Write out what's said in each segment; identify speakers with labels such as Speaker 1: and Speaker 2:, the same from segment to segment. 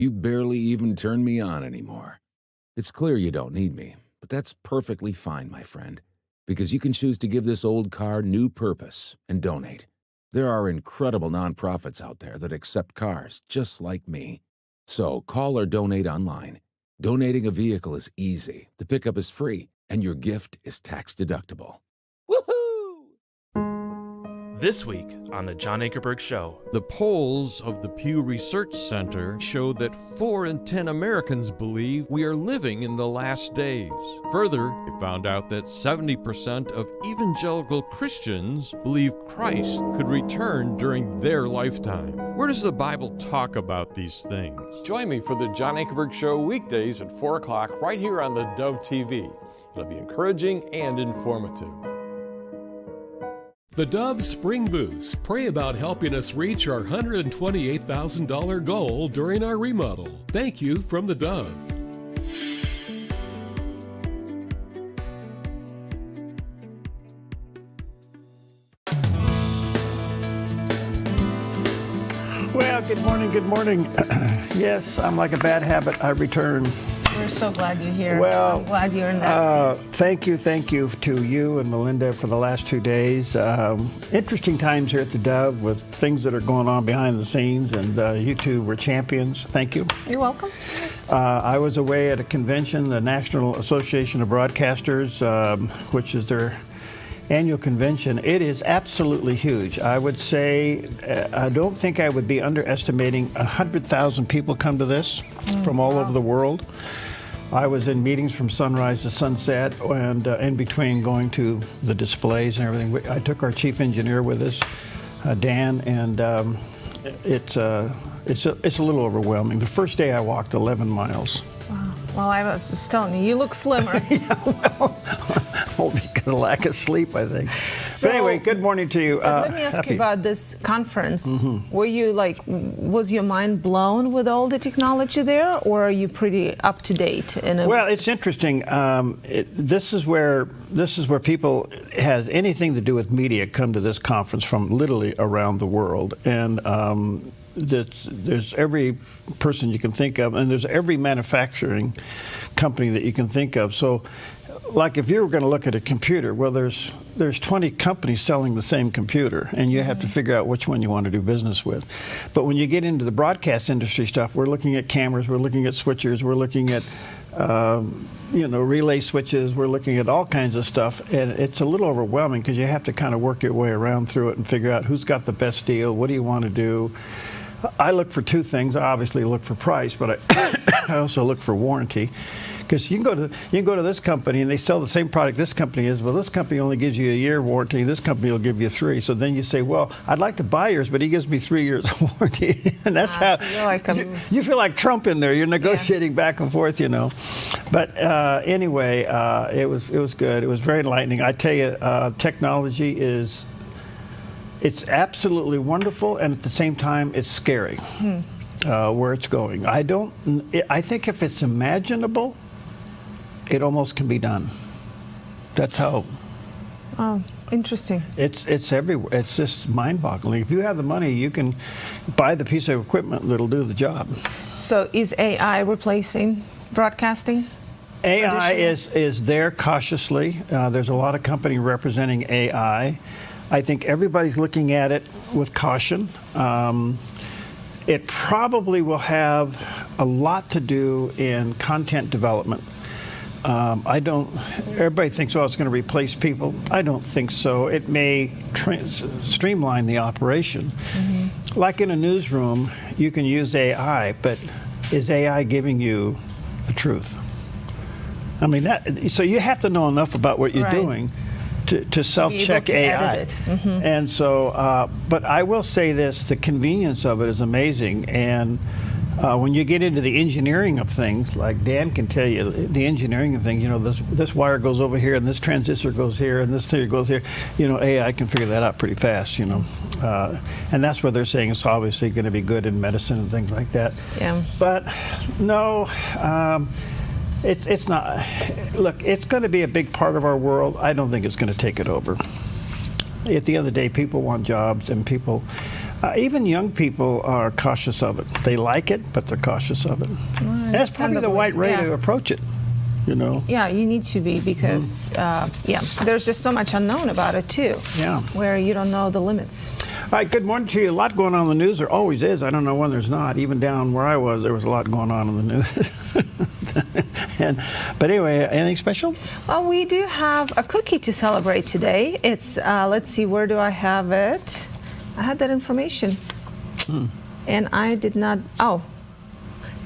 Speaker 1: You barely even turn me on anymore. It's clear you don't need me, but that's perfectly fine, my friend, because you can choose to give this old car new purpose and donate. There are incredible nonprofits out there that accept cars just like me. So call or donate online. Donating a vehicle is easy, the pickup is free, and your gift is tax deductible.
Speaker 2: This week on The John Ankerberg Show.
Speaker 3: The polls of the Pew Research Center show that 4 in 10 Americans believe we are living in the last days. Further, they found out that 70% of evangelical Christians believe Christ could return during their lifetime. Where does the Bible talk about these things? Join me for The John Ankerberg Show weekdays at 4 o'clock right here on the Dove TV. It'll be encouraging and informative.
Speaker 4: The Dove Spring Boost. Pray about helping us reach our $128,000 goal during our remodel. Thank you from the Dove.
Speaker 5: Well, good morning, good morning. Yes, I'm like a bad habit. I return.
Speaker 6: We're so glad you're here.
Speaker 5: Well,
Speaker 6: I'm glad you're in that seat.
Speaker 5: Thank you to you and Melinda for the last 2 days. Interesting times here at the Dove with things that are going on behind the scenes, and you two were champions. Thank you.
Speaker 6: You're welcome.
Speaker 5: I was away at a convention, the National Association of Broadcasters, which is their annual convention. It is absolutely huge. I would say, I don't think I would be underestimating 100,000 people come to this from all over the world. I was in meetings from sunrise to sunset, and in between going to the displays and everything. I took our chief engineer with us, Dan, and it's a little overwhelming. The first day I walked 11 miles.
Speaker 6: Wow. Well, I was just telling you, you look slimmer.
Speaker 5: Yeah, well, only because of lack of sleep, I think. So, but anyway, good morning to you.
Speaker 6: Let me ask you about this conference. Mm-hmm. Were you was your mind blown with all the technology there, or are you pretty up to date?
Speaker 5: Well, it's interesting. This is where people has anything to do with media come to this conference from literally around the world, and there's every person you can think of, and there's every manufacturing company that you can think of. So, like if you were going to look at a computer, well, there's 20 companies selling the same computer, and you have to figure out which one you want to do business with. But when you get into the broadcast industry stuff, we're looking at cameras, we're looking at switchers, we're looking at relay switches, we're looking at all kinds of stuff, and it's a little overwhelming because you have to kind of work your way around through it and figure out who's got the best deal, what do you want to do. I look for two things. I obviously look for price, but I also look for warranty. Because you can go to this company and they sell the same product this company is. Well, this company only gives you a year warranty. This company will give you 3. So then you say, well, I'd like to buy yours, but he gives me 3 years of warranty. And that's how you feel like Trump in there. You're negotiating back and forth, But anyway, it was good. It was very enlightening. I tell you, technology it's absolutely wonderful, and at the same time, it's scary where it's going. I think if it's imaginable, it almost can be done. That's how.
Speaker 6: Oh, interesting.
Speaker 5: It's everywhere. It's just mind-boggling. If you have the money, you can buy the piece of equipment that'll do the job.
Speaker 6: So is AI replacing broadcasting?
Speaker 5: AI is there cautiously. There's a lot of company representing AI. I think everybody's looking at it with caution. It probably will have a lot to do in content development. Everybody thinks, it's going to replace people. I don't think so. It may streamline the operation. Mm-hmm. Like in a newsroom, you can use AI, but is AI giving you the truth? I mean, so you have to know enough about what you're doing to self-check AI. Mm-hmm. And so, but I will say this, the convenience of it is amazing. And when you get into the engineering of things, like Dan can tell you, the engineering of things, this wire goes over here, and this transistor goes here, and this thing goes here. AI can figure that out pretty fast, and that's what they're saying. It's obviously going to be good in medicine and things like that. Yeah. But no, it's not. Look, it's going to be a big part of our world. I don't think it's going to take it over. At the end of the day, people want jobs, and people Even young people are cautious of it. They like it, but they're cautious of it. And that's probably the right way to approach it, you know.
Speaker 6: Yeah, you need to be because, there's just so much unknown about it too.
Speaker 5: Yeah.
Speaker 6: Where you don't know the limits.
Speaker 5: All right, good morning to you. A lot going on in the news. There always is. I don't know when there's not. Even down where I was, there was a lot going on in the news. But anyway, anything special?
Speaker 6: Well, we do have a cookie to celebrate today. It's, let's see, where do I have it? I had that information. And I did not,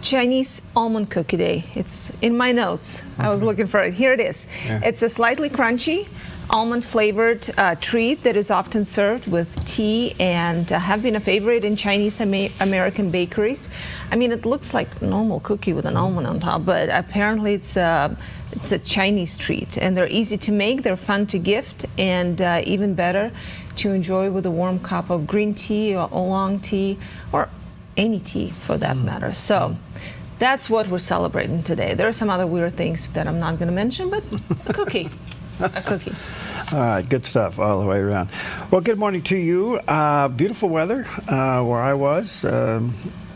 Speaker 6: Chinese almond cookie day. It's in my notes. I was looking for it. Here it is.
Speaker 5: Yeah.
Speaker 6: It's a slightly crunchy, almond-flavored treat that is often served with tea and have been a favorite in Chinese American bakeries. I mean, it looks like a normal cookie with an almond on top, but apparently it's a Chinese treat, and they're easy to make, they're fun to gift, and even better to enjoy with a warm cup of green tea or oolong tea or any tea for that matter. So that's what we're celebrating today. There are some other weird things that I'm not going to mention, but a cookie. A cookie.
Speaker 5: All right, good stuff all the way around. Well, good morning to you. Beautiful weather where I was.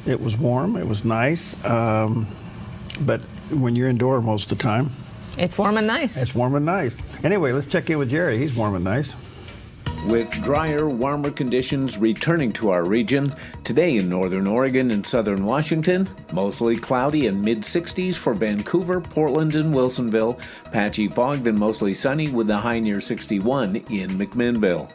Speaker 5: It was warm. It was nice. But when you're indoor most of the time,
Speaker 6: it's warm and nice.
Speaker 5: It's warm and nice. Anyway, let's check in with Jerry. He's warm and nice.
Speaker 7: With drier, warmer conditions returning to our region, today in northern Oregon and southern Washington, mostly cloudy and mid-60s for Vancouver, Portland, and Wilsonville, patchy fog then mostly sunny with a high near 61 in McMinnville.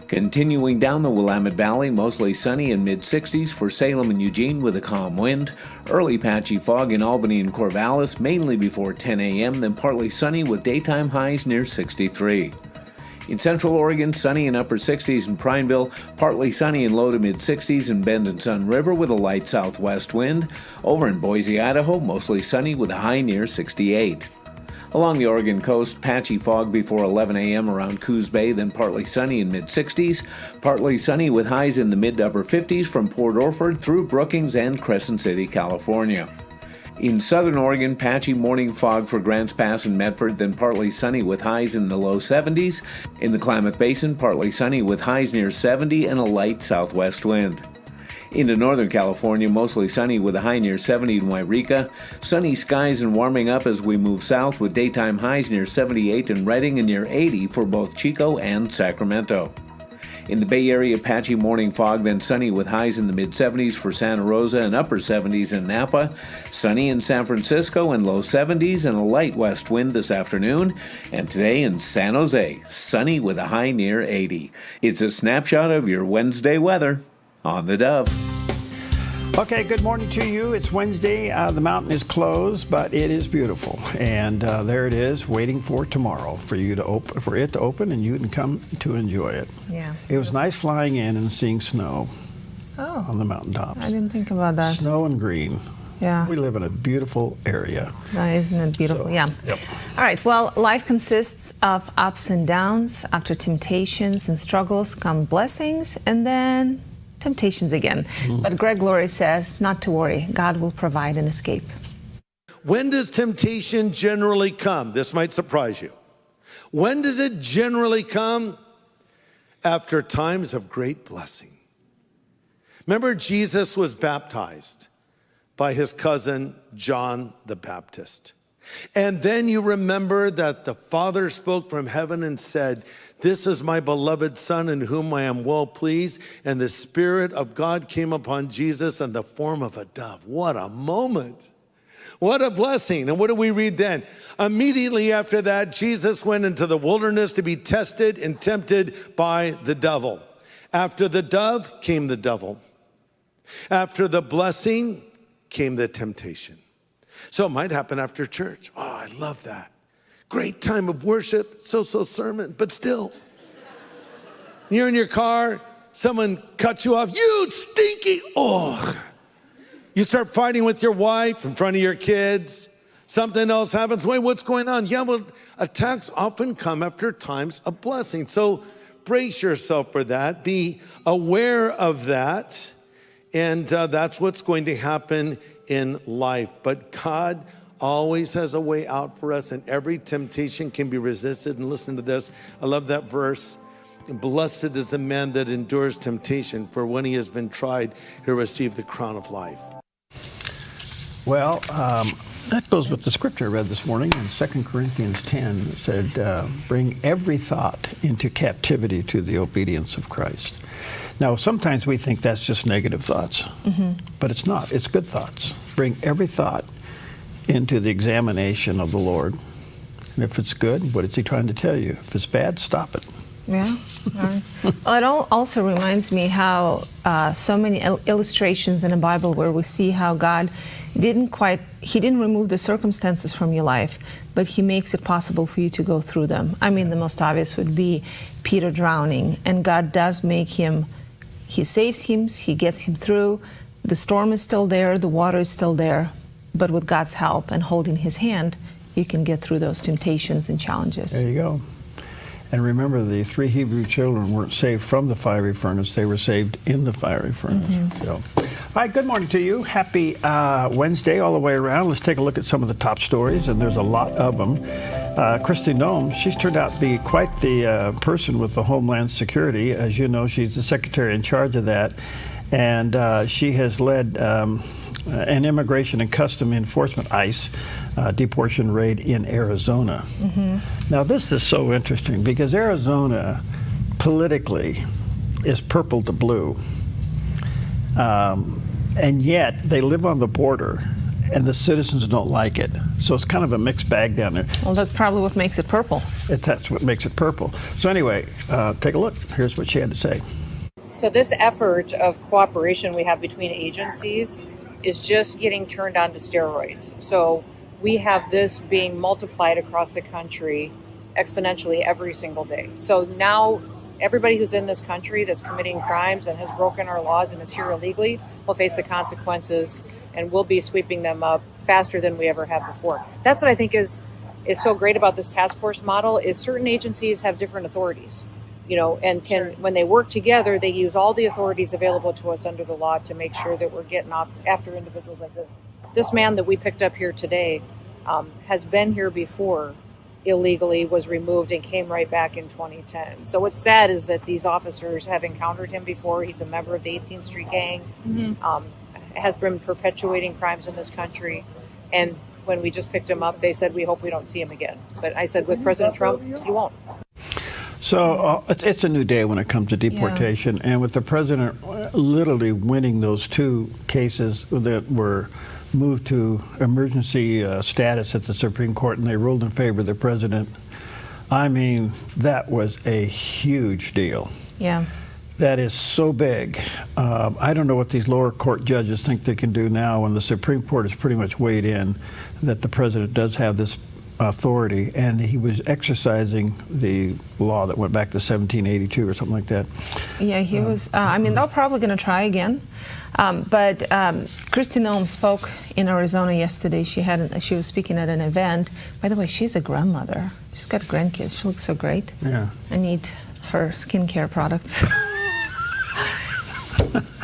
Speaker 7: Continuing down the Willamette Valley, mostly sunny and mid-60s for Salem and Eugene with a calm wind, early patchy fog in Albany and Corvallis, mainly before 10 a.m., then partly sunny with daytime highs near 63. In central Oregon, sunny in upper 60s in Prineville, partly sunny in low to mid-60s in Bend and Sun River with a light southwest wind. Over in Boise, Idaho, mostly sunny with a high near 68. Along the Oregon coast, patchy fog before 11 a.m. around Coos Bay, then partly sunny in mid-60s. Partly sunny with highs in the mid to upper 50s from Port Orford through Brookings and Crescent City, California. In southern Oregon, patchy morning fog for Grants Pass and Medford, then partly sunny with highs in the low 70s. In the Klamath Basin, partly sunny with highs near 70 and a light southwest wind. Into northern California, mostly sunny with a high near 70 in Wairika. Sunny skies and warming up as we move south with daytime highs near 78 in Redding and near 80 for both Chico and Sacramento. In the Bay Area, patchy morning fog, then sunny with highs in the mid-70s for Santa Rosa and upper 70s in Napa. Sunny in San Francisco and low 70s and a light west wind this afternoon. And today in San Jose, sunny with a high near 80. It's a snapshot of your Wednesday weather on the Dove.
Speaker 5: Okay, good morning to you. It's Wednesday. The mountain is closed, but it is beautiful. And there it is, waiting for tomorrow for it to open and you can come to enjoy it.
Speaker 6: Yeah.
Speaker 5: It was nice flying in and seeing snow on the mountaintops.
Speaker 6: I didn't think about that.
Speaker 5: Snow and green.
Speaker 6: Yeah.
Speaker 5: We live in a beautiful area.
Speaker 6: Isn't it beautiful?
Speaker 5: So,
Speaker 6: yeah.
Speaker 5: Yep.
Speaker 6: All right. Well, life consists of ups and downs. After temptations and struggles come blessings, and then temptations again. But Greg Laurie says not to worry. God will provide an escape.
Speaker 8: When does temptation generally come? This might surprise you. When does it generally come? After times of great blessing. Remember, Jesus was baptized by his cousin John the Baptist. And then you remember that the Father spoke from heaven and said, "This is my beloved Son in whom I am well pleased." And the Spirit of God came upon Jesus in the form of a dove. What a moment. What a blessing. And what do we read then? Immediately after that, Jesus went into the wilderness to be tested and tempted by the devil. After the dove came the devil. After the blessing came the temptation. So it might happen after church. Oh, I love that. Great time of worship, so-so sermon, but still. You're in your car, someone cuts you off, you stinky, You start fighting with your wife in front of your kids. Something else happens. Wait, what's going on? Yeah, well, attacks often come after times of blessing. So brace yourself for that. Be aware of that. And that's what's going to happen in life. But God always has a way out for us, and every temptation can be resisted. And listen to this. I love that verse. And blessed is the man that endures temptation, for when he has been tried, he'll receive the crown of life.
Speaker 5: Well, that goes with the scripture I read this morning in 2 Corinthians 10. It said, bring every thought into captivity to the obedience of Christ. Now, sometimes we think that's just negative thoughts, but it's not. It's good thoughts. Bring every thought into the examination of the Lord. And if it's good, what is he trying to tell you? If it's bad, stop it.
Speaker 6: Yeah. Well, it also reminds me how so many illustrations in the Bible where we see how God he didn't remove the circumstances from your life, but he makes it possible for you to go through them. I mean, the most obvious would be Peter drowning, and God does make him, he saves him, he gets him through. The storm is still there, the water is still there, but with God's help and holding his hand, you can get through those temptations and challenges.
Speaker 5: There you go. And remember, the 3 Hebrew children weren't saved from the fiery furnace. They were saved in the fiery furnace. So, all right, good morning to you. Happy Wednesday all the way around. Let's take a look at some of the top stories, and there's a lot of them. Kristi Noem, she's turned out to be quite the person with the Homeland Security. As you know, she's the secretary in charge of that. And she has led an Immigration and Custom Enforcement, ICE, deportation raid in Arizona. Now, this is so interesting because Arizona politically is purple to blue. And yet they live on the border and the citizens don't like it. So it's kind of a mixed bag down there.
Speaker 6: Well, that's probably what makes it purple.
Speaker 5: That's what makes it purple. So anyway, take a look. Here's what she had to say.
Speaker 9: So this effort of cooperation we have between agencies is just getting turned on to steroids. So we have this being multiplied across the country exponentially every single day. So now everybody who's in this country that's committing crimes and has broken our laws and is here illegally will face the consequences, and we'll be sweeping them up faster than we ever have before. That's what I think is so great about this task force model is certain agencies have different authorities, you know, and when they work together, they use all the authorities available to us under the law to make sure that we're getting off after individuals like this. This man that we picked up here today has been here before illegally, was removed, and came right back in 2010. So what's sad is that these officers have encountered him before. He's a member of the 18th Street Gang, has been perpetuating crimes in this country. And when we just picked him up, they said, we hope we don't see him again. But I said, with President Trump, you won't.
Speaker 5: So it's a new day when it comes to deportation. And with the president literally winning those 2 cases that were moved to emergency status at the Supreme Court, and they ruled in favor of the president. I mean, that was a huge deal.
Speaker 6: Yeah.
Speaker 5: That is so big. I don't know what these lower court judges think they can do now when the Supreme Court has pretty much weighed in that the president does have this authority, and he was exercising the law that went back to 1782 or something like that.
Speaker 6: Yeah, he was. I mean, they're probably going to try again. But Kristi Noem spoke in Arizona yesterday. She was speaking at an event. By the way, she's a grandmother. She's got grandkids. She looks so great. Yeah. I need her skincare products.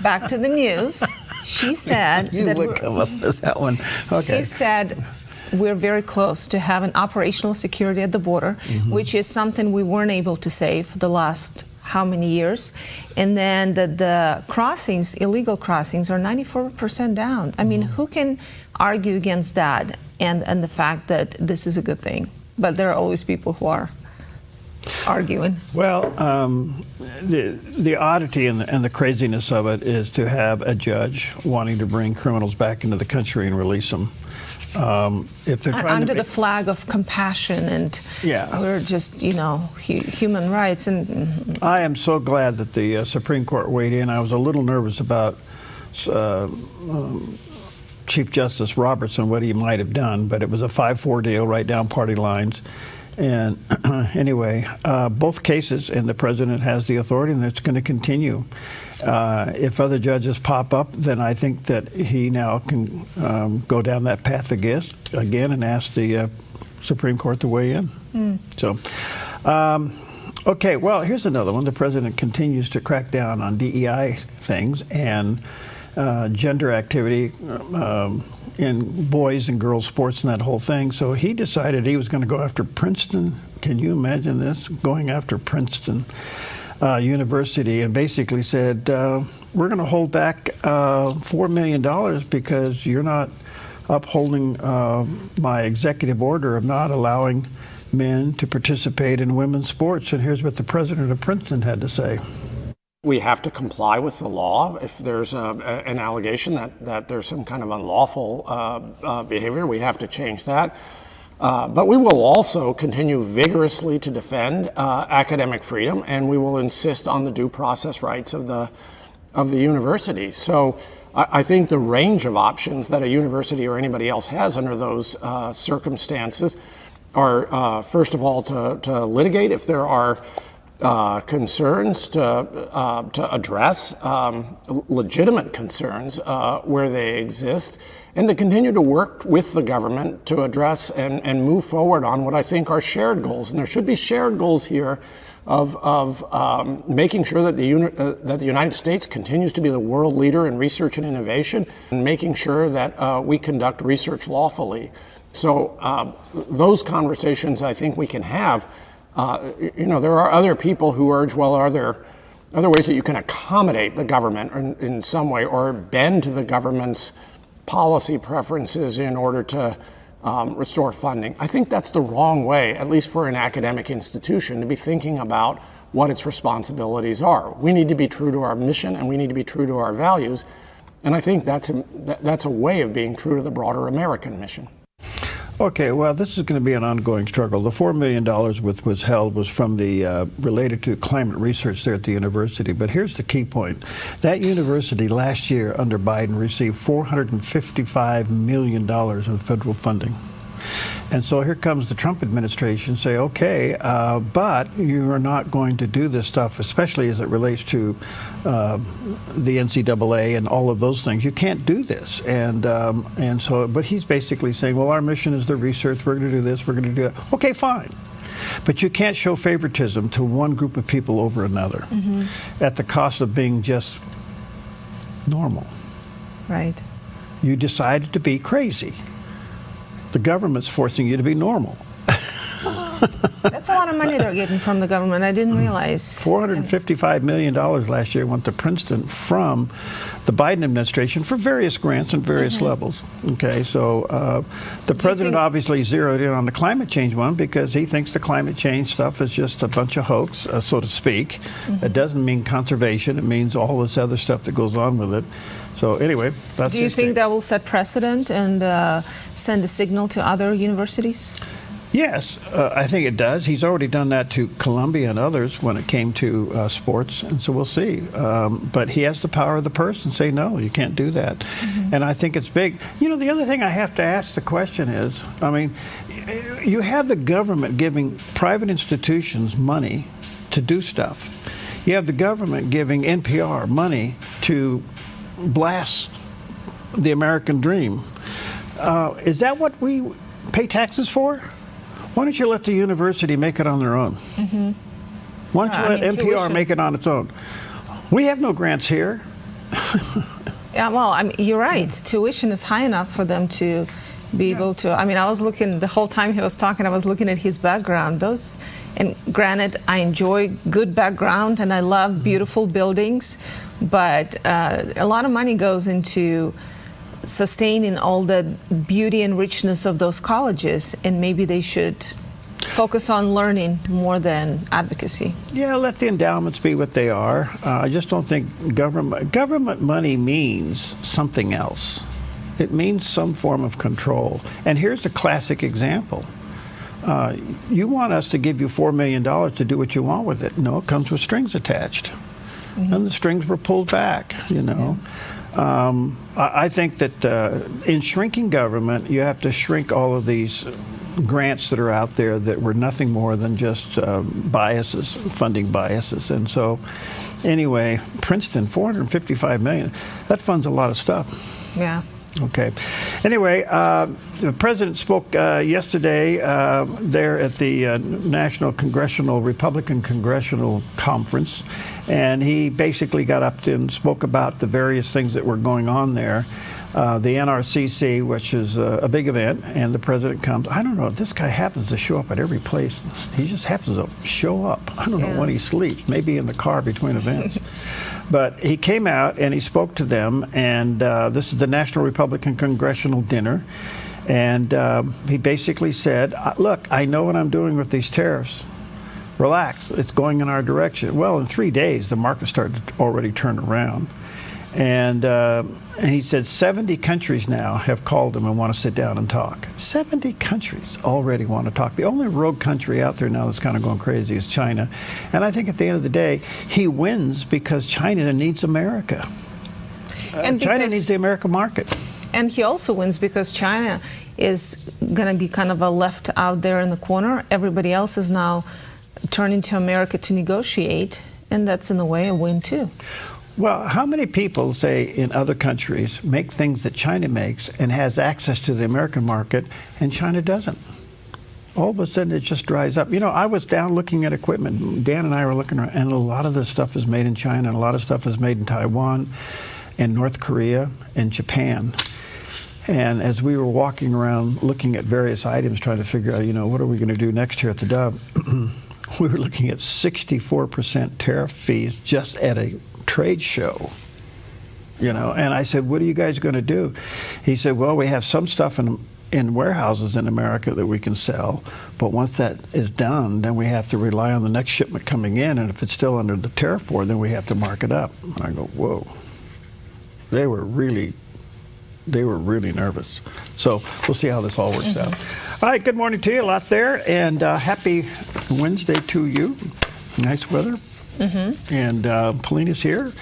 Speaker 6: Back to the news. She said
Speaker 5: you would come up with that one. Okay.
Speaker 6: She said we're very close to having operational security at the border, which is something we weren't able to say for the last how many years, and then the crossings, illegal crossings, are 94% down. I mean, who can argue against that and the fact that this is a good thing? But there are always people who are arguing. Well,
Speaker 5: the oddity and the craziness of it is to have a judge wanting to bring criminals back into the country and release them. If they're trying
Speaker 6: under the flag of compassion and we're just, you know, human rights. And
Speaker 5: I am so glad that the Supreme Court weighed in. I was a little nervous about Chief Justice Robertson, what he might have done, but it was a 5-4 deal right down party lines. And anyway, both cases, and the president has the authority, and it's going to continue. If other judges pop up, then I think that he now can go down that path again and ask the Supreme Court to weigh in. So, okay, well, here's another one. The president continues to crack down on DEI things and gender activity in boys and girls sports and that whole thing. So he decided he was going to go after Princeton. Can you imagine this? Going after Princeton. university and basically said, we're going to hold back $4 million because you're not upholding my executive order of not allowing men to participate in women's sports. And here's what the president of Princeton had to say.
Speaker 10: We have to comply with the law. If there's an allegation that there's some kind of unlawful behavior, we have to change that. But we will also continue vigorously to defend academic freedom, and we will insist on the due process rights of the university. So I think the range of options that a university or anybody else has under those circumstances are, first of all, to litigate if there are concerns, to address legitimate concerns where they exist, and to continue to work with the government to address and move forward on what I think are shared goals. And there should be shared goals here of making sure that the United States continues to be the world leader in research and innovation, and making sure that we conduct research lawfully. So those conversations I think we can have. There are other people who urge, well, are there other ways that you can accommodate the government in some way or bend to the government's policy preferences in order to restore funding? I think that's the wrong way, at least for an academic institution, to be thinking about what its responsibilities are. We need to be true to our mission and we need to be true to our values. And I think that's a way of being true to the broader American mission.
Speaker 5: Okay, well, this is going to be an ongoing struggle. The $4 million was held was from the related to climate research there at the university. But here's the key point. That university last year under Biden received $455 million in federal funding. And so here comes the Trump administration say, okay, but you are not going to do this stuff, especially as it relates to the NCAA and all of those things. You can't do this. And so, but he's basically saying, well, our mission is the research. We're going to do this. We're going to do that. Okay, fine. But you can't show favoritism to one group of people over another at the cost of being just normal.
Speaker 6: Right.
Speaker 5: You decided to be crazy. The government's forcing you to be normal.
Speaker 6: That's a lot of money they're getting from the government. I didn't realize.
Speaker 5: $455 million last year went to Princeton from the Biden administration for various grants and various levels. Okay, so the president obviously zeroed in on the climate change one because he thinks the climate change stuff is just a bunch of hoax, so to speak. It doesn't mean conservation. It means all this other stuff that goes on with it. So anyway, that's.
Speaker 6: Do you think that will set precedent and send a signal to other universities?
Speaker 5: Yes, I think it does. He's already done that to Columbia and others when it came to sports, and so we'll see. But he has the power of the purse and say, no, you can't do that. And I think it's big. You know, the other thing I have to ask the question is, I mean, you have the government giving private institutions money to do stuff. You have the government giving NPR money to blast the American dream. Is that what we pay taxes for? Why don't you let the university make it on their own? Why don't you let NPR tuition. Make it on its own? We have no grants here.
Speaker 6: Yeah, well, I mean, you're right. Tuition is high enough for them to be able to. I mean, I was looking the whole time he was talking. I was looking at his background. And granted, I enjoy good background and I love beautiful buildings, but a lot of money goes into sustaining all the beauty and richness of those colleges, and maybe they should focus on learning more than advocacy.
Speaker 5: Yeah, let the endowments be what they are. I just don't think government money means something else. It means some form of control. And here's a classic example. You want us to give you $4 million to do what you want with it. No, it comes with strings attached. And the strings were pulled back, you know. I think that in shrinking government, you have to shrink all of these grants that are out there that were nothing more than just biases, funding biases. And so, anyway, Princeton, $455 million, that funds a lot of stuff.
Speaker 6: Yeah.
Speaker 5: Okay. Anyway, the president spoke yesterday there at the National Republican Congressional Conference, and he basically got up and spoke about the various things that were going on there. the NRCC, which is a big event, and the president comes. I don't know, this guy happens to show up at every place. He just happens to show up. I don't know when he sleeps, maybe in the car between events. But he came out and he spoke to them, and this is the National Republican Congressional Dinner. And he basically said, look, I know what I'm doing with these tariffs. Relax, it's going in our direction. Well, in 3 days, the market started to already turn around. And he said 70 countries now have called him and want to sit down and talk. 70 countries already want to talk. The only rogue country out there now that's kind of going crazy is China. And I think at the end of the day, he wins because China needs America. And China needs the American market.
Speaker 6: And he also wins because China is going to be kind of left out there in the corner. Everybody else is now turning to America to negotiate, and that's in a way a win too.
Speaker 5: Well, how many people, say, in other countries make things that China makes and has access to the American market, and China doesn't? All of a sudden, it just dries up. You know, I was down looking at equipment. Dan and I were looking around, and a lot of this stuff is made in China, and a lot of stuff is made in Taiwan and North Korea and Japan. And as we were walking around looking at various items, trying to figure out, you know, what are we going to do next here at the Dove, we were looking at 64% tariff fees just at a trade show, you know. And I said, what are you guys going to do? He said, well, we have some stuff in warehouses in America that we can sell, but once that is done, then we have to rely on the next shipment coming in, and if it's still under the tariff board, then we have to mark it up. And I go, whoa. They were really nervous. So we'll see how this all works out. All right, good morning to you, a lot there, and happy Wednesday to you. Nice weather. And Polina's here.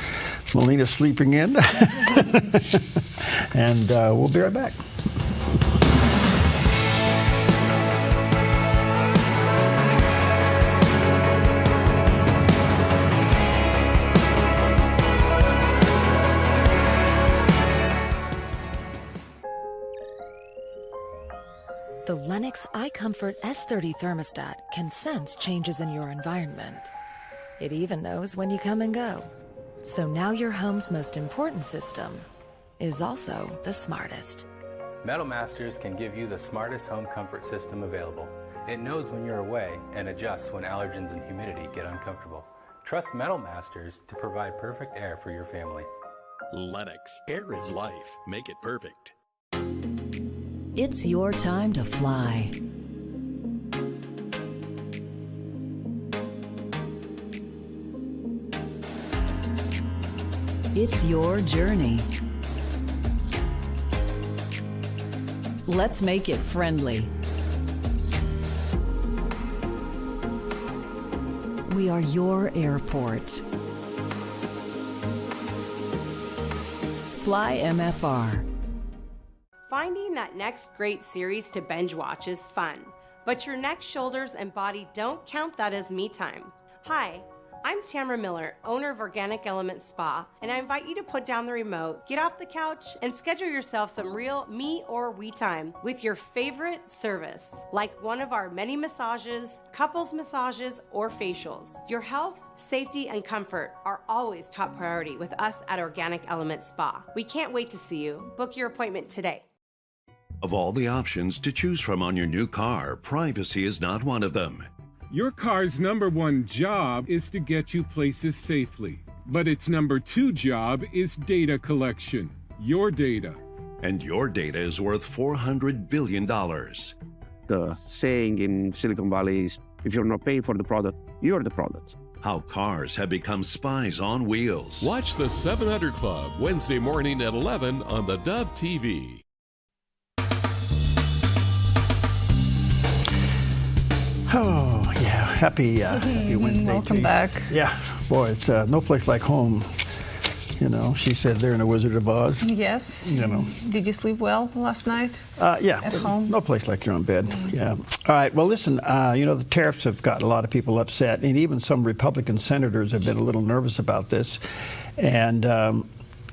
Speaker 5: Melina's sleeping in. And we'll be right back.
Speaker 11: The Lennox iComfort S30 thermostat can sense changes in your environment. It even knows when you come and go. So now your home's most important system is also the smartest.
Speaker 12: Metal Masters can give you the smartest home comfort system available. It knows when you're away and adjusts when allergens and humidity get uncomfortable. Trust Metal Masters to provide perfect air for your family.
Speaker 13: Lennox. Air is life. Make it perfect.
Speaker 11: It's your time to fly. It's your journey. Let's make it friendly. We are your airport. Fly MFR.
Speaker 14: Finding that next great series to binge watch is fun, but your neck, shoulders, and body don't count that as me time. Hi, I'm Tamara Miller, owner of Organic Element Spa, and I invite you to put down the remote, get off the couch, and schedule yourself some real me or we time with your favorite service, like one of our many massages, couples massages, or facials. Your health, safety, and comfort are always top priority with us at Organic Element Spa. We can't wait to see you. Book your appointment today.
Speaker 13: Of all the options to choose from on your new car, privacy is not one of them.
Speaker 15: Your car's #1 job is to get you places safely, but its #2 job is data collection, your data.
Speaker 13: And your data is worth $400 billion.
Speaker 16: The saying in Silicon Valley is, if you're not paying for the product, you're the product.
Speaker 13: How cars have become spies on wheels.
Speaker 4: Watch the 700 Club Wednesday morning at 11 on the Dove TV.
Speaker 5: Oh, yeah. Happy Wednesday.
Speaker 6: Welcome back.
Speaker 5: Yeah. Boy, it's no place like home. You know, she said they're in a Wizard of Oz.
Speaker 6: Yes.
Speaker 5: You know.
Speaker 6: Did you sleep well last night?
Speaker 5: Yeah.
Speaker 6: At home?
Speaker 5: No place like your own bed. Yeah. All right. Well, listen, you know, the tariffs have got a lot of people upset, and even some Republican senators have been a little nervous about this. And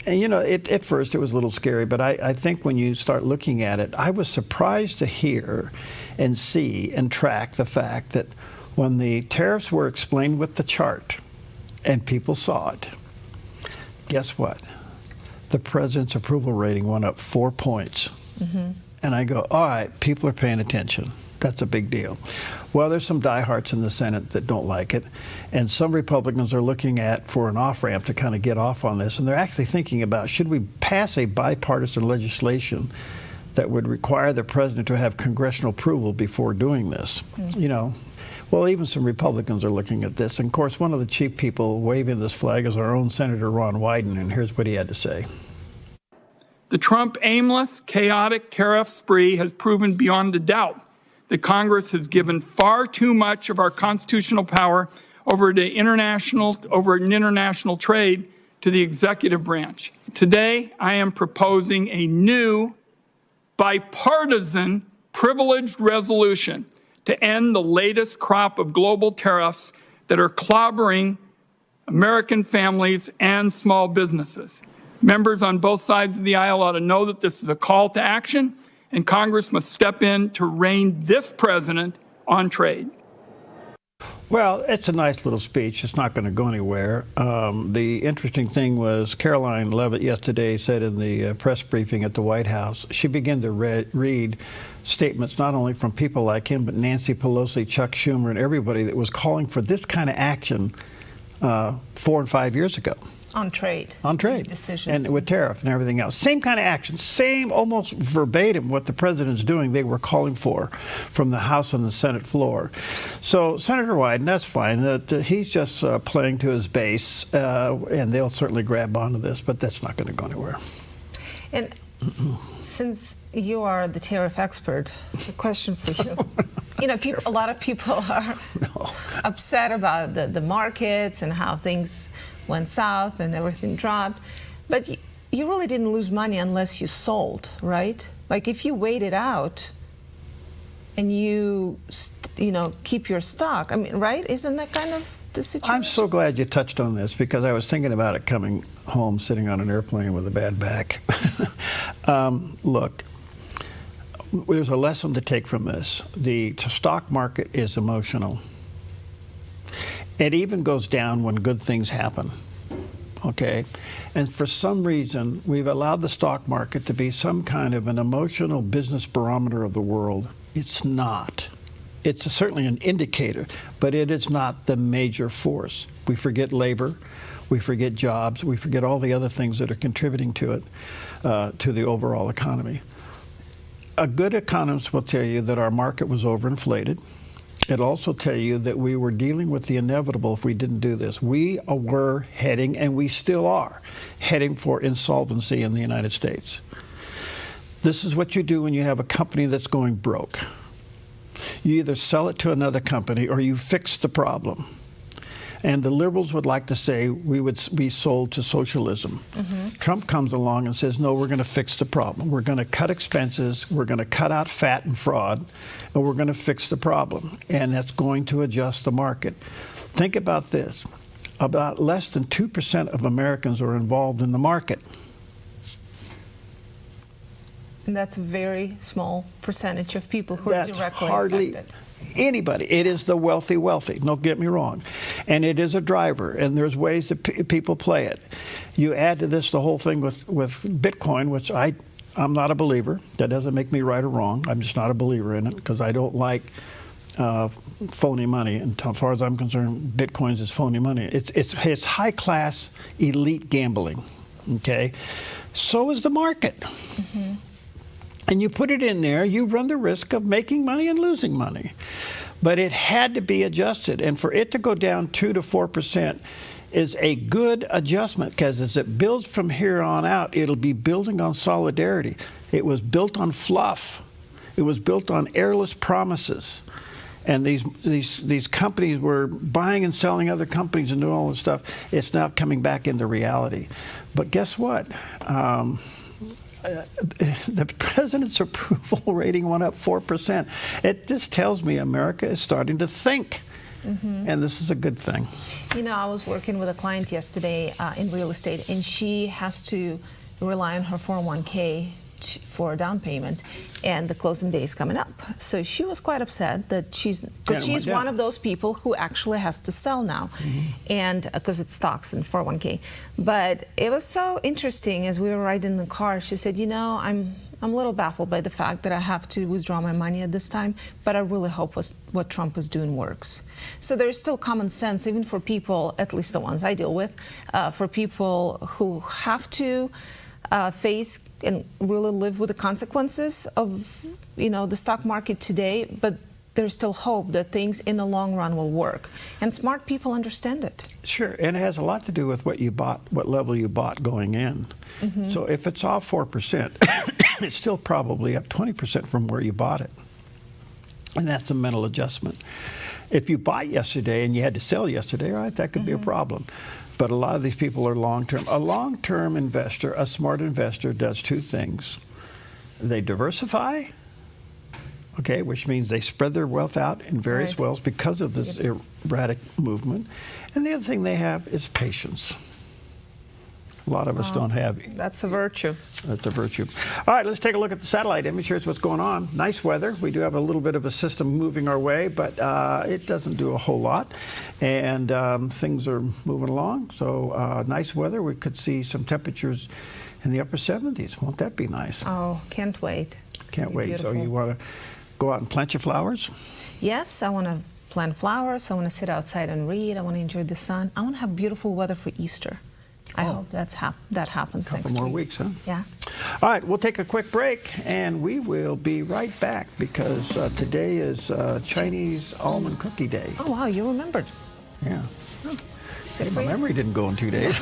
Speaker 5: you know, at first it was a little scary, but I think when you start looking at it, I was surprised to hear and see and track the fact that when the tariffs were explained with the chart and people saw it, guess what? the president's approval rating went up 4 points. And I go, all right, people are paying attention. That's a big deal. Well, there's some diehards in the Senate that don't like it, and some Republicans are looking for an off-ramp to kind of get off on this, and they're actually thinking about, should we pass a bipartisan legislation that would require the president to have congressional approval before doing this? You know, well, even some Republicans are looking at this. And of course, one of the chief people waving this flag is our own Senator Ron Wyden, and here's what he had to say.
Speaker 17: The Trump aimless, chaotic tariff spree has proven beyond a doubt that Congress has given far too much of our constitutional power over international trade to the executive branch. Today, I am proposing a new bipartisan privileged resolution to end the latest crop of global tariffs that are clobbering American families and small businesses. Members on both sides of the aisle ought to know that this is a call to action, and Congress must step in to rein this president on trade.
Speaker 5: Well, it's a nice little speech. It's not going to go anywhere. The interesting thing was Caroline Leavitt yesterday said in the press briefing at the White House, she began to read statements not only from people like him, but Nancy Pelosi, Chuck Schumer, and everybody that was calling for this kind of action 4 and 5 years ago.
Speaker 6: On trade.
Speaker 5: On trade.
Speaker 6: Decisions.
Speaker 5: And with tariff and everything else. Same kind of action, same almost verbatim what the president's doing, they were calling for from the House and the Senate floor. So Senator Wyden, that's fine. He's just playing to his base, and they'll certainly grab onto this, but that's not going to go anywhere.
Speaker 6: And since you are the tariff expert, a question for you. You know, a lot of people are upset about the markets and how things went south and everything dropped. But you really didn't lose money unless you sold, right? Like if you wait it out and you keep your stock, I mean, right? Isn't that kind of the situation?
Speaker 5: I'm so glad you touched on this because I was thinking about it coming home, sitting on an airplane with a bad back. Look, there's a lesson to take from this. The stock market is emotional. It even goes down when good things happen, okay? And for some reason, we've allowed the stock market to be some kind of an emotional business barometer of the world. It's not. It's certainly an indicator, but it is not the major force. We forget labor, we forget jobs, we forget all the other things that are contributing to it, to the overall economy. A good economist will tell you that our market was overinflated. It'll also tell you that we were dealing with the inevitable if we didn't do this. We were heading, and we still are, heading for insolvency in the United States. This is what you do when you have a company that's going broke. You either sell it to another company or you fix the problem. And the liberals would like to say we would be sold to socialism. Trump comes along and says, no, we're going to fix the problem. We're going to cut expenses, we're going to cut out fat and fraud, and we're going to fix the problem. And that's going to adjust the market. Think about this. About less than 2% of Americans are involved in the market.
Speaker 6: And that's a very small percentage of people who are directly affected.
Speaker 5: Anybody. It is the wealthy. Don't get me wrong. And it is a driver, and there's ways that people play it. You add to this the whole thing with Bitcoin, which I'm not a believer. That doesn't make me right or wrong. I'm just not a believer in it because I don't like phony money. And as far as I'm concerned, Bitcoins is phony money. It's high-class, elite gambling, okay? So is the market. And you put it in there, you run the risk of making money and losing money. But it had to be adjusted. And for it to go down 2 to 4% is a good adjustment because as it builds from here on out, it'll be building on solidarity. It was built on fluff. It was built on airless promises. And these companies were buying and selling other companies and doing all this stuff. It's now coming back into reality. But guess what? The president's approval rating went up 4%. This tells me America is starting to think, and this is a good thing.
Speaker 6: You know, I was working with a client yesterday in real estate, and she has to rely on her 401k for a down payment, and the closing day is coming up. So she was quite upset that she's one of those people who actually has to sell now, and because it's stocks and 401k. But it was so interesting as we were riding in the car. She said, you know, I'm a little baffled by the fact that I have to withdraw my money at this time, but I really hope what Trump is doing works. So there's still common sense, even for people, at least the ones I deal with, for people who have to face and really live with the consequences of, you know, the stock market today, but there's still hope that things in the long run will work. And smart people understand it.
Speaker 5: Sure, and it has a lot to do with what you bought, what level you bought going in. So if it's off 4%, it's still probably up 20% from where you bought it. And that's a mental adjustment. If you bought yesterday and you had to sell yesterday, right, that could be a problem. But a lot of these people are long-term. A long-term investor, a smart investor, does two things. They diversify, okay, which means they spread their wealth out in various ways because of this erratic movement. And the other thing they have is patience. A lot of us don't have.
Speaker 6: That's a virtue.
Speaker 5: That's a virtue. All right, let's take a look at the satellite image. Here's what's going on. Nice weather. We do have a little bit of a system moving our way, but it doesn't do a whole lot. And things are moving along. So nice weather. We could see some temperatures in the upper 70s. Won't that be nice?
Speaker 6: Oh, can't wait.
Speaker 5: Can't wait. Beautiful. So you want to go out and plant your flowers?
Speaker 6: Yes, I want to plant flowers. I want to sit outside and read. I want to enjoy the sun. I want to have beautiful weather for Easter. I hope that happens next week.
Speaker 5: A couple more weeks, huh?
Speaker 6: Yeah.
Speaker 5: All right, we'll take a quick break, and we will be right back because today is Chinese Almond Cookie Day.
Speaker 6: Oh, wow, you remembered.
Speaker 5: Yeah. Oh. Hey, my memory didn't go in 2 days.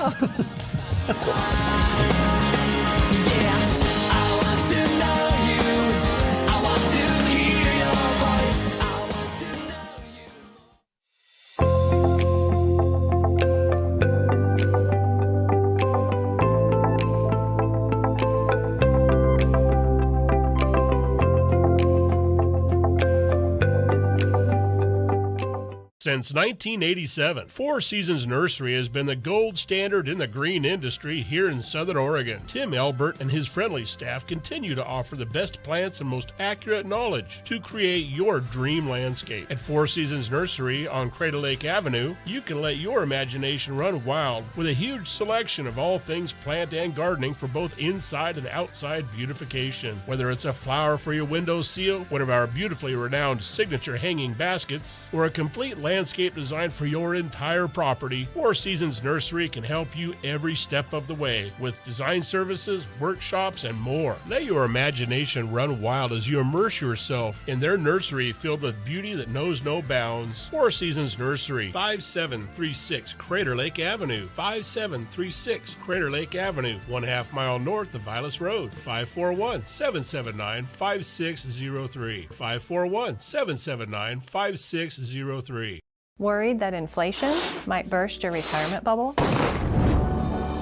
Speaker 18: Since 1987, Four Seasons Nursery has been the gold standard in the green industry here in Southern Oregon. Tim Elbert and his friendly staff continue to offer the best plants and most accurate knowledge to create your dream landscape. At Four Seasons Nursery on Crater Lake Avenue, you can let your imagination run wild with a huge selection of all things plant and gardening for both inside and outside beautification. Whether it's a flower for your windowsill, one of our beautifully renowned signature hanging baskets, or a complete landscape design for your entire property, Four Seasons Nursery can help you every step of the way with design services, workshops, and more. Let your imagination run wild as you immerse yourself in their nursery filled with beauty that knows no bounds. Four Seasons Nursery, 5736 Crater Lake Avenue, 5736 Crater Lake Avenue, 1/2 mile north of Vilas Road, 541-779-5603, 541-779-5603.
Speaker 19: Worried that inflation might burst your retirement bubble?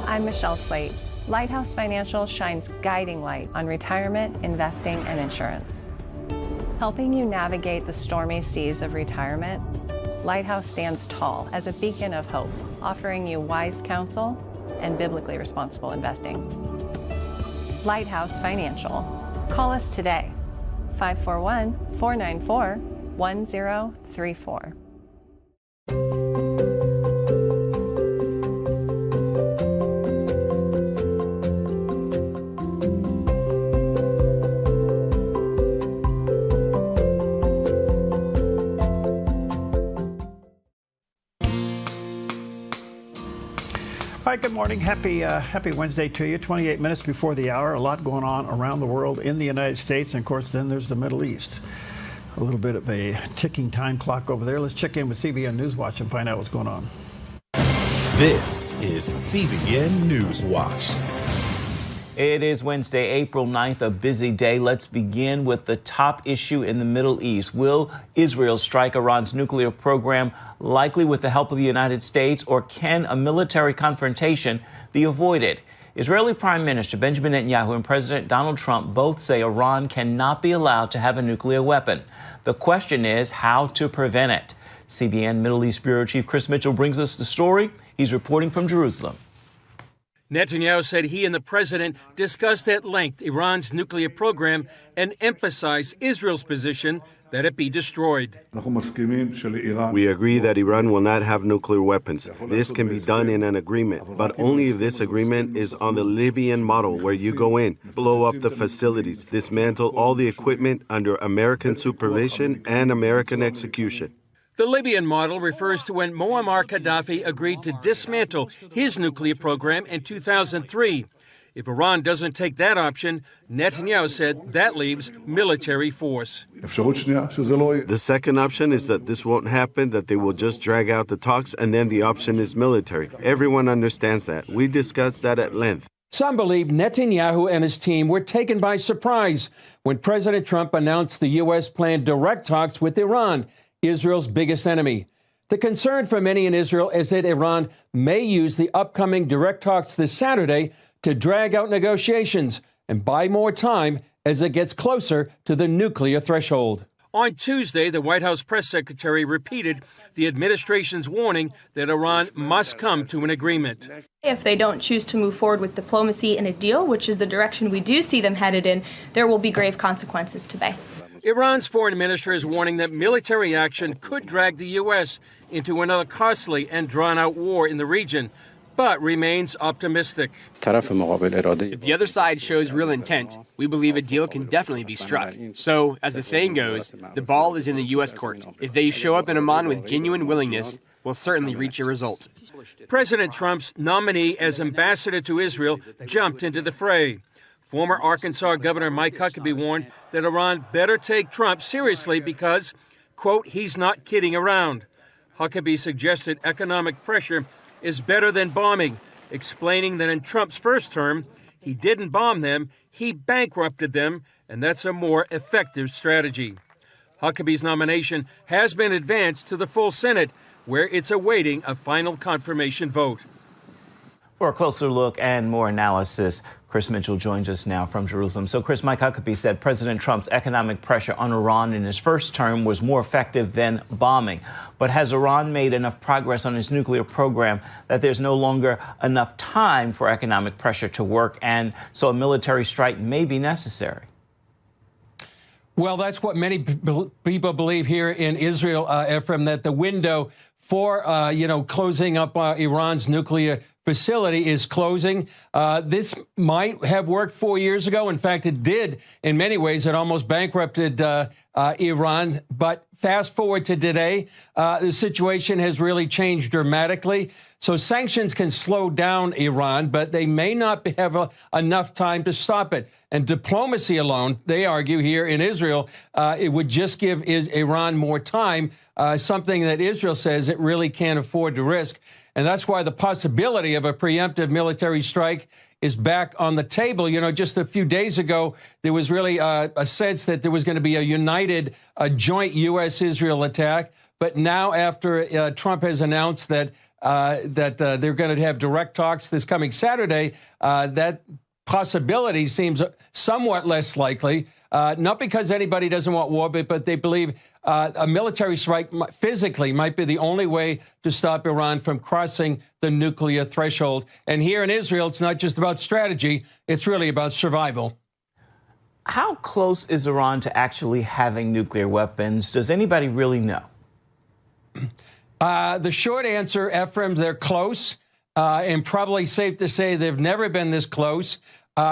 Speaker 19: I'm Michelle Slate. Lighthouse Financial shines guiding light on retirement, investing, and insurance. Helping you navigate the stormy seas of retirement, Lighthouse stands tall as a beacon of hope, offering you wise counsel and biblically responsible investing. Lighthouse Financial. Call us today, 541-494-1034.
Speaker 5: All right, good morning. Happy Wednesday to you. 28 minutes before the hour. A lot going on around the world in the United States. And, of course, then there's the Middle East. A little bit of a ticking time clock over there. Let's check in with CBN Newswatch and find out what's going on.
Speaker 20: This is CBN Newswatch.
Speaker 21: It is Wednesday, April 9th, a busy day. Let's begin with the top issue in the Middle East. Will Israel strike Iran's nuclear program, likely with the help of the United States, or can a military confrontation be avoided? Israeli Prime Minister Benjamin Netanyahu and President Donald Trump both say Iran cannot be allowed to have a nuclear weapon. The question is how to prevent it. CBN Middle East Bureau Chief Chris Mitchell brings us the story. He's reporting from Jerusalem.
Speaker 1: Netanyahu said he and the president discussed at length Iran's nuclear program and emphasized Israel's position that it be destroyed.
Speaker 22: We agree that Iran will not have nuclear weapons. This can be done in an agreement, but only if this agreement is on the Libyan model, where you go in, blow up the facilities, dismantle all the equipment under American supervision and American execution.
Speaker 1: The Libyan model refers to when Muammar Gaddafi agreed to dismantle his nuclear program in 2003. If Iran doesn't take that option, Netanyahu said that leaves military force.
Speaker 22: The second option is that this won't happen, that they will just drag out the talks, and then the option is military. Everyone understands that. We discussed that at length.
Speaker 23: Some believe Netanyahu and his team were taken by surprise when President Trump announced the U.S. planned direct talks with Iran, Israel's biggest enemy. The concern for many in Israel is that Iran may use the upcoming direct talks this Saturday to drag out negotiations and buy more time as it gets closer to the nuclear threshold.
Speaker 1: On Tuesday, the White House press secretary repeated the administration's warning that Iran must come to an agreement.
Speaker 24: If they don't choose to move forward with diplomacy and a deal, which is the direction we do see them headed in, there will be grave consequences to pay.
Speaker 1: Iran's foreign minister is warning that military action could drag the U.S. into another costly and drawn-out war in the region, but remains optimistic.
Speaker 25: If the other side shows real intent, we believe a deal can definitely be struck. So, as the saying goes, the ball is in the U.S. court. If they show up in Amman with genuine willingness, we'll certainly reach a result.
Speaker 1: President Trump's nominee as ambassador to Israel jumped into the fray. Former Arkansas Governor Mike Huckabee warned that Iran better take Trump seriously because, quote, he's not kidding around. Huckabee suggested economic pressure is better than bombing, explaining that in Trump's first term, he didn't bomb them, he bankrupted them, and that's a more effective strategy. Huckabee's nomination has been advanced to the full Senate, where it's awaiting a final confirmation vote.
Speaker 21: For a closer look and more analysis, Chris Mitchell joins us now from Jerusalem. So, Chris, Mike Huckabee said President Trump's economic pressure on Iran in his first term was more effective than bombing. But has Iran made enough progress on its nuclear program that there's no longer enough time for economic pressure to work, and so a military strike may be necessary?
Speaker 23: Well, that's what many people believe here in Israel, Ephraim, that the window for, closing up Iran's nuclear facility is closing. This might have worked 4 years ago. In fact, it did in many ways. It almost bankrupted Iran. But fast forward to today, the situation has really changed dramatically. So sanctions can slow down Iran, but they may not have enough time to stop it. And diplomacy alone, they argue here in Israel, it would just give Iran more time, something that Israel says it really can't afford to risk. And that's why the possibility of a preemptive military strike is back on the table. You know, just a few days ago, there was really a sense that there was going to be a united, joint U.S.-Israel attack. But now, after Trump has announced that they're going to have direct talks this coming Saturday, that possibility seems somewhat less likely. Not because anybody doesn't want war, but they believe a military strike physically might be the only way to stop Iran from crossing the nuclear threshold. And here in Israel, it's not just about strategy. It's really about survival.
Speaker 21: How close is Iran to actually having nuclear weapons? Does anybody really know?
Speaker 23: The short answer, Ephraim, they're close, and probably safe to say they've never been this close.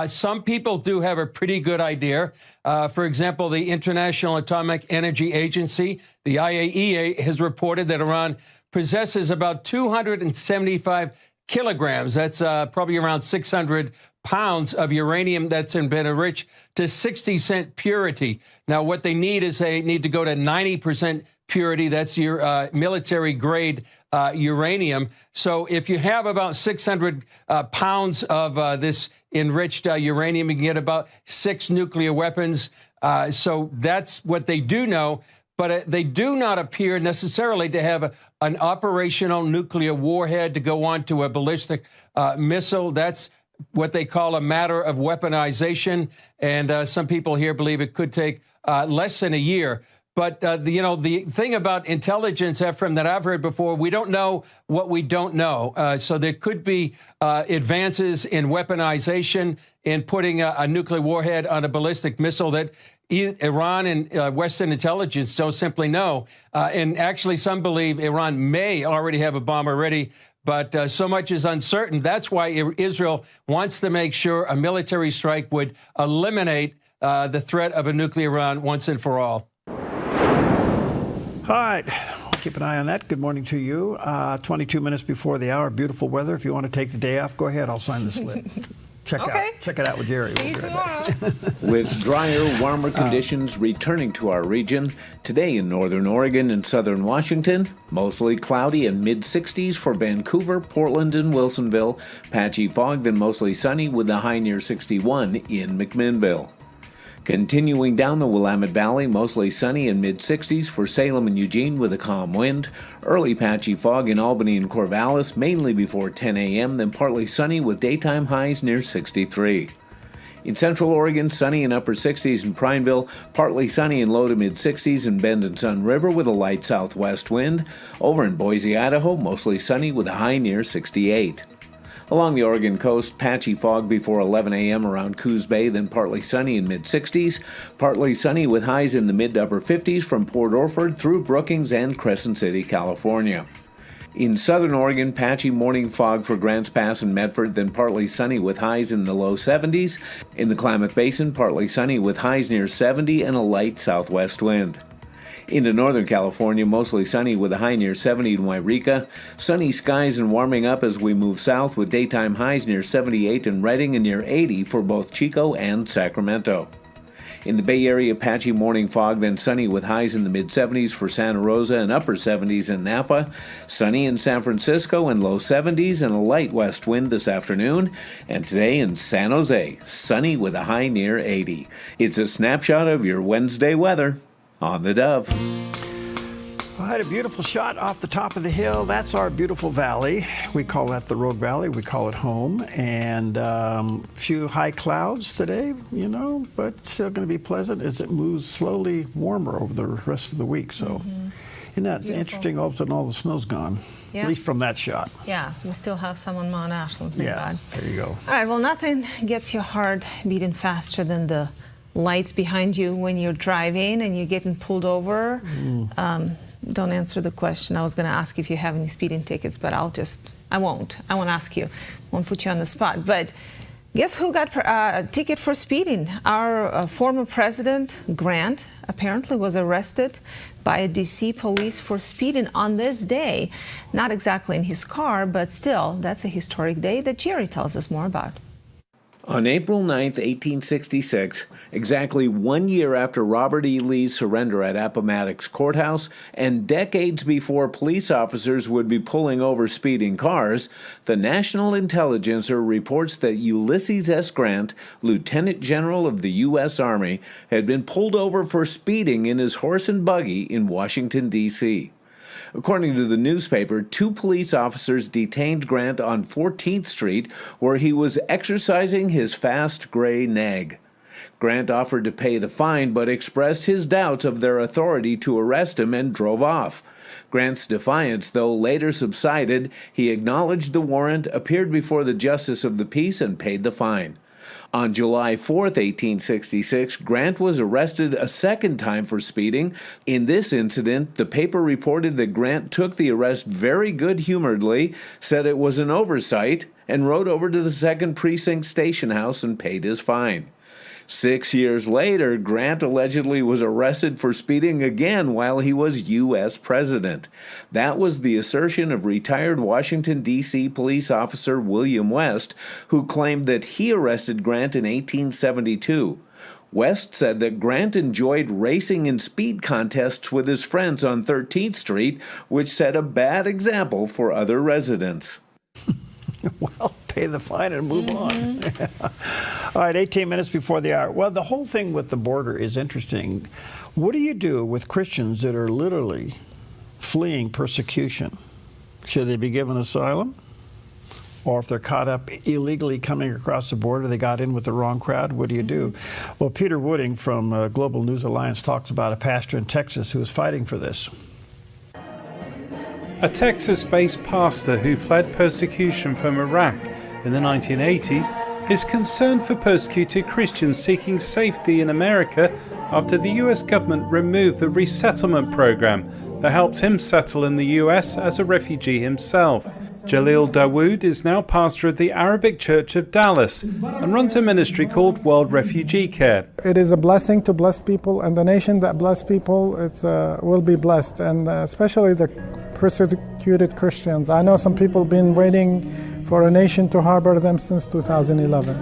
Speaker 23: Some people do have a pretty good idea. For example, the International Atomic Energy Agency, the IAEA, has reported that Iran possesses about 275 kilograms. That's probably around 600 pounds of uranium that's been enriched to 60% purity. Now, what they need is they need to go to 90% purity. That's your military-grade uranium. So if you have about 600 pounds of this enriched uranium, you can get about 6 nuclear weapons. So that's what they do know. But they do not appear necessarily to have an operational nuclear warhead to go on to a ballistic missile. That's what they call a matter of weaponization. And some people here believe it could take less than a year. But, the thing about intelligence, Ephraim, that I've heard before, we don't know what we don't know. So there could be advances in weaponization, in putting a nuclear warhead on a ballistic missile that Iran and Western intelligence don't simply know. And actually, some believe Iran may already have a bomber ready. But so much is uncertain. That's why Israel wants to make sure a military strike would eliminate the threat of a nuclear Iran once and for all.
Speaker 5: All right. Keep an eye on that. Good morning to you. 22 minutes before the hour. Beautiful weather. If you want to take the day off, go ahead. I'll sign the slip. Check it out with Jerry.
Speaker 6: See you tomorrow.
Speaker 2: With drier, warmer conditions returning to our region, today in northern Oregon and southern Washington, mostly cloudy and mid-60s for Vancouver, Portland, and Wilsonville. Patchy fog, then mostly sunny with a high near 61 in McMinnville. Continuing down the Willamette Valley, mostly sunny and mid-60s for Salem and Eugene with a calm wind. Early patchy fog in Albany and Corvallis, mainly before 10 a.m., then partly sunny with daytime highs near 63. In central Oregon, sunny in upper 60s in Prineville, partly sunny in low to mid-60s in Bend and Sun River with a light southwest wind. Over in Boise, Idaho, mostly sunny with a high near 68. Along the Oregon coast, patchy fog before 11 a.m. around Coos Bay, then partly sunny in mid-60s. Partly sunny with highs in the mid to upper 50s from Port Orford through Brookings and Crescent City, California. In southern Oregon, patchy morning fog for Grants Pass and Medford, then partly sunny with highs in the low 70s. In the Klamath Basin, partly sunny with highs near 70 and a light southwest wind. Into northern California, mostly sunny with a high near 70 in Wairika. Sunny skies and warming up as we move south with daytime highs near 78 in Redding and near 80 for both Chico and Sacramento. In the Bay Area, patchy morning fog, then sunny with highs in the mid-70s for Santa Rosa and upper 70s in Napa. Sunny in San Francisco and low 70s and a light west wind this afternoon. And today in San Jose, sunny with a high near 80. It's a snapshot of your Wednesday weather on the Dove.
Speaker 5: I had a beautiful shot off the top of the hill. That's our beautiful valley. We call that the Rogue Valley. We call it home. And a few high clouds today, but still going to be pleasant as it moves slowly warmer over the rest of the week. So, isn't that interesting? All of a sudden, all the snow's gone. Yeah. At least from that shot.
Speaker 6: Yeah, we still have some on Mount Ashland. Thank God.
Speaker 5: There you go.
Speaker 6: All right, well, nothing gets your heart beating faster than the lights behind you when you're driving and you're getting pulled over. Don't answer the question. I was going to ask if you have any speeding tickets, but I won't ask you. Won't put you on the spot. But guess who got a ticket for speeding? Our former president, Grant, apparently was arrested by a D.C. police for speeding on this day. Not exactly in his car, but still, that's a historic day that Jerry tells us more about.
Speaker 2: On April 9, 1866, exactly 1 year after Robert E. Lee's surrender at Appomattox Courthouse, and decades before police officers would be pulling over speeding cars, the National Intelligencer reports that Ulysses S. Grant, Lieutenant General of the U.S. Army, had been pulled over for speeding in his horse and buggy in Washington, D.C. According to the newspaper, 2 police officers detained Grant on 14th Street, where he was exercising his fast gray nag. Grant offered to pay the fine, but expressed his doubts of their authority to arrest him and drove off. Grant's defiance, though, later subsided. He acknowledged the warrant, appeared before the Justice of the Peace, and paid the fine. On July 4, 1866, Grant was arrested a second time for speeding. In this incident, the paper reported that Grant took the arrest very good-humoredly, said it was an oversight, and rode over to the 2nd Precinct station house and paid his fine. 6 years later, Grant allegedly was arrested for speeding again while he was U.S. president. That was the assertion of retired Washington, D.C. police officer William West, who claimed that he arrested Grant in 1872. West said that Grant enjoyed racing in speed contests with his friends on 13th Street, which set a bad example for other residents.
Speaker 5: Well, pay the fine and move on. All right, 18 minutes before the hour. Well, the whole thing with the border is interesting. What do you do with Christians that are literally fleeing persecution? Should they be given asylum? or if they're caught up illegally coming across the border, they got in with the wrong crowd, what do you do? Well, Peter Wooding from Global News Alliance talks about a pastor in Texas who is fighting for this.
Speaker 3: A Texas-based pastor who fled persecution from Iraq in the 1980s is concerned for persecuted Christians seeking safety in America after the U.S. government removed the resettlement program that helped him settle in the U.S. as a refugee himself. Jalil Dawood is now pastor of the Arabic Church of Dallas and runs a ministry called World Refugee Care.
Speaker 7: It is a blessing to bless people, and the nation that bless people will be blessed, and especially the persecuted Christians. I know some people have been waiting for a nation to harbor them since 2011.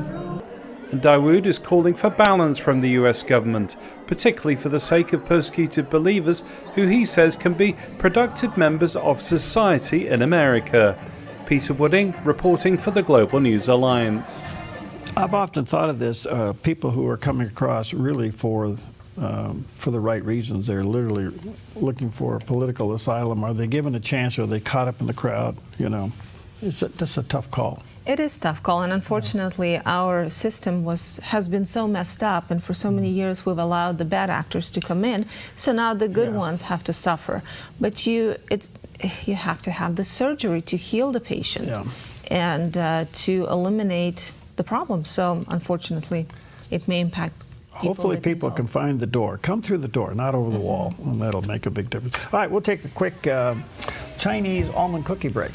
Speaker 3: And Dawood is calling for balance from the U.S. government, particularly for the sake of persecuted believers who he says can be productive members of society in America. Peter Wooding, reporting for the Global News Alliance.
Speaker 5: I've often thought of this, people who are coming across really for the right reasons. They're literally looking for political asylum. Are they given a chance, or are they caught up in the crowd? You know, that's a tough call.
Speaker 6: It is a tough call, and unfortunately our system has been so messed up, and for so many years we've allowed the bad actors to come in, so now the good ones have to suffer. But you have to have the surgery to heal the patient and to eliminate the problem. So unfortunately it may impact people.
Speaker 5: Hopefully people can find the door. Come through the door, not over the wall, and that'll make a big difference. All right, we'll take a quick Chinese almond cookie break.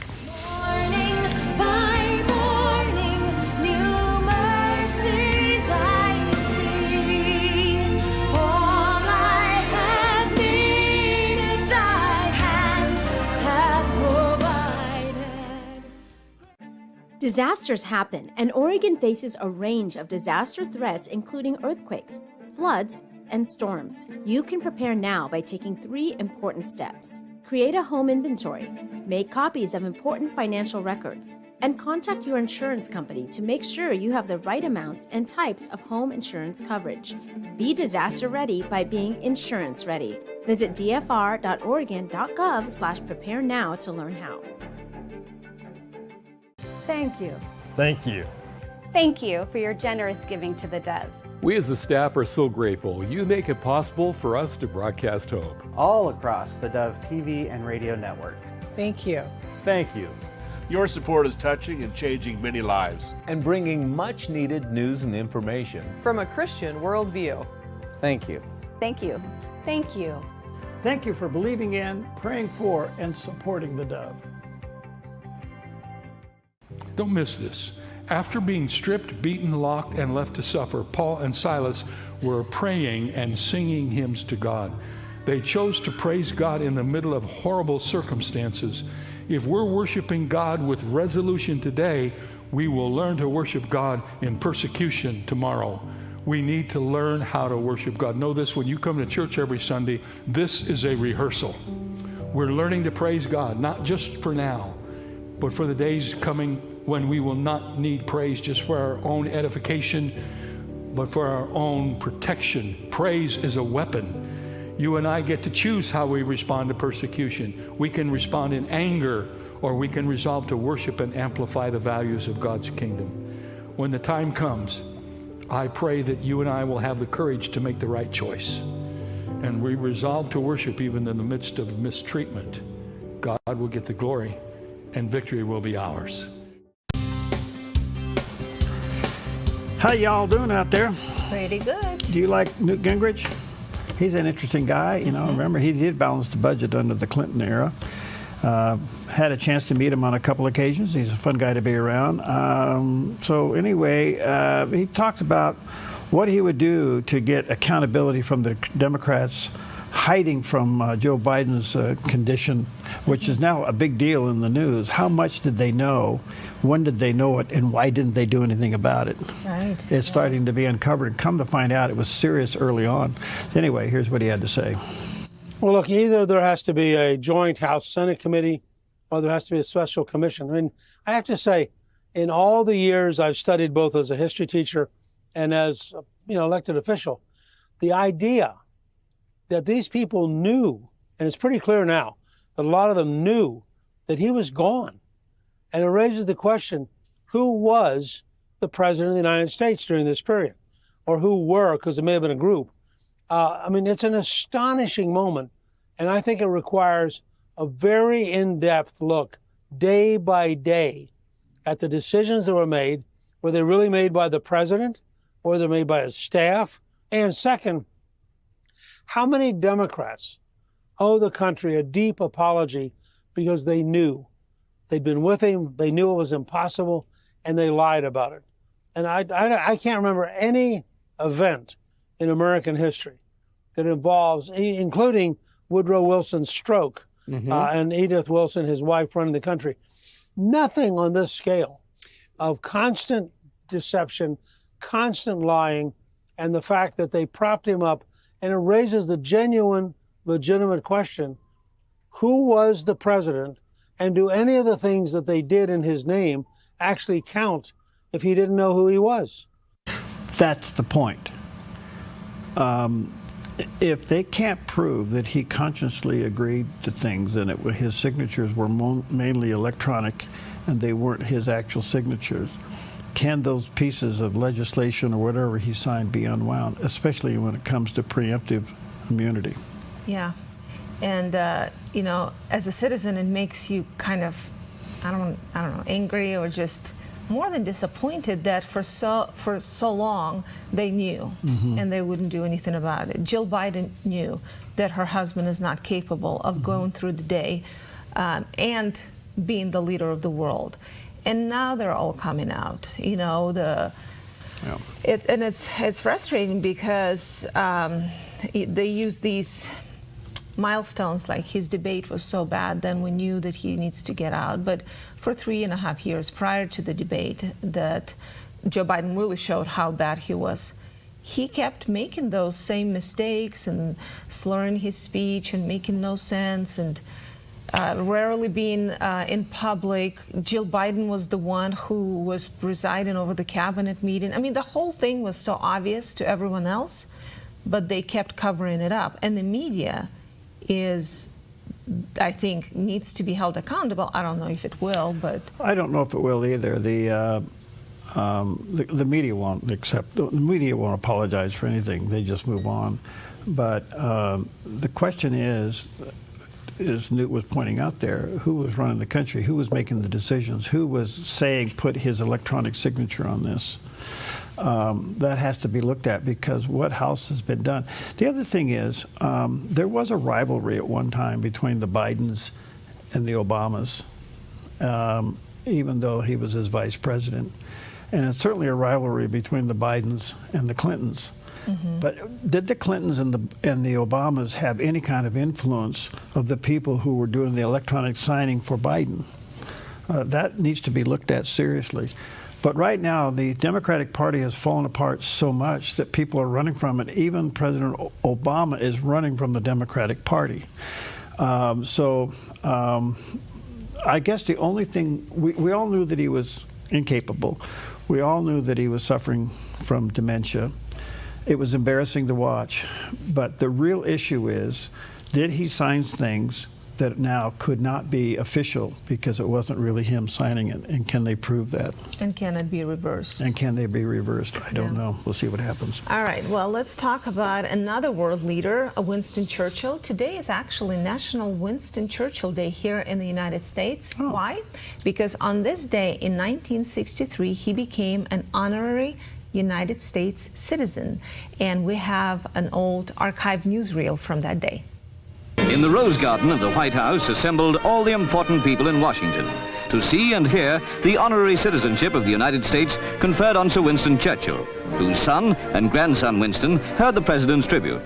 Speaker 8: Disasters happen, and Oregon faces a range of disaster threats, including earthquakes, floods, and storms. You can prepare now by taking 3 important steps. Create a home inventory, make copies of important financial records, and contact your insurance company to make sure you have the right amounts and types of home insurance coverage. Be disaster ready by being insurance ready. Visit dfr.oregon.gov/prepare now to learn how.
Speaker 9: Thank you.
Speaker 10: Thank you.
Speaker 9: Thank you for your generous giving to the Dove.
Speaker 4: We as a staff are so grateful you make it possible for us to broadcast hope
Speaker 26: all across the Dove TV and radio network.
Speaker 9: Thank you.
Speaker 10: Thank you.
Speaker 27: Your support is touching and changing many lives.
Speaker 2: And bringing much needed news and information
Speaker 9: From a Christian worldview.
Speaker 26: Thank you.
Speaker 9: Thank you. Thank you.
Speaker 5: Thank you for believing in, praying for, and supporting the Dove.
Speaker 28: Don't miss this. After being stripped, beaten, locked, and left to suffer, Paul and Silas were praying and singing hymns to God. They chose to praise God in the middle of horrible circumstances. If we're worshiping God with resolution today, we will learn to worship God in persecution tomorrow. We need to learn how to worship God. Know this, when you come to church every Sunday, this is a rehearsal. We're learning to praise God, not just for now, but for the days coming when we will not need praise just for our own edification, but for our own protection. Praise is a weapon. You and I get to choose how we respond to persecution. We can respond in anger, or we can resolve to worship and amplify the values of God's kingdom. When the time comes, I pray that you and I will have the courage to make the right choice. And we resolve to worship even in the midst of mistreatment. God will get the glory, and victory will be ours.
Speaker 5: How y'all doing out there?
Speaker 6: Pretty good.
Speaker 5: Do you like Newt Gingrich? He's an interesting guy. You know, remember, he did balance the budget under the Clinton era. Had a chance to meet him on a couple occasions. He's a fun guy to be around. So anyway, he talked about what he would do to get accountability from the Democrats hiding from Joe Biden's condition, which is now a big deal in the news. How much did they know? When did they know it, and why didn't they do anything about it?
Speaker 6: Right.
Speaker 5: It's starting to be uncovered. Come to find out, it was serious early on. Anyway, here's what he had to say.
Speaker 29: Well, look, either there has to be a joint House-Senate committee, or there has to be a special commission. I mean, I have to say, in all the years I've studied both as a history teacher and as elected official, the idea that these people knew, and it's pretty clear now, that a lot of them knew that he was gone. And it raises the question, who was the President of the United States during this period, or who were, because it may have been a group. I mean, it's an astonishing moment, and I think it requires a very in-depth look, day by day, at the decisions that were made. Were they really made by the President, or were they made by his staff? And second, how many Democrats owe the country a deep apology because they knew they'd been with him, they knew it was impossible, and they lied about it? And I can't remember any event in American history that involves, including Woodrow Wilson's stroke and Edith Wilson, his wife, running the country. Nothing on this scale of constant deception, constant lying, and the fact that they propped him up. And it raises the genuine, legitimate question, who was the president, and do any of the things that they did in his name actually count if he didn't know who he was?
Speaker 5: That's the point. If they can't prove that he consciously agreed to things and his signatures were mainly electronic and they weren't his actual signatures, can those pieces of legislation or whatever he signed be unwound, especially when it comes to preemptive immunity?
Speaker 6: Yeah. And, you know, as a citizen, it makes you kind of, I don't know, angry or just more than disappointed that for so long they knew and they wouldn't do anything about it. Jill Biden knew that her husband is not capable of going through the day and being the leader of the world. And now they're all coming out, you know, it's frustrating because they use these milestones, like his debate was so bad, then we knew that he needs to get out. But for 3.5 years prior to the debate that Joe Biden really showed how bad he was, he kept making those same mistakes and slurring his speech and making no sense and rarely being in public. Jill Biden was the one who was presiding over the cabinet meeting. I mean, the whole thing was so obvious to everyone else, but they kept covering it up. And the media I think, needs to be held accountable. I don't know if it will, but
Speaker 5: I don't know if it will either. The media won't accept. The media won't apologize for anything. They just move on. But the question is, as Newt was pointing out there, who was running the country? Who was making the decisions? Who was saying put his electronic signature on this? That has to be looked at, because what else has been done? The other thing is, there was a rivalry at one time between the Bidens and the Obamas, even though he was his vice president. And it's certainly a rivalry between the Bidens and the Clintons. But did the Clintons and the Obamas have any kind of influence of the people who were doing the electronic signing for Biden? That needs to be looked at seriously. But right now, the Democratic Party has fallen apart so much that people are running from it. Even President Obama is running from the Democratic Party. I guess the only thing, we all knew that he was incapable. We all knew that he was suffering from dementia. It was embarrassing to watch. But the real issue is, did he sign things that now could not be official because it wasn't really him signing it? And can they prove that? And can it be reversed? And can they be reversed? I don't know. We'll see what happens.
Speaker 6: All right. Well, let's talk about another world leader, Winston Churchill. Today is actually National Winston Churchill Day here in the United States. Oh. Why? Because on this day in 1963, he became an honorary United States citizen. And we have an old archived newsreel from that day.
Speaker 10: In the Rose Garden of the White House assembled all the important people in Washington to see and hear the honorary citizenship of the United States conferred on Sir Winston Churchill, whose son and grandson Winston heard the president's tribute.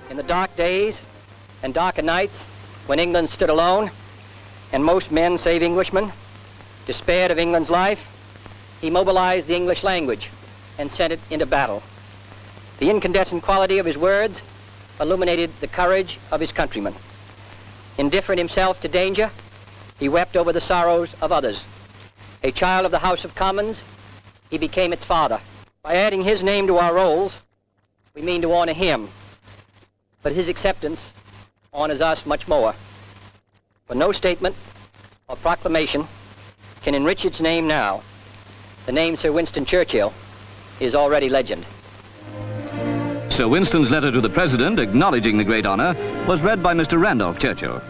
Speaker 11: In the dark days and darker nights when England stood alone and most men, save Englishmen, despaired of England's life, he mobilized the English language and sent it into battle. The incandescent quality of his words illuminated the courage of his countrymen. Indifferent himself to danger, he wept over the sorrows of others. A child of the House of Commons, he became its father. By adding his name to our rolls, we mean to honor him, but his acceptance honors us much more. For no statement or proclamation can enrich its name now, the name Sir Winston Churchill is already legend.
Speaker 10: Sir Winston's letter to the President acknowledging the great honor was read by Mr. Randolph Churchill.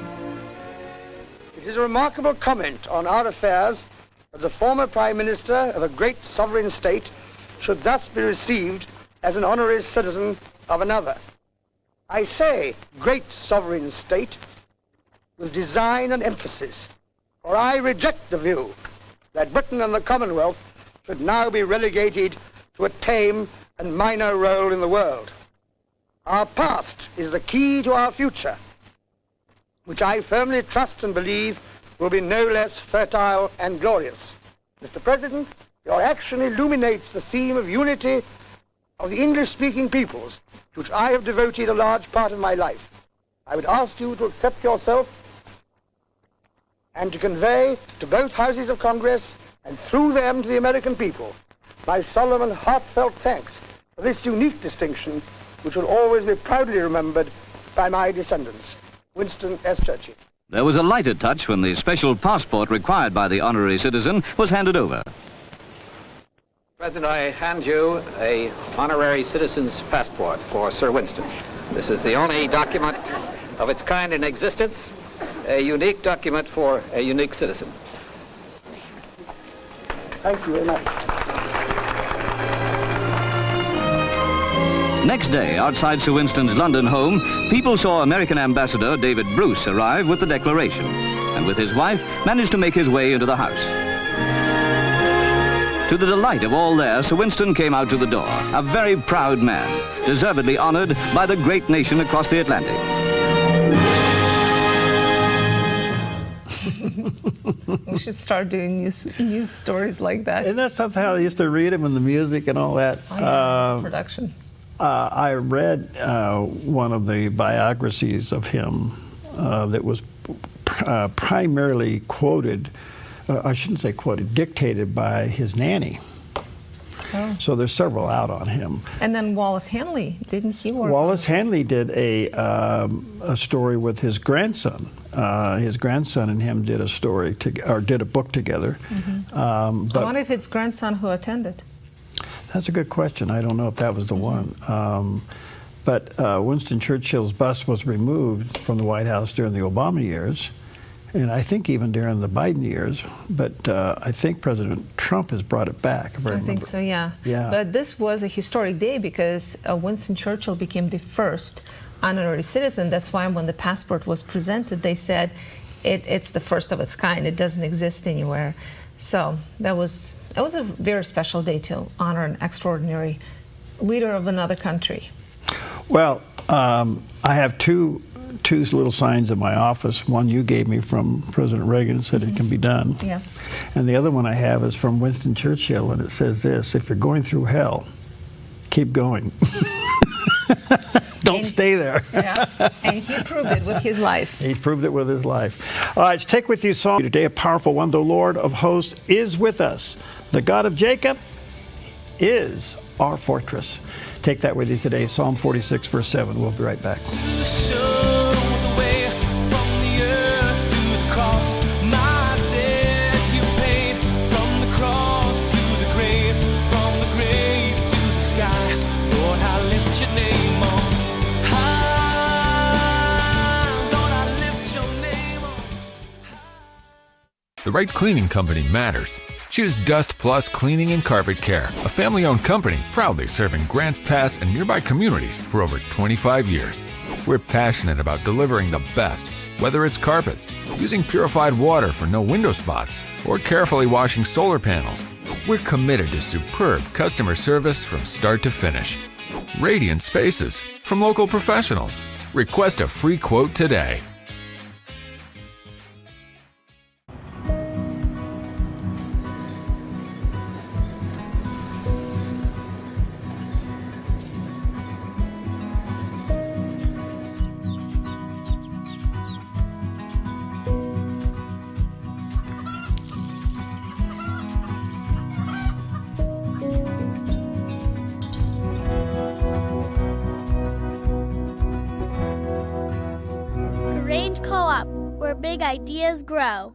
Speaker 12: It is a remarkable comment on our affairs that the former Prime Minister of a great sovereign state should thus be received as an honorary citizen of another. I say great sovereign state with design and emphasis, for I reject the view that Britain and the Commonwealth should now be relegated to a tame and minor role in the world. Our past is the key to our future, which I firmly trust and believe will be no less fertile and glorious. Mr. President, your action illuminates the theme of unity of the English-speaking peoples, to which I have devoted a large part of my life. I would ask you to accept yourself and to convey to both houses of Congress and through them to the American people my solemn and heartfelt thanks for this unique distinction, which will always be proudly remembered by my descendants. Winston S. Churchill.
Speaker 10: There was a lighter touch when the special passport required by the honorary citizen was handed over.
Speaker 13: President, I hand you a honorary citizen's passport for Sir Winston. This is the only document of its kind in existence, a unique document for a unique citizen.
Speaker 12: Thank you very much.
Speaker 10: Next day, outside Sir Winston's London home, people saw American Ambassador David Bruce arrive with the declaration, and with his wife managed to make his way into the house. To the delight of all there, Sir Winston came out to the door, a very proud man, deservedly honored by the great nation across the Atlantic.
Speaker 6: We should start doing news stories like that.
Speaker 5: Isn't that something how they used to read them in the music and all that?
Speaker 6: Oh, yeah, it's a production.
Speaker 5: I read one of the biographies of him that was primarily quoted, I shouldn't say quoted, dictated by his nanny. Oh. So there's several out on him.
Speaker 6: And then Wallace Handley, didn't he work?
Speaker 5: Wallace Handley did a story with his grandson. His grandson and him did a story did a book together.
Speaker 6: Mm-hmm. I wonder if it's grandson who attended.
Speaker 5: That's a good question. I don't know if that was the one. But Winston Churchill's bust was removed from the White House during the Obama years, and I think even during the Biden years. But I think President Trump has brought it back.
Speaker 6: I think so, yeah.
Speaker 5: Yeah.
Speaker 6: But this was a historic day because Winston Churchill became the first honorary citizen. That's why when the passport was presented, they said it's the first of its kind. It doesn't exist anywhere. So that was a very special day to honor an extraordinary leader of another country.
Speaker 5: Well, I have two little signs in my office. One you gave me from President Reagan, said it can be done.
Speaker 6: Yeah.
Speaker 5: And the other one I have is from Winston Churchill, and it says this: if you're going through hell, keep going. Don't stay there.
Speaker 6: Yeah. And he proved it with his life.
Speaker 5: He proved it with his life. All right, let's take with you Psalm today, a powerful one. The Lord of hosts is with us. The God of Jacob is our fortress. Take that with you today, Psalm 46, verse 7. We'll be right back.
Speaker 14: Your name on high, Lord, I lift your name on.
Speaker 15: The right cleaning company matters. Choose Dust Plus Cleaning and Carpet Care, a family-owned company proudly serving Grants Pass and nearby communities for over 25 years. We're passionate about delivering the best, whether it's carpets, using purified water for no window spots, or carefully washing solar panels. We're committed to superb customer service from start to finish. Radiant spaces from local professionals. Request a free quote today.
Speaker 16: Big ideas grow.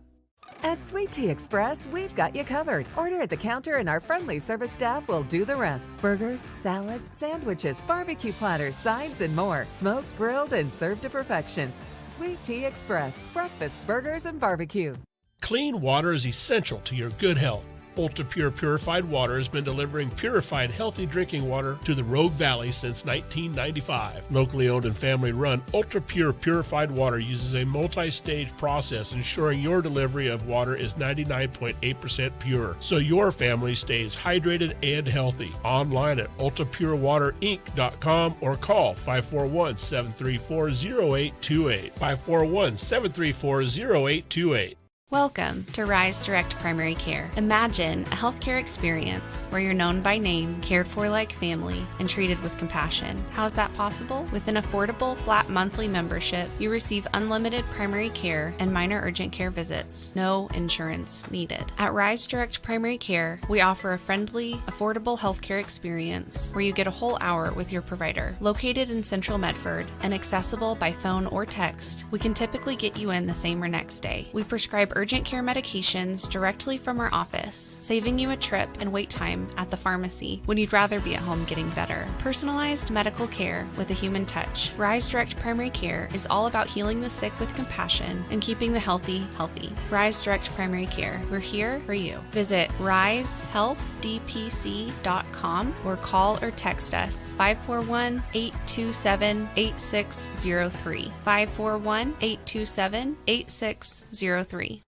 Speaker 1: At Sweet Tea Express, we've got you covered. Order at the counter and our friendly service staff will do the rest. Burgers, salads, sandwiches, barbecue platters, sides, and more. Smoked, grilled, and served to perfection. Sweet Tea Express. Breakfast, burgers, and barbecue.
Speaker 16: Clean water is essential to your good health. Ultra Pure Purified Water has been delivering purified, healthy drinking water to the Rogue Valley since 1995. Locally owned and family run, Ultra Pure Purified Water uses a multi-stage process ensuring your delivery of water is 99.8% pure, so your family stays hydrated and healthy. Online at ultrapurewaterinc.com or call 541-734-0828. 541-734-0828.
Speaker 17: Welcome to Rise Direct Primary Care. Imagine a healthcare experience where you're known by name, cared for like family, and treated with compassion. How is that possible? With an affordable, flat monthly membership, you receive unlimited primary care and minor urgent care visits. No insurance needed. At Rise Direct Primary Care, we offer a friendly, affordable healthcare experience where you get a whole hour with your provider. Located in Central Medford and accessible by phone or text, we can typically get you in the same or next day. We prescribe urgent care medications directly from our office, saving you a trip and wait time at the pharmacy when you'd rather be at home getting better. Personalized medical care with a human touch. Rise Direct Primary Care is all about healing the sick with compassion and keeping the healthy healthy. Rise Direct Primary Care. We're here for you. Visit risehealthdpc.com or call or text us 541-827-8603. 541-827-8603.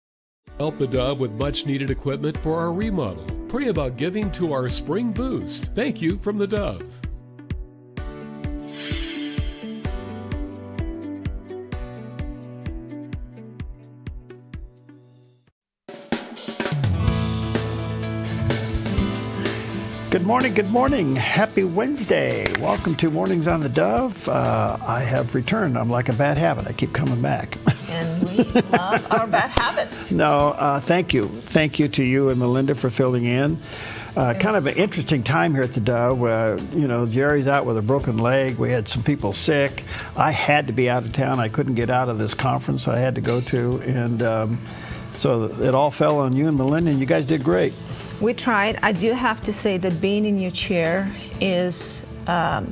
Speaker 4: Help the Dove with much needed equipment for our remodel. Pray about giving to our spring boost. Thank you from the Dove.
Speaker 5: Good morning, good morning. Happy Wednesday. Welcome to Mornings on the Dove. I have returned. I'm like a bad habit. I keep coming back.
Speaker 6: And we love our bad habits.
Speaker 5: No, thank you. Thank you to you and Melinda for filling in. Kind of an interesting time here at the Dove. You know, Jerry's out with a broken leg. We had some people sick. I had to be out of town. I couldn't get out of this conference I had to go to. And so it all fell on you and Melinda, and you guys did great.
Speaker 6: We tried. I do have to say that being in your chair is a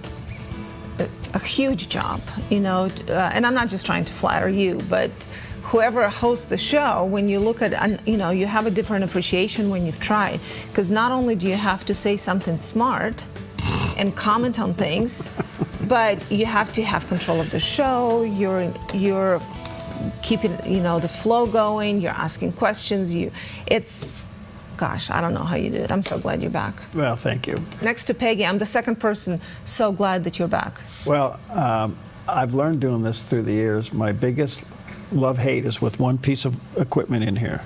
Speaker 6: huge job, you know, and I'm not just trying to flatter you, but whoever hosts the show, when you look at, you know, you have a different appreciation when you've tried, because not only do you have to say something smart and comment on things, but you have to have control of the show. You're keeping, you know, the flow going. You're asking questions. Gosh, I don't know how you do it. I'm so glad you're back.
Speaker 5: Well, thank you.
Speaker 6: Next to Peggy, I'm the second person so glad that you're back.
Speaker 5: Well, I've learned doing this through the years. My biggest love-hate is with one piece of equipment in here.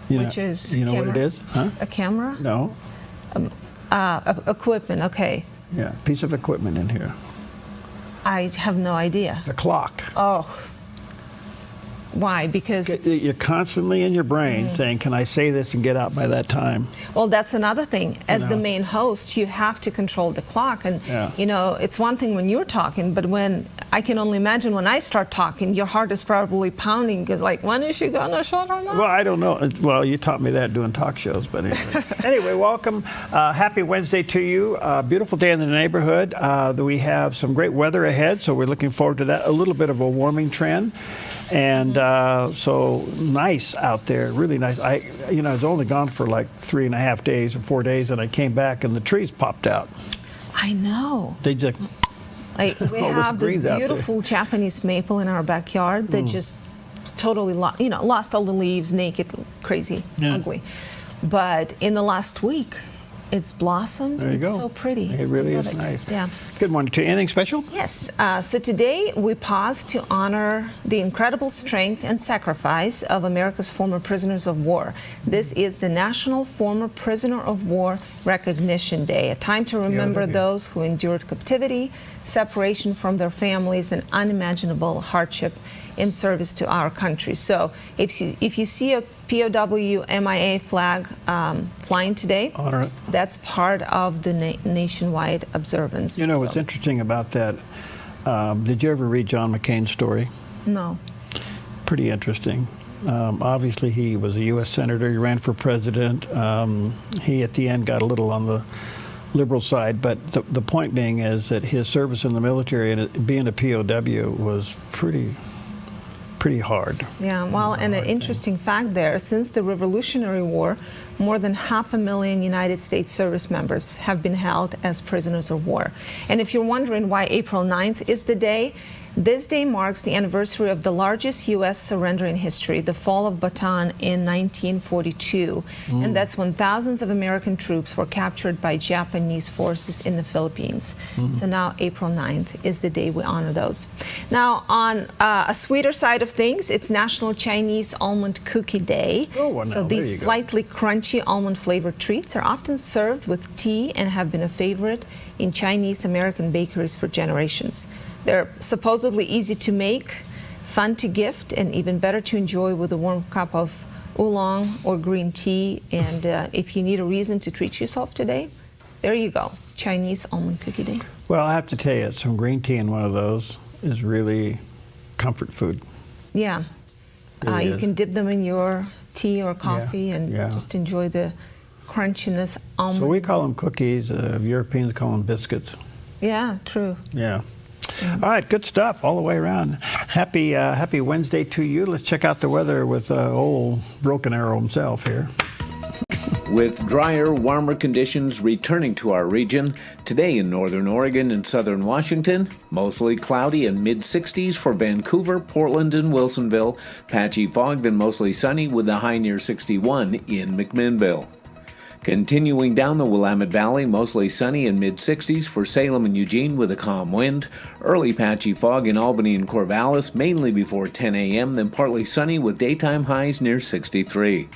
Speaker 6: Which is?
Speaker 5: You know
Speaker 6: camera?
Speaker 5: what it is? Huh?
Speaker 6: A camera?
Speaker 5: No.
Speaker 6: Equipment, okay.
Speaker 5: Yeah, piece of equipment in here.
Speaker 6: I have no idea.
Speaker 5: The clock.
Speaker 6: Oh. Why? Because
Speaker 5: you're constantly in your brain saying, can I say this and get out by that time?
Speaker 6: Well, that's another thing. As the main host, you have to control the clock. And, you know, it's one thing when you're talking, but when I can only imagine when I start talking, your heart is probably pounding because, like, when is she going to shut her mouth?
Speaker 5: Well, I don't know. Well, you taught me that doing talk shows, but anyway. Anyway, welcome. Happy Wednesday to you. Beautiful day in the neighborhood. We have some great weather ahead, so we're looking forward to that. A little bit of a warming trend. And so nice out there, really nice. I was only gone for like 3.5 days or 4 days, and I came back and the trees popped out.
Speaker 6: I know.
Speaker 5: They just
Speaker 6: we have this beautiful Japanese maple in our backyard that just totally lost all the leaves, naked, crazy, ugly. But in the last week, it's blossomed. It's so pretty.
Speaker 5: It really is nice.
Speaker 6: Yeah.
Speaker 5: Good morning to you. Anything special?
Speaker 6: Yes. So today we pause to honor the incredible strength and sacrifice of America's former prisoners of war. This is the National Former Prisoner of War Recognition Day, a time to remember those who endured captivity, separation from their families, and unimaginable hardship in service to our country. So if you see a POW MIA flag flying today,
Speaker 5: honor it.
Speaker 6: That's part of the nationwide observance.
Speaker 5: You know what's interesting about that? Did you ever read John McCain's story?
Speaker 6: No.
Speaker 5: Pretty interesting. Obviously, he was a U.S. Senator. He ran for president. He, at the end, got a little on the liberal side. But the point being is that his service in the military and being a POW was pretty hard.
Speaker 6: Yeah, well, and an interesting fact there, since the Revolutionary War, more than 500,000 United States service members have been held as prisoners of war. And if you're wondering why April 9th is the day, this day marks the anniversary of the largest U.S. surrender in history, the fall of Bataan in 1942. And that's when thousands of American troops were captured by Japanese forces in the Philippines. So now April 9th is the day we honor those. Now, on a sweeter side of things, it's National Chinese Almond Cookie Day.
Speaker 5: Oh, well, now,
Speaker 6: so these slightly crunchy almond-flavored treats are often served with tea and have been a favorite in Chinese American bakeries for generations. They're supposedly easy to make, fun to gift, and even better to enjoy with a warm cup of oolong or green tea. And if you need a reason to treat yourself today, there you go, Chinese Almond Cookie Day.
Speaker 5: Well, I have to tell you, some green tea in one of those is really comfort food.
Speaker 6: Yeah. You can dip them in your tea or coffee and just enjoy the crunchiness. Almond.
Speaker 5: So we call them cookies. Europeans call them biscuits.
Speaker 6: Yeah, true.
Speaker 5: Yeah. All right, good stuff all the way around. Happy Wednesday to you. Let's check out the weather with old Broken Arrow himself here.
Speaker 2: With drier, warmer conditions returning to our region, today in northern Oregon and southern Washington, mostly cloudy and mid-60s for Vancouver, Portland, and Wilsonville. Patchy fog, then mostly sunny with a high near 61 in McMinnville. Continuing down the Willamette Valley, mostly sunny and mid-60s for Salem and Eugene with a calm wind. Early patchy fog in Albany and Corvallis, mainly before 10 a.m., then partly sunny with daytime highs near 63.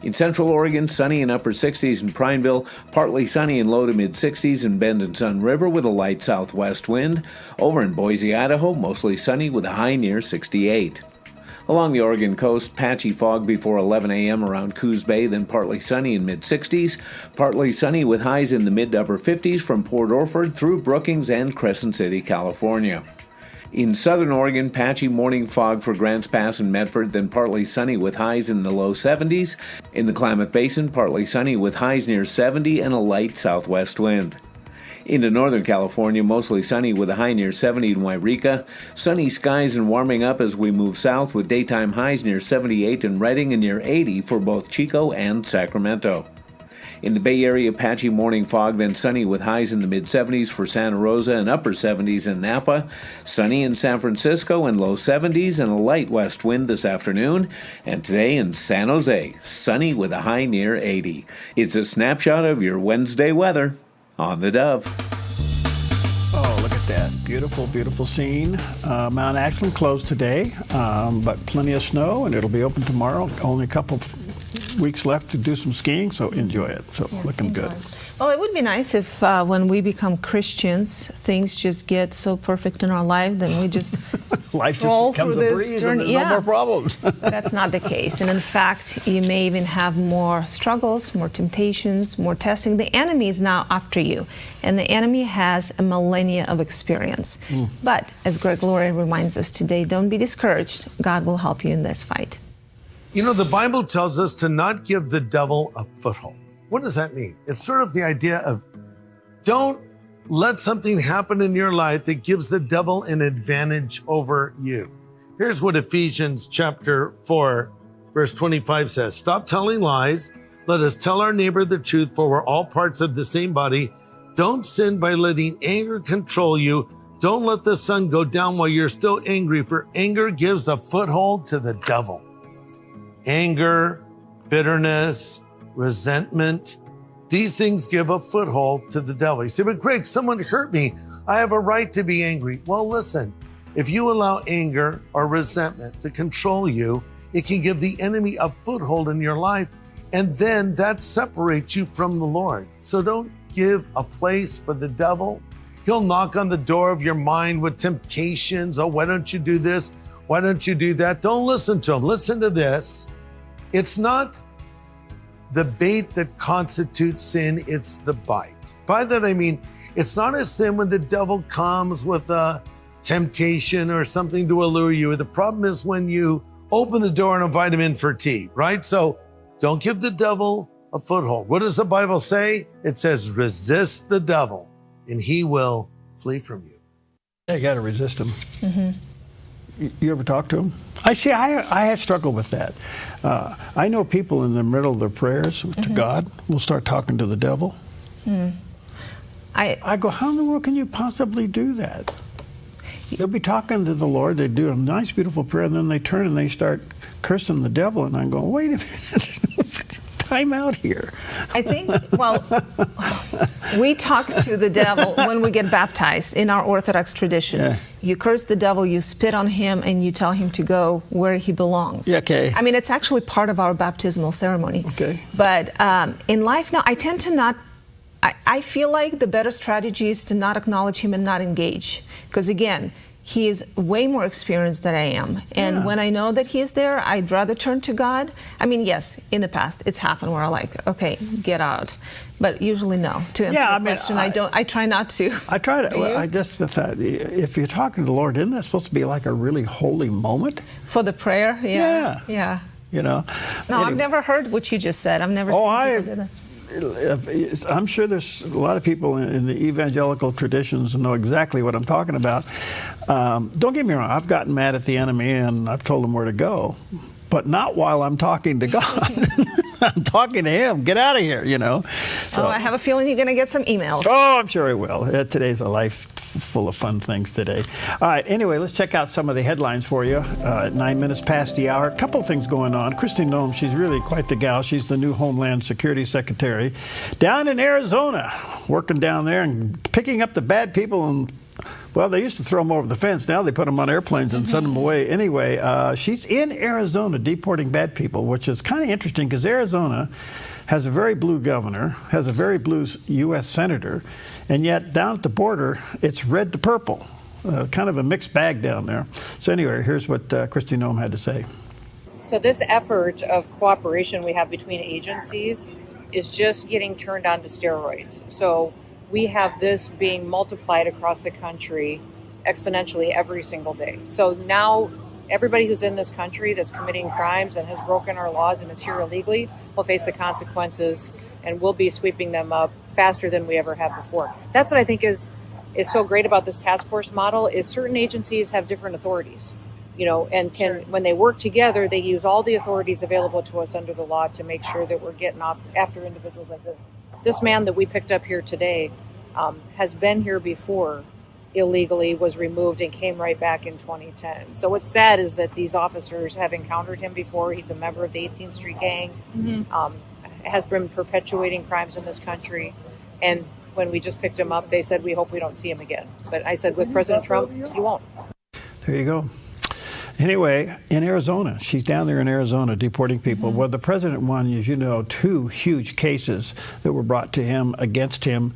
Speaker 2: In central Oregon, sunny and upper 60s in Prineville, partly sunny and low to mid-60s in Bend and Sun River with a light southwest wind. Over in Boise, Idaho, mostly sunny with a high near 68. Along the Oregon coast, patchy fog before 11 a.m. around Coos Bay, then partly sunny in mid-60s. Partly sunny with highs in the mid to upper 50s from Port Orford through Brookings and Crescent City, California. In southern Oregon, patchy morning fog for Grants Pass and Medford, then partly sunny with highs in the low 70s. In the Klamath Basin, partly sunny with highs near 70 and a light southwest wind. Into northern California, mostly sunny with a high near 70 in Wairika. Sunny skies and warming up as we move south with daytime highs near 78 in Redding and near 80 for both Chico and Sacramento. In the Bay Area, patchy morning fog, then sunny with highs in the mid-70s for Santa Rosa and upper 70s in Napa. Sunny in San Francisco and low 70s and a light west wind this afternoon. And today in San Jose, sunny with a high near 80. It's a snapshot of your Wednesday weather on the Dove.
Speaker 5: Oh, look at that. Beautiful, beautiful scene. Mount Ashland closed today, but plenty of snow, and it'll be open tomorrow. Only a couple weeks left to do some skiing, so enjoy it. So looking good.
Speaker 6: Well, it would be nice if when we become Christians, things just get so perfect in our life, then we just
Speaker 5: life
Speaker 6: stroll
Speaker 5: just becomes
Speaker 6: through
Speaker 5: a
Speaker 6: this
Speaker 5: breeze
Speaker 6: journey.
Speaker 5: and there's no more problems.
Speaker 6: That's not the case. And in fact, you may even have more struggles, more temptations, more testing. The enemy is now after you, and the enemy has a millennia of experience. But as Greg Laurie reminds us today, don't be discouraged. God will help you in this fight.
Speaker 7: You know, the Bible tells us to not give the devil a foothold. What does that mean? It's sort of the idea of don't let something happen in your life that gives the devil an advantage over you. Here's what Ephesians chapter 4, verse 25 says. Stop telling lies. Let us tell our neighbor the truth, for we're all parts of the same body. Don't sin by letting anger control you. Don't let the sun go down while you're still angry, for anger gives a foothold to the devil. Anger, bitterness, resentment, these things give a foothold to the devil. You say, but Greg, someone hurt me. I have a right to be angry. Well, listen, if you allow anger or resentment to control you, it can give the enemy a foothold in your life, and then that separates you from the Lord. So don't give a place for the devil. He'll knock on the door of your mind with temptations. Oh, why don't you do this? Why don't you do that? Don't listen to him. Listen to this. It's not the bait that constitutes sin, it's the bite. By that I mean, it's not a sin when the devil comes with a temptation or something to allure you. The problem is when you open the door and invite him in for tea, right? So don't give the devil a foothold. What does the Bible say? It says, resist the devil and he will flee from you.
Speaker 5: Yeah, you got to resist him. You ever talk to him? I have struggled with that. I know people in the middle of their prayers to God will start talking to the devil. I go, how in the world can you possibly do that? They'll be talking to the Lord, they do a nice, beautiful prayer, and then they turn and they start cursing the devil, and I'm going, wait a minute, time out here.
Speaker 6: I think, well, we talk to the devil when we get baptized in our Orthodox tradition.
Speaker 5: Yeah.
Speaker 6: You curse the devil, you spit on him, and you tell him to go where he belongs.
Speaker 5: Yeah, okay.
Speaker 6: I mean, it's actually part of our baptismal ceremony.
Speaker 5: Okay.
Speaker 6: But in life now, I tend to not, I feel like the better strategy is to not acknowledge him and not engage. Because again, he is way more experienced than I am. And when I know that he is there, I'd rather turn to God. I mean, yes, in the past, it's happened where I'm like, okay, get out. But usually no. To answer your question, I try not to.
Speaker 5: I try to. Well, I just thought, if you're talking to the Lord, isn't that supposed to be like a really holy moment?
Speaker 6: For the prayer? Yeah.
Speaker 5: You know?
Speaker 6: No, anyway. I've never heard what you just said. I've never seen people do that.
Speaker 5: I'm sure there's a lot of people in the evangelical traditions who know exactly what I'm talking about. Don't get me wrong, I've gotten mad at the enemy and I've told him where to go, but not while I'm talking to God. I'm talking to him. Get out of here, you know.
Speaker 6: So, I have a feeling you're going to get some emails.
Speaker 5: Oh, I'm sure I will. Today's a life full of fun things today. All right, anyway, let's check out some of the headlines for you. 9 minutes past the hour. A couple of things going on. Kristi Noem, she's really quite the gal. She's the new Homeland Security Secretary down in Arizona, working down there and picking up the bad people. And well, they used to throw them over the fence. Now they put them on airplanes and send them away. Anyway, she's in Arizona deporting bad people, which is kind of interesting because Arizona has a very blue governor, has a very blue U.S. senator, and yet down at the border, it's red to purple. Kind of a mixed bag down there. So anyway, here's what Kristi Noem had to say.
Speaker 3: So this effort of cooperation we have between agencies is just getting turned on to steroids. So we have this being multiplied across the country exponentially every single day. So now everybody who's in this country that's committing crimes and has broken our laws and is here illegally will face the consequences, and we'll be sweeping them up faster than we ever have before. That's what I think is so great about this task force model is certain agencies have different authorities, you know, and when they work together, they use all the authorities available to us under the law to make sure that we're getting off after individuals like this. This man that we picked up here today has been here before illegally, was removed, and came right back in 2010. So what's sad is that these officers have encountered him before. He's a member of the 18th Street Gang, has been perpetuating crimes in this country. And when we just picked him up, they said, we hope we don't see him again. But I said, with President Trump, you won't.
Speaker 5: There you go. Anyway, in Arizona, she's down there in Arizona deporting people. Well, the president won, as you know, 2 huge cases that were brought to him, against him,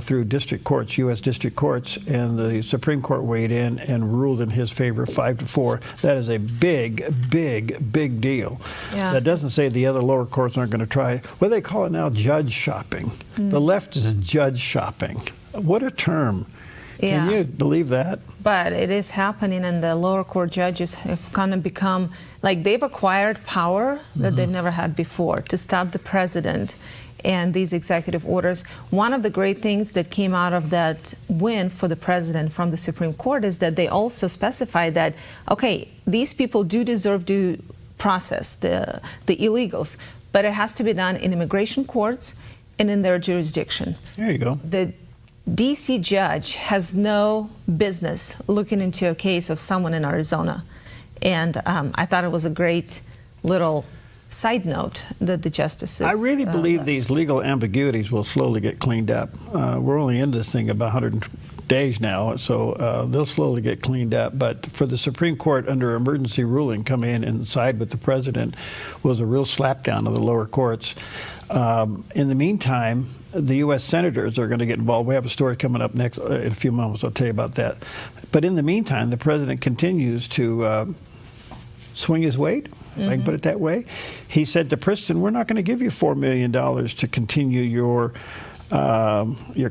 Speaker 5: through district courts, U.S. district courts, and the Supreme Court weighed in and ruled in his favor 5-4. That is a big, big, big deal.
Speaker 6: Yeah.
Speaker 5: That doesn't say the other lower courts aren't going to try. What do they call it now? Judge shopping. The left is judge shopping. What a term. Can you believe that?
Speaker 6: But it is happening, and the lower court judges have kind of become, like, they've acquired power that they've never had before to stop the president and these executive orders. One of the great things that came out of that win for the president from the Supreme Court is that they also specified that, okay, these people do deserve due process, the illegals, but it has to be done in immigration courts and in their jurisdiction.
Speaker 5: There you go.
Speaker 6: The D.C. judge has no business looking into a case of someone in Arizona. And I thought it was a great little side note that the justices...
Speaker 5: I really believe these legal ambiguities will slowly get cleaned up. We're only in this thing about 100 days now, so they'll slowly get cleaned up. But for the Supreme Court, under emergency ruling, come in and side with the president was a real slapdown of the lower courts. In the meantime, the U.S. senators are going to get involved. We have a story coming up next in a few moments. I'll tell you about that. But in the meantime, the president continues to swing his weight, if I can put it that way. He said to Princeton, we're not going to give you $4 million to continue your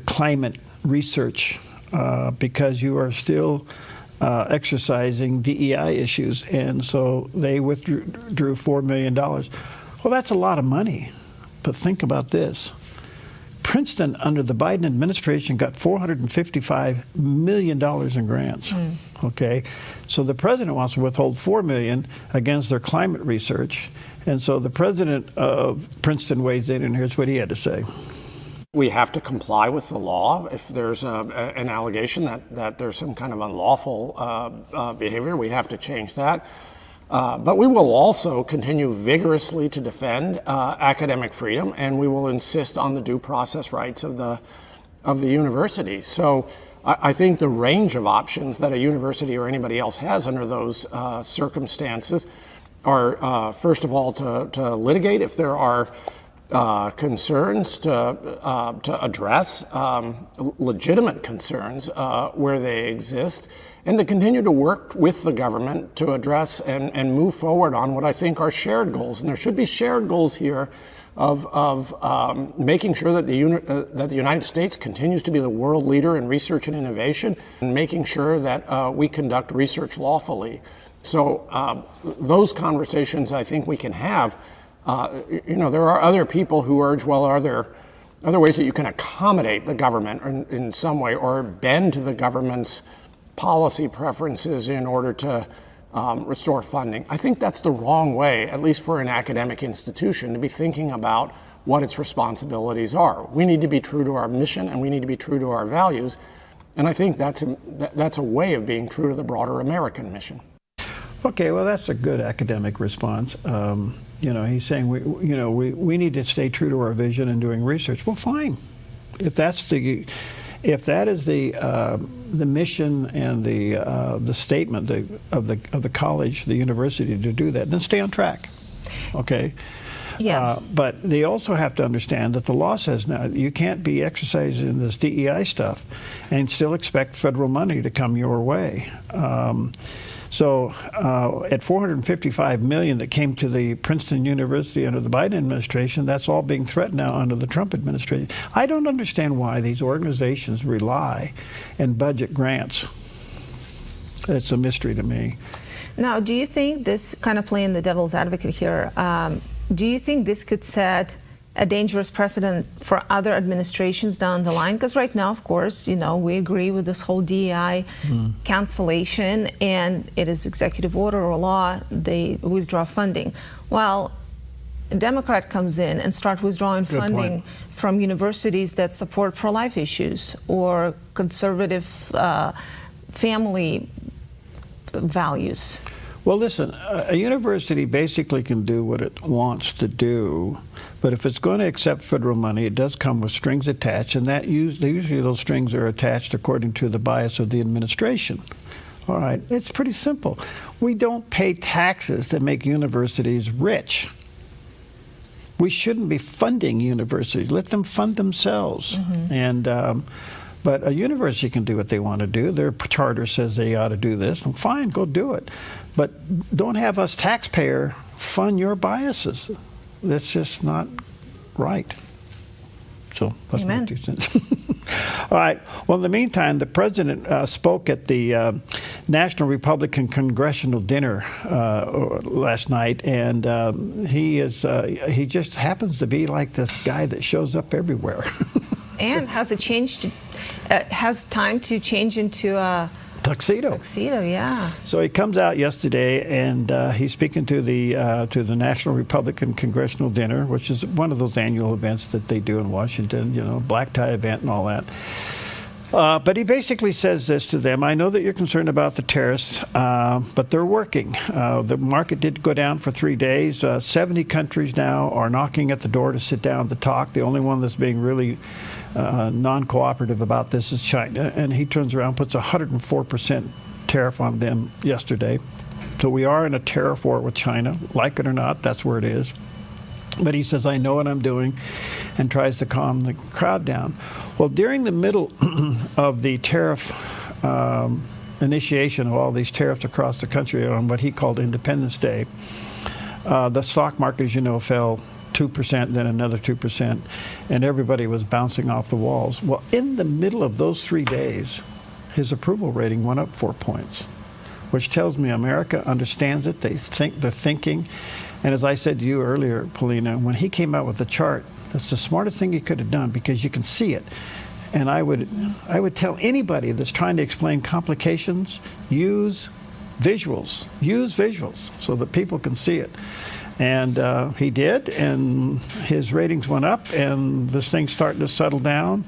Speaker 5: climate research because you are still exercising DEI issues, and so they withdrew $4 million. Well, that's a lot of money, but think about this. Princeton, under the Biden administration, got $455 million in grants. Okay, so the president wants to withhold $4 million against their climate research, and so the president of Princeton weighs in, and here's what he had to say.
Speaker 8: We have to comply with the law. If there's an allegation that there's some kind of unlawful behavior, we have to change that. But we will also continue vigorously to defend academic freedom, and we will insist on the due process rights of the university. So I think the range of options that a university or anybody else has under those circumstances are, first of all, to litigate if there are concerns, to address legitimate concerns where they exist, and to continue to work with the government to address and move forward on what I think are shared goals. And there should be shared goals here of making sure that the United States continues to be the world leader in research and innovation, and making sure that we conduct research lawfully. So those conversations I think we can have. There are other people who urge, well, are there other ways that you can accommodate the government in some way, or bend to the government's policy preferences in order to restore funding? I think that's the wrong way, at least for an academic institution, to be thinking about what its responsibilities are. We need to be true to our mission, and we need to be true to our values. And I think that's a way of being true to the broader American mission.
Speaker 5: Okay, well, that's a good academic response. He's saying we need to stay true to our vision in doing research. Well, fine. If that is the mission and the statement of the college, the university, to do that, then stay on track. Okay.
Speaker 6: Yeah.
Speaker 5: But they also have to understand that the law says now you can't be exercising this DEI stuff and still expect federal money to come your way. So at $455 million that came to the Princeton University under the Biden administration, that's all being threatened now under the Trump administration. I don't understand why these organizations rely and budget grants. It's a mystery to me.
Speaker 6: Now, do you think this, kind of playing the devil's advocate here, do you think this could set a dangerous precedent for other administrations down the line? Because right now, of course, we agree with this whole DEI cancellation, and it is executive order or law, they withdraw funding. Well, a Democrat comes in and start withdrawing funding from universities that support pro-life issues or conservative family values.
Speaker 5: Well, listen, a university basically can do what it wants to do, but if it's going to accept federal money, it does come with strings attached, and usually those strings are attached according to the bias of the administration. All right, it's pretty simple. We don't pay taxes that make universities rich. We shouldn't be funding universities. Let them fund themselves. But a university can do what they want to do. Their charter says they ought to do this, and fine, go do it. But don't have us taxpayer fund your biases. That's just not right. So that's my 2 cents. All right. Well, in the meantime, the president spoke at the National Republican Congressional Dinner last night, and he just happens to be like this guy that shows up everywhere.
Speaker 6: And has time to change into a
Speaker 5: tuxedo.
Speaker 6: Tuxedo, yeah.
Speaker 5: So he comes out yesterday, and he's speaking to the National Republican Congressional Dinner, which is one of those annual events that they do in Washington, black tie event and all that. But he basically says this to them: I know that you're concerned about the tariffs, but they're working. The market did go down for 3 days. 70 countries now are knocking at the door to sit down to talk. The only one that's being really non-cooperative about this is China, and he turns around and puts a 104% tariff on them yesterday. So we are in a tariff war with China. Like it or not, that's where it is. But he says, I know what I'm doing, and tries to calm the crowd down. Well, during the middle of the tariff initiation of all these tariffs across the country on what he called Independence Day, the stock market, as you know, fell 2%, then another 2%, and everybody was bouncing off the walls. Well, in the middle of those 3 days, his approval rating went up 4 points, which tells me America understands it. They're thinking. And as I said to you earlier, Paulina, when he came out with the chart, that's the smartest thing he could have done because you can see it. And I would tell anybody that's trying to explain complications, use visuals so that people can see it. And he did, and his ratings went up, and this thing's starting to settle down.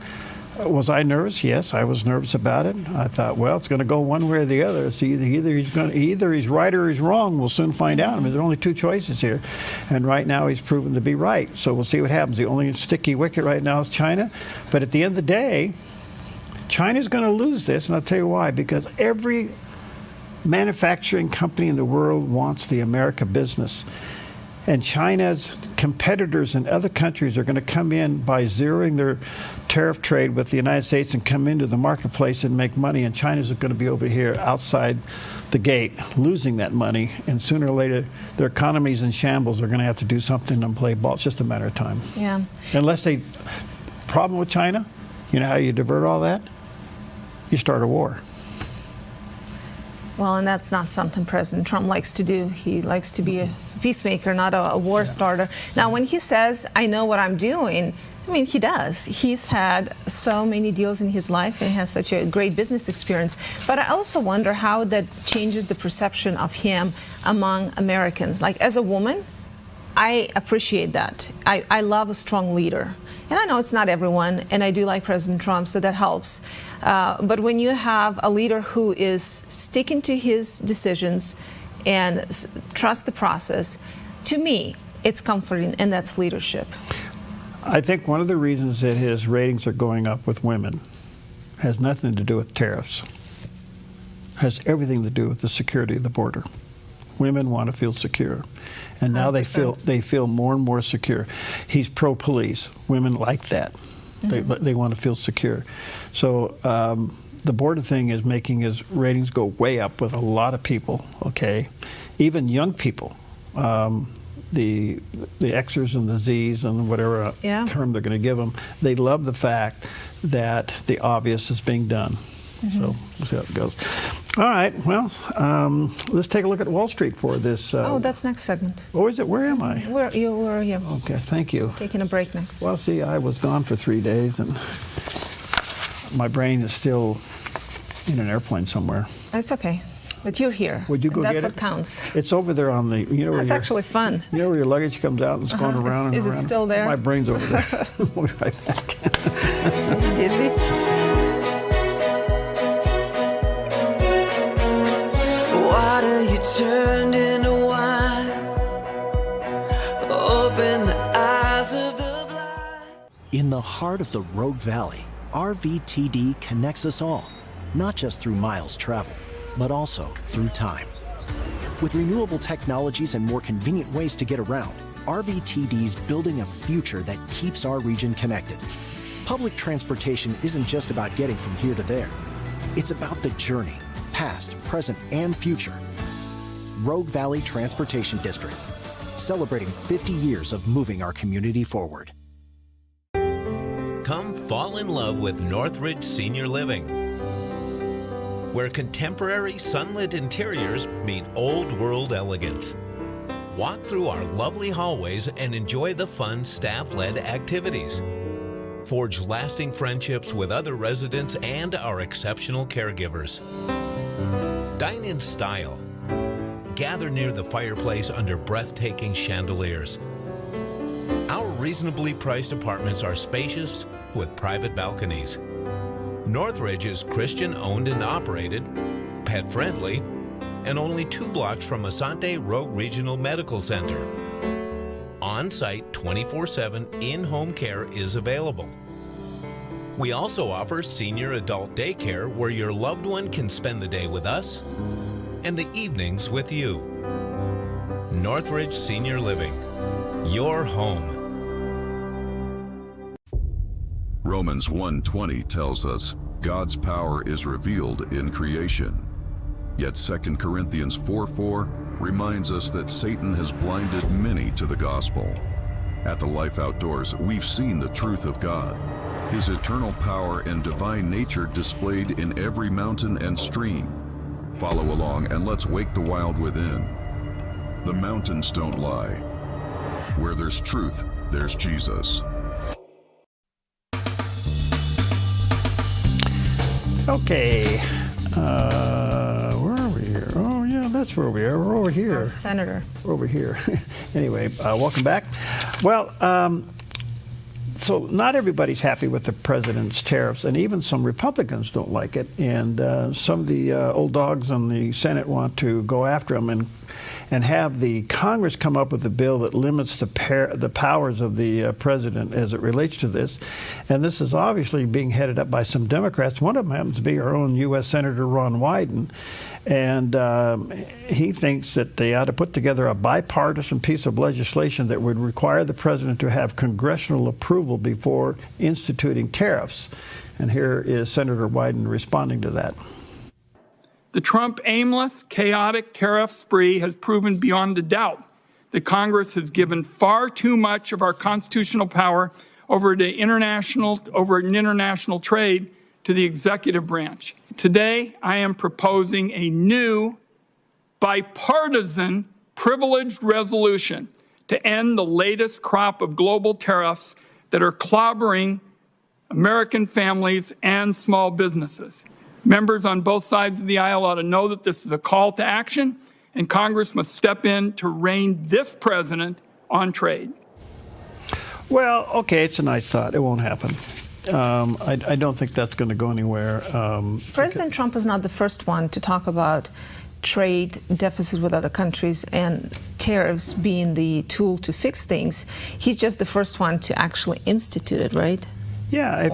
Speaker 5: Was I nervous? Yes, I was nervous about it. I thought, well, it's going to go one way or the other. It's either he's right or he's wrong. We'll soon find out. I mean, there are only two choices here, and right now he's proven to be right. So we'll see what happens. The only sticky wicket right now is China, but at the end of the day, China's going to lose this, and I'll tell you why. Because every manufacturing company in the world wants the America business. And China's competitors in other countries are going to come in by zeroing their tariff trade with the United States and come into the marketplace and make money. And China's going to be over here outside the gate losing that money. And sooner or later, their economy's in shambles. They're going to have to do something and play ball. It's just a matter of time.
Speaker 6: Yeah.
Speaker 5: Unless they... Problem with China, you know how you divert all that? You start a war.
Speaker 6: Well, and that's not something President Trump likes to do. He likes to be a peacemaker, not a war starter. Now, when he says, I know what I'm doing, I mean, he does. He's had so many deals in his life and has such a great business experience. But I also wonder how that changes the perception of him among Americans. Like, as a woman, I appreciate that. I love a strong leader. And I know it's not everyone, and I do like President Trump, so that helps. But when you have a leader who is sticking to his decisions and trust the process, to me, it's comforting, and that's leadership.
Speaker 5: I think one of the reasons that his ratings are going up with women has nothing to do with tariffs. Has everything to do with the security of the border. Women want to feel secure, and now 100%. they feel more and more secure. He's pro-police. Women like that. Mm-hmm. They want to feel secure. So the border thing is making his ratings go way up with a lot of people. Okay, even young people. The Xers and the Zs and whatever term they're going to give them, they love the fact that the obvious is being done. Mm-hmm. So we'll see how it goes. All right, well, let's take a look at Wall Street for this.
Speaker 6: That's next segment.
Speaker 5: Oh, is it? Where am I?
Speaker 6: Where you were here.
Speaker 5: Okay, thank you.
Speaker 6: Taking a break next.
Speaker 5: Well, see, I was gone for 3 days, and my brain is still in an airplane somewhere.
Speaker 6: That's okay. But you're here.
Speaker 5: Would you go get it?
Speaker 6: That's what counts.
Speaker 5: It's over there on the, you know where
Speaker 6: That's actually fun.
Speaker 5: You know where your luggage comes out and it's going around and
Speaker 6: is
Speaker 5: around?
Speaker 6: Is it still there?
Speaker 5: My brain's over there. We'll be right back.
Speaker 6: Dizzy?
Speaker 14: Water you turned into wine. Open the eyes of the blind.
Speaker 18: In the heart of the Rogue Valley, RVTD connects us all, not just through miles traveled, but also through time. With renewable technologies and more convenient ways to get around, RVTD's building a future that keeps our region connected. Public transportation isn't just about getting from here to there. It's about the journey, past, present, and future. Rogue Valley Transportation District, celebrating 50 years of moving our community forward.
Speaker 19: Come fall in love with Northridge Senior Living, where contemporary sunlit interiors meet old world elegance. Walk through our lovely hallways and enjoy the fun staff-led activities. Forge lasting friendships with other residents and our exceptional caregivers. Dine in style. Gather near the fireplace under breathtaking chandeliers. Our reasonably priced apartments are spacious with private balconies. Northridge is Christian owned and operated, pet friendly, and only 2 blocks from Asante Rogue Regional Medical Center. On-site 24/7 in-home care is available. We also offer senior adult daycare where your loved one can spend the day with us and the evenings with you. Northridge Senior Living, your home.
Speaker 20: Romans 1:20 tells us God's power is revealed in creation. Yet 2 Corinthians 4:4 reminds us that Satan has blinded many to the gospel. At the Life Outdoors, we've seen the truth of God. His eternal power and divine nature displayed in every mountain and stream. Follow along and let's wake the wild within. The mountains don't lie. Where there's truth, there's Jesus.
Speaker 5: Okay. Where are we here? Oh, yeah, that's where we are. We're over here.
Speaker 6: Our senator.
Speaker 5: We're over here. Anyway, welcome back. Well, so not everybody's happy with the president's tariffs, and even some Republicans don't like it. And some of the old dogs in the Senate want to go after him and have the Congress come up with a bill that limits the powers of the president as it relates to this. And this is obviously being headed up by some Democrats. One of them happens to be our own U.S. Senator Ron Wyden. And he thinks that they ought to put together a bipartisan piece of legislation that would require the president to have congressional approval before instituting tariffs. And here is Senator Wyden responding to that.
Speaker 9: The Trump aimless, chaotic tariff spree has proven beyond a doubt that Congress has given far too much of our constitutional power over international trade to the executive branch. Today, I am proposing a new bipartisan privileged resolution to end the latest crop of global tariffs that are clobbering American families and small businesses. Members on both sides of the aisle ought to know that this is a call to action, and Congress must step in to rein this president on trade.
Speaker 5: Well, okay, it's a nice thought. It won't happen. I don't think that's going to go anywhere.
Speaker 6: President Trump is not the first one to talk about trade deficit with other countries and tariffs being the tool to fix things. He's just the first one to actually institute it, right?
Speaker 5: Yeah.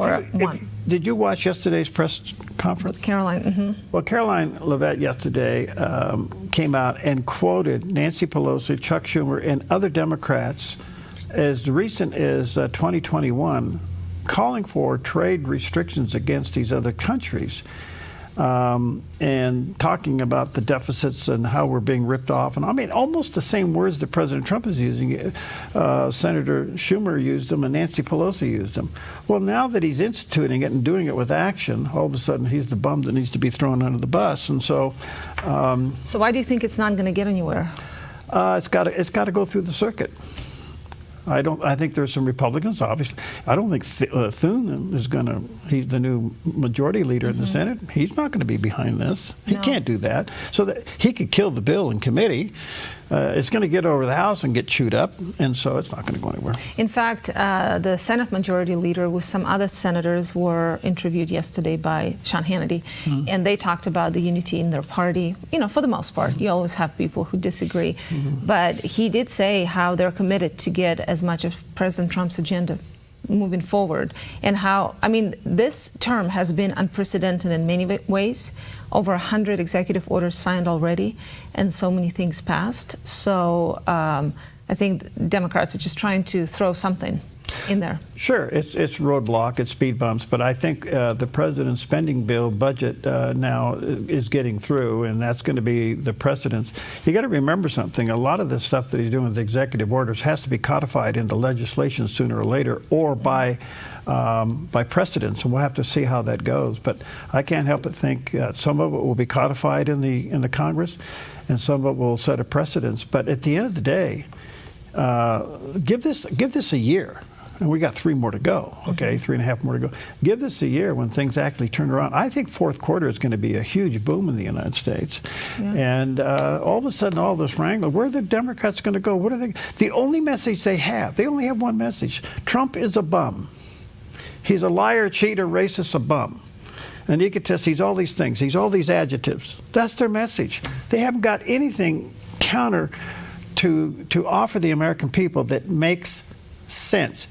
Speaker 5: Did you watch yesterday's press conference?
Speaker 6: With Caroline. Mm-hmm.
Speaker 5: Well, Caroline Leavitt yesterday came out and quoted Nancy Pelosi, Chuck Schumer, and other Democrats as recent as 2021 calling for trade restrictions against these other countries. And talking about the deficits and how we're being ripped off. And I mean, almost the same words that President Trump is using. Senator Schumer used them and Nancy Pelosi used them. Well, now that he's instituting it and doing it with action, all of a sudden he's the bum that needs to be thrown under the bus. And so...
Speaker 6: so why do you think it's not going to get anywhere?
Speaker 5: It's got to go through the circuit. I think there's some Republicans, obviously. I don't think Thune is going to, he's the new majority leader in the Senate. He's not going to be behind this. He can't do that. So that he could kill the bill in committee. It's going to get over the House and get chewed up, and so it's not going to go anywhere.
Speaker 6: In fact, the Senate Majority Leader with some other senators were interviewed yesterday by Sean Hannity, and they talked about the unity in their party. You know, for the most part, you always have people who disagree, but he did say how they're committed to get as much of President Trump's agenda moving forward, and how, I mean, this term has been unprecedented in many ways. Over 100 executive orders signed already, and so many things passed. So I think Democrats are just trying to throw something in there.
Speaker 5: Sure, it's roadblock, it's speed bumps, but I think the president's spending bill budget now is getting through, and that's going to be the precedence. You got to remember something. A lot of the stuff that he's doing with executive orders has to be codified into legislation sooner or later, or by precedence, and we'll have to see how that goes. But I can't help but think some of it will be codified in the Congress, and some of it will set a precedence. But at the end of the day, give this a year. And we got 3 more to go, okay, 3.5 more to go. Give this a year when things actually turn around. I think fourth quarter is going to be a huge boom in the United States. Yeah. And all of a sudden, all this wrangling, where are the Democrats going to go? What are they? The only message they only have one message. Trump is a bum. He's a liar, cheater, racist, a bum. An egotist, he's all these things. He's all these adjectives. That's their message. They haven't got anything counter to offer the American people that makes sense.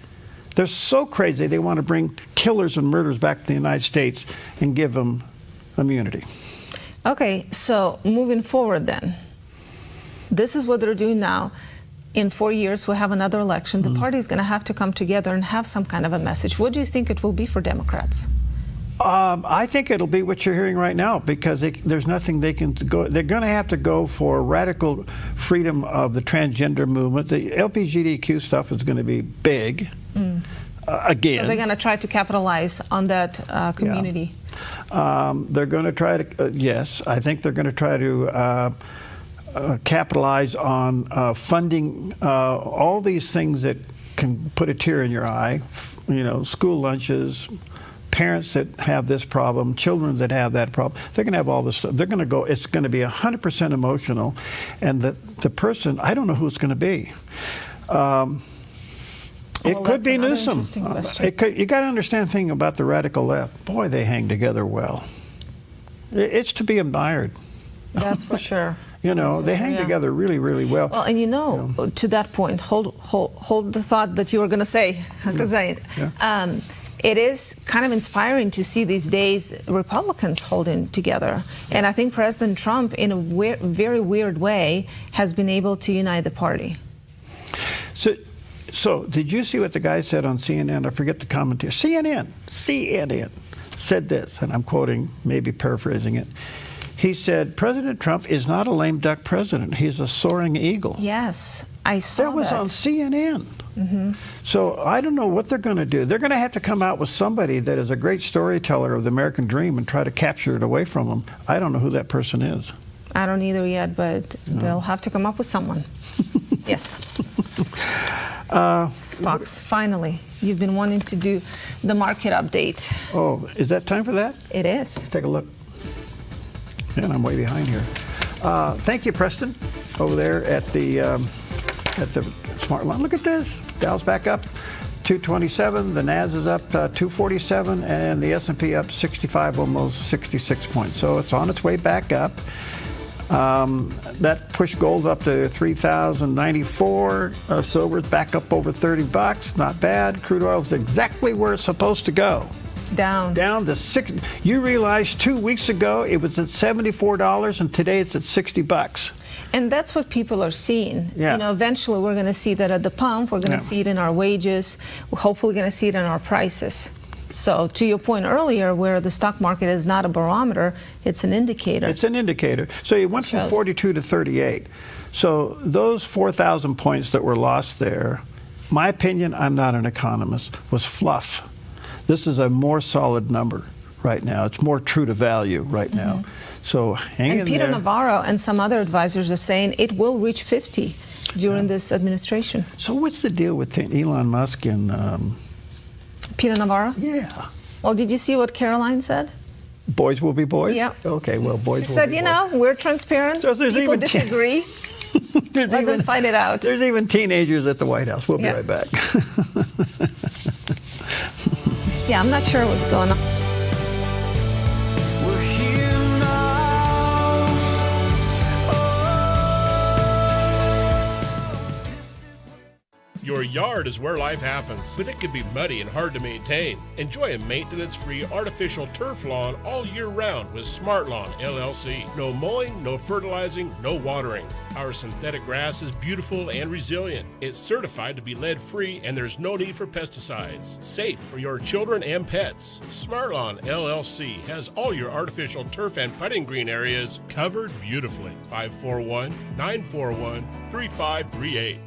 Speaker 5: They're so crazy they want to bring killers and murderers back to the United States and give them immunity.
Speaker 6: Okay, so moving forward then, this is what they're doing now. In 4 years, we'll have another election. The party is going to have to come together and have some kind of a message. What do you think it will be for Democrats?
Speaker 5: I think it'll be what you're hearing right now, because there's nothing they can go. They're going to have to go for radical freedom of the transgender movement. The LGBTQ stuff is going to be big. again.
Speaker 6: So they're going to try to capitalize on that community.
Speaker 5: Yeah. They're going to try to, yes, I think they're going to try to capitalize on funding all these things that can put a tear in your eye, school lunches, parents that have this problem, children that have that problem. They're going to have all this stuff. They're going to go, it's going to be 100% emotional, and the person, I don't know who it's going to be. It could be Newsom. You got to understand the thing about the radical left. Boy, they hang together well. It's to be admired.
Speaker 6: That's for sure.
Speaker 5: They hang together really, really well.
Speaker 6: Well, and to that point, hold the thought that you were going to say, because it is kind of inspiring to see these days Republicans holding together. And I think President Trump, in a very weird way, has been able to unite the party.
Speaker 5: So did you see what the guy said on CNN? I forget the commentator. CNN said this, and I'm quoting, maybe paraphrasing it. He said, President Trump is not a lame duck president. He's a soaring eagle.
Speaker 6: Yes, I saw that.
Speaker 5: That was on CNN. Mm-hmm. So I don't know what they're going to do. They're going to have to come out with somebody that is a great storyteller of the American dream and try to capture it away from them. I don't know who that person is.
Speaker 6: I don't either yet, but they'll have to come up with someone. Yes. Stocks, finally. You've been wanting to do the market update.
Speaker 5: Oh, is that time for that?
Speaker 6: It is.
Speaker 5: Let's take a look. And I'm way behind here. Thank you, Preston, over there at the smart line. Look at this. Dow's back up 227. The Nas is up 247, and the S&P up 65, almost 66 points. So it's on its way back up. That pushed gold up to 3,094. Silver's back up over $30. Not bad. Crude oil's exactly where it's supposed to go.
Speaker 6: Down
Speaker 5: to $6. You realize 2 weeks ago it was at $74, and today it's at $60.
Speaker 6: And that's what people are seeing.
Speaker 5: Yeah.
Speaker 6: Eventually we're going to see that at the pump. We're going to see it in our wages. We're hopefully going to see it in our prices. So to your point earlier, where the stock market is not a barometer, it's an indicator.
Speaker 5: It's an indicator. So you went from 42 to 38. So those 4,000 points that were lost there, my opinion, I'm not an economist, was fluff. This is a more solid number right now. It's more true to value right now. So hang in there.
Speaker 6: And Peter Navarro and some other advisors are saying it will reach 50 during this administration.
Speaker 5: So what's the deal with Elon Musk and
Speaker 6: Peter Navarro?
Speaker 5: Yeah.
Speaker 6: Well, did you see what Caroline said?
Speaker 5: Boys will be boys?
Speaker 6: Yeah.
Speaker 5: Okay, well, boys will be boys.
Speaker 6: She said, we're transparent.
Speaker 5: So there's
Speaker 6: people
Speaker 5: even
Speaker 6: disagree. Let them find it out.
Speaker 5: There's even teenagers at the White House. We'll be right back.
Speaker 6: Yeah, I'm not sure what's going on.
Speaker 14: We're here now.
Speaker 16: Your yard is where life happens, but it can be muddy and hard to maintain. Enjoy a maintenance-free artificial turf lawn all year round with Smart Lawn LLC. No mowing, no fertilizing, no watering. Our synthetic grass is beautiful and resilient. It's certified to be lead-free, and there's no need for pesticides. Safe for your children and pets. Smart Lawn LLC has all your artificial turf and putting green areas covered beautifully. 541-941-3538.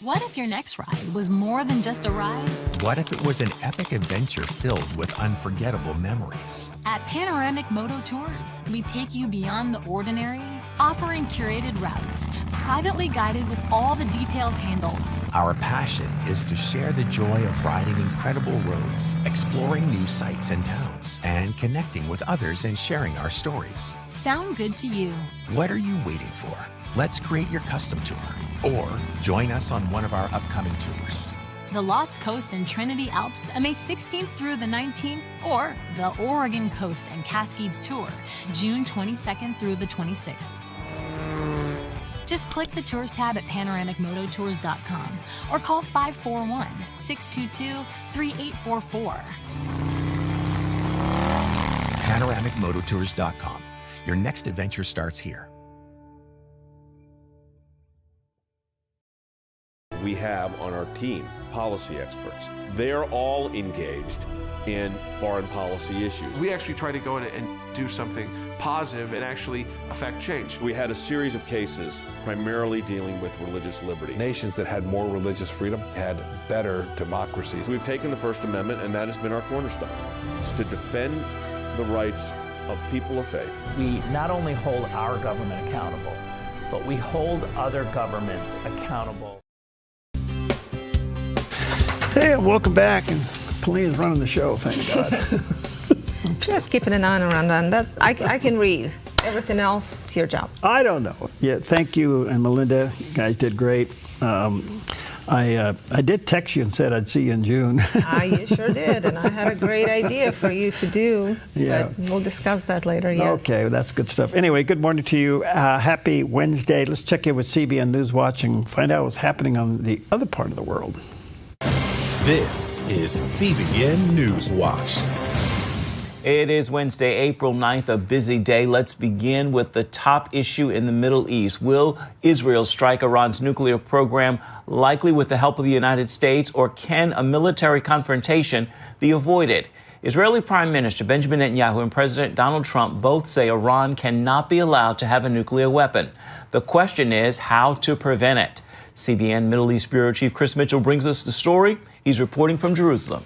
Speaker 21: What if your next ride was more than just a ride?
Speaker 22: What if it was an epic adventure filled with unforgettable memories?
Speaker 21: At Panoramic Moto Tours, we take you beyond the ordinary, offering curated routes, privately guided with all the details handled.
Speaker 22: Our passion is to share the joy of riding incredible roads, exploring new sights and towns, and connecting with others and sharing our stories.
Speaker 21: Sound good to you?
Speaker 22: What are you waiting for? Let's create your custom tour, or join us on one of our upcoming tours.
Speaker 21: The Lost Coast and Trinity Alps, May 16th through the 19th, or the Oregon Coast and Cascades Tour, June 22nd through the 26th. Just click the Tours tab at panoramicmototours.com or call 541-622-3844.
Speaker 22: panoramicmototours.com. Your next adventure starts here.
Speaker 11: we have on our team, policy experts. They're all engaged in foreign policy issues.
Speaker 13: We actually try to go in and do something positive and actually affect change.
Speaker 11: We had a series of cases primarily dealing with religious liberty.
Speaker 23: Nations that had more religious freedom had better democracies.
Speaker 11: We've taken the First Amendment, and that has been our cornerstone. It's to defend the rights of people of faith.
Speaker 24: We not only hold our government accountable, but we hold other governments accountable.
Speaker 5: Hey, and welcome back. And Pauline's running the show, thank God.
Speaker 6: Just keeping an eye around on I can read. Everything else, it's your job.
Speaker 5: I don't know. Yeah, thank you and Melinda. You guys did great. I did text you and said I'd see you in June.
Speaker 6: You sure did, and I had a great idea for you to do.
Speaker 5: Yeah.
Speaker 6: But we'll discuss that later, yes.
Speaker 5: Okay, well, that's good stuff. Anyway, good morning to you. Happy Wednesday. Let's check in with CBN News Watch and find out what's happening on the other part of the world.
Speaker 25: This is CBN News Watch.
Speaker 26: It is Wednesday, April 9th, a busy day. Let's begin with the top issue in the Middle East. Will Israel strike Iran's nuclear program, likely with the help of the United States, or can a military confrontation be avoided? Israeli Prime Minister Benjamin Netanyahu and President Donald Trump both say Iran cannot be allowed to have a nuclear weapon. The question is how to prevent it. CBN Middle East Bureau Chief Chris Mitchell brings us the story. He's reporting from Jerusalem.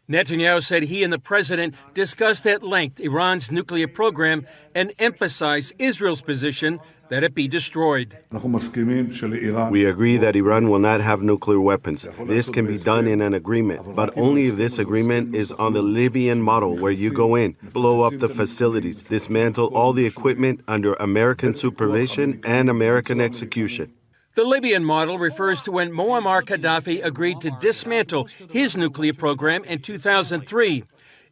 Speaker 27: Netanyahu said he and the president discussed at length Iran's nuclear program and emphasized Israel's position that it be destroyed.
Speaker 28: We agree that Iran will not have nuclear weapons. This can be done in an agreement, but only if this agreement is on the Libyan model, where you go in, blow up the facilities, dismantle all the equipment under American supervision and American execution.
Speaker 27: The Libyan model refers to when Muammar Gaddafi agreed to dismantle his nuclear program in 2003.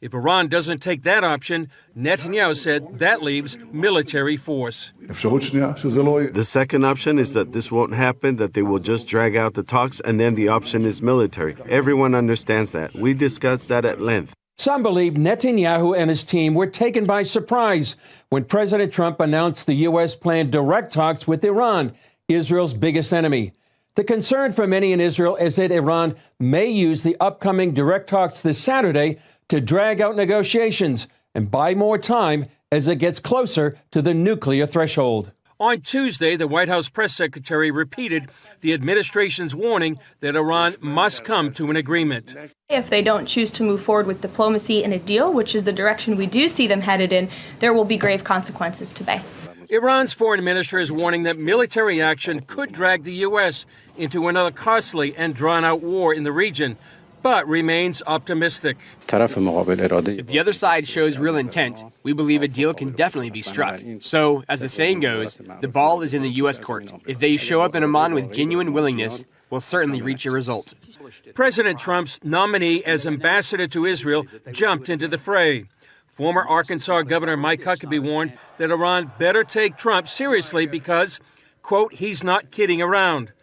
Speaker 27: If Iran doesn't take that option, Netanyahu said that leaves military force.
Speaker 28: The second option is that this won't happen, that they will just drag out the talks, and then the option is military. Everyone understands that. We discussed that at length.
Speaker 27: Some believe Netanyahu and his team were taken by surprise when President Trump announced the U.S. planned direct talks with Iran, Israel's biggest enemy. The concern for many in Israel is that Iran may use the upcoming direct talks this Saturday to drag out negotiations and buy more time as it gets closer to the nuclear threshold. On Tuesday, the White House press secretary repeated the administration's warning that Iran must come to an agreement.
Speaker 29: If they don't choose to move forward with diplomacy and a deal, which is the direction we do see them headed in, there will be grave consequences to pay.
Speaker 27: Iran's foreign minister is warning that military action could drag the U.S. into another costly and drawn-out war in the region, but remains optimistic.
Speaker 30: If the other side shows real intent, we believe a deal can definitely be struck. So, as the saying goes, the ball is in the U.S. court. If they show up in Amman with genuine willingness, we'll certainly reach a result.
Speaker 27: President Trump's nominee as ambassador to Israel jumped into the fray. Former Arkansas Governor Mike Huckabee warned that Iran better take Trump seriously because, quote, he's not kidding around.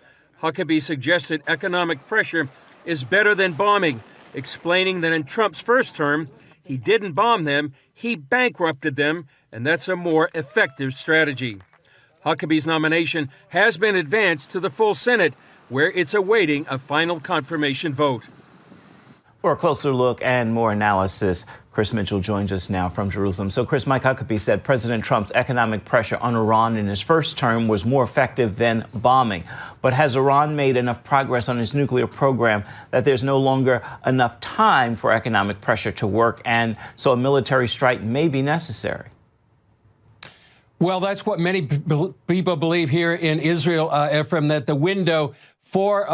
Speaker 27: Huckabee suggested economic pressure is better than bombing, explaining that in Trump's first term, he didn't bomb them, he bankrupted them, and that's a more effective strategy. Huckabee's nomination has been advanced to the full Senate, where it's awaiting a final confirmation vote.
Speaker 26: For a closer look and more analysis, Chris Mitchell joins us now from Jerusalem. So, Chris, Mike Huckabee said President Trump's economic pressure on Iran in his first term was more effective than bombing. But has Iran made enough progress on its nuclear program that there's no longer enough time for economic pressure to work, and so a military strike may be necessary?
Speaker 27: Well, that's what many people believe here in Israel, Ephraim, that the window for,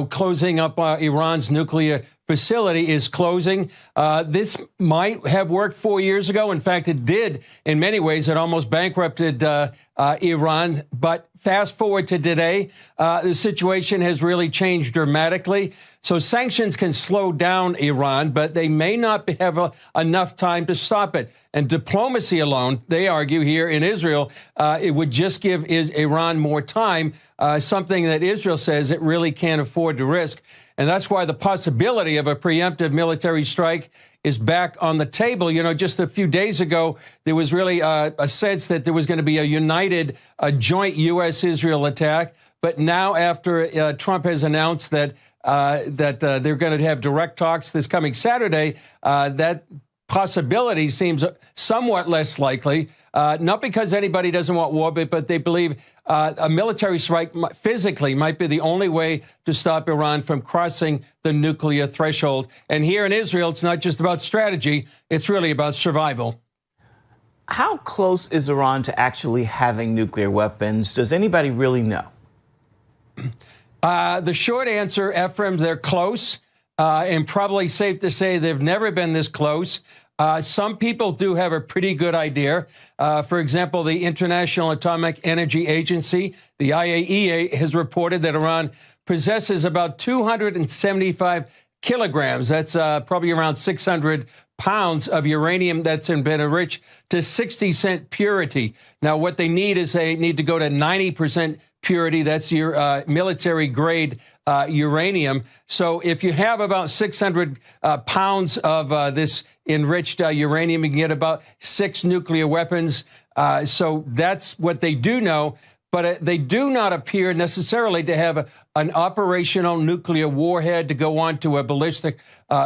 Speaker 27: closing up Iran's nuclear facility is closing. This might have worked 4 years ago. In fact, it did in many ways. It almost bankrupted Iran. But fast forward to today, the situation has really changed dramatically. So sanctions can slow down Iran, but they may not have enough time to stop it. And diplomacy alone, they argue here in Israel, it would just give Iran more time, something that Israel says it really can't afford to risk. And that's why the possibility of a preemptive military strike is back on the table. You know, just a few days ago, there was really a sense that there was going to be a united, joint U.S.-Israel attack. But now, after Trump has announced that they're going to have direct talks this coming Saturday, that possibility seems somewhat less likely. Not because anybody doesn't want war, but they believe a military strike physically might be the only way to stop Iran from crossing the nuclear threshold. And here in Israel, it's not just about strategy, it's really about survival.
Speaker 26: How close is Iran to actually having nuclear weapons? Does anybody really know?
Speaker 27: The short answer, Ephraim, they're close, and probably safe to say they've never been this close. Some people do have a pretty good idea. For example, the International Atomic Energy Agency, the IAEA, has reported that Iran possesses about 275 kilograms. That's probably around 600 pounds of uranium that's been enriched to 60% purity. Now, what they need is they need to go to 90% purity. That's your military grade uranium. So if you have about 600 pounds of this enriched uranium, you can get about 6 nuclear weapons. So that's what they do know. But they do not appear necessarily to have an operational nuclear warhead to go on to a ballistic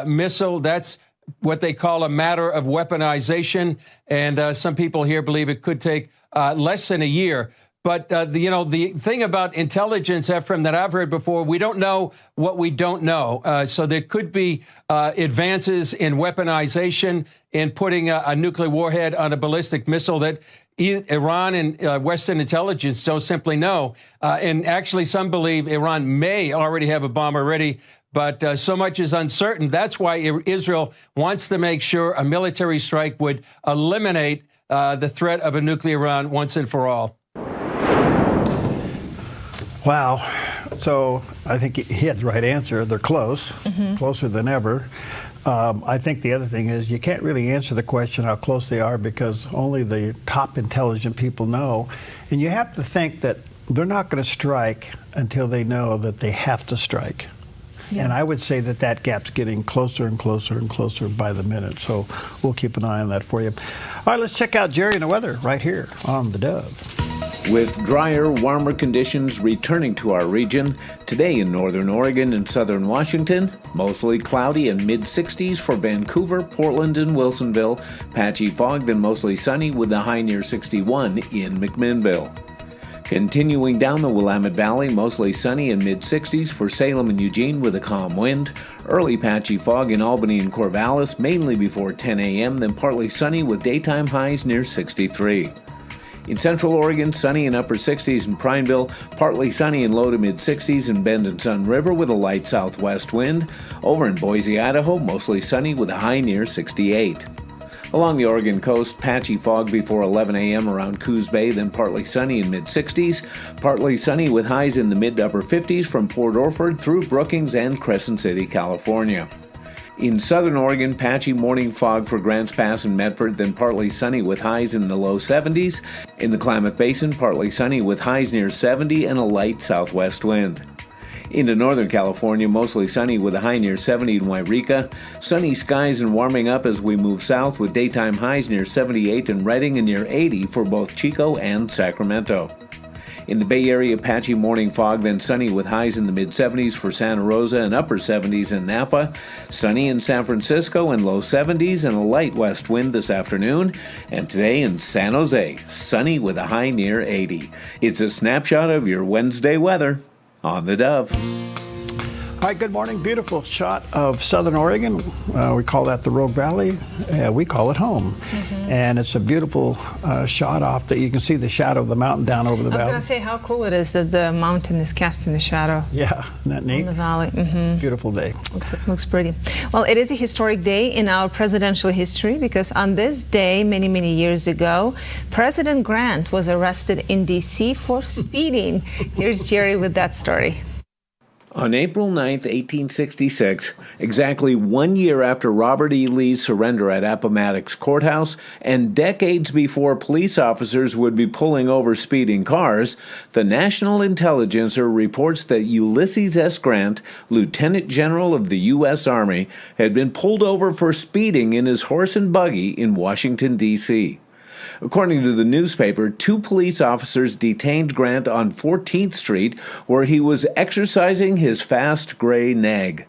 Speaker 27: missile. That's what they call a matter of weaponization. And some people here believe it could take less than a year. But, the thing about intelligence, Ephraim, that I've heard before, we don't know what we don't know. So there could be advances in weaponization, in putting a nuclear warhead on a ballistic missile that Iran and Western intelligence don't simply know. And actually, some believe Iran may already have a bomber ready. But so much is uncertain. That's why Israel wants to make sure a military strike would eliminate the threat of a nuclear Iran once and for all.
Speaker 5: Wow. So I think he had the right answer. They're close, closer than ever. I think the other thing is you can't really answer the question how close they are because only the top intelligent people know. And you have to think that they're not going to strike until they know that they have to strike. Yeah. And I would say that gap's getting closer and closer and closer by the minute. So we'll keep an eye on that for you. All right, let's check out Jerry and the weather right here on the Dove.
Speaker 1: With drier, warmer conditions returning to our region, today in northern Oregon and southern Washington, mostly cloudy and mid-60s for Vancouver, Portland, and Wilsonville, patchy fog, then mostly sunny with a high near 61 in McMinnville. Continuing down the Willamette Valley, mostly sunny and mid-60s for Salem and Eugene with a calm wind. Early patchy fog in Albany and Corvallis, mainly before 10 a.m., then partly sunny with daytime highs near 63. In Central Oregon, sunny and upper 60s in Prineville, partly sunny and low to mid-60s in Bend and Sun River with a light southwest wind. Over in Boise, Idaho, mostly sunny with a high near 68. Along the Oregon coast, patchy fog before 11 a.m. around Coos Bay, then partly sunny in mid-60s. Partly sunny with highs in the mid to upper 50s from Port Orford through Brookings and Crescent City, California. In southern Oregon, patchy morning fog for Grants Pass and Medford, then partly sunny with highs in the low 70s. In the Klamath Basin, partly sunny with highs near 70 and a light southwest wind. Into northern California, mostly sunny with a high near 70 in Wairika. Sunny skies and warming up as we move south with daytime highs near 78 in Redding and near 80 for both Chico and Sacramento. In the Bay Area, patchy morning fog, then sunny with highs in the mid-70s for Santa Rosa and upper 70s in Napa. Sunny in San Francisco and low 70s and a light west wind this afternoon. And today in San Jose, sunny with a high near 80. It's a snapshot of your Wednesday weather on the Dove.
Speaker 5: All right, good morning. Beautiful shot of southern Oregon. We call that the Rogue Valley. We call it home. And it's a beautiful shot off that you can see the shadow of the mountain down over the valley.
Speaker 6: I was going to say how cool it is that the mountain is casting the shadow.
Speaker 5: Yeah, isn't that neat?
Speaker 6: On the valley.
Speaker 5: Beautiful day.
Speaker 6: Looks pretty. Well, it is a historic day in our presidential history because on this day, many, many years ago, President Grant was arrested in D.C. for speeding. Here's Jerry with that story.
Speaker 1: On April 9, 1866, exactly 1 year after Robert E. Lee's surrender at Appomattox Courthouse, and decades before police officers would be pulling over speeding cars, the National Intelligencer reports that Ulysses S. Grant, Lieutenant General of the U.S. Army, had been pulled over for speeding in his horse and buggy in Washington, D.C. According to the newspaper, 2 police officers detained Grant on 14th Street, where he was exercising his fast gray nag.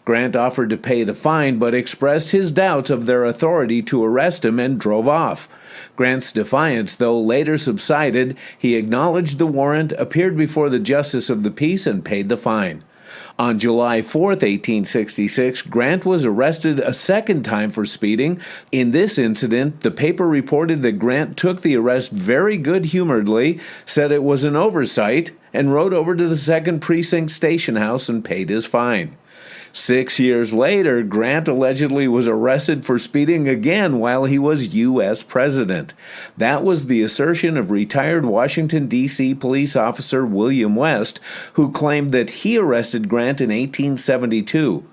Speaker 1: Grant offered to pay the fine, but expressed his doubts of their authority to arrest him and drove off. Grant's defiance, though, later subsided. He acknowledged the warrant, appeared before the Justice of the Peace, and paid the fine. On July 4th, 1866, Grant was arrested a second time for speeding. In this incident, the paper reported that Grant took the arrest very good-humoredly, said it was an oversight, and rode over to the 2nd Precinct station house and paid his fine. 6 years later, Grant allegedly was arrested for speeding again while he was U.S. president. That was the assertion of retired Washington, D.C. police officer William West, who claimed that he arrested Grant in 1872.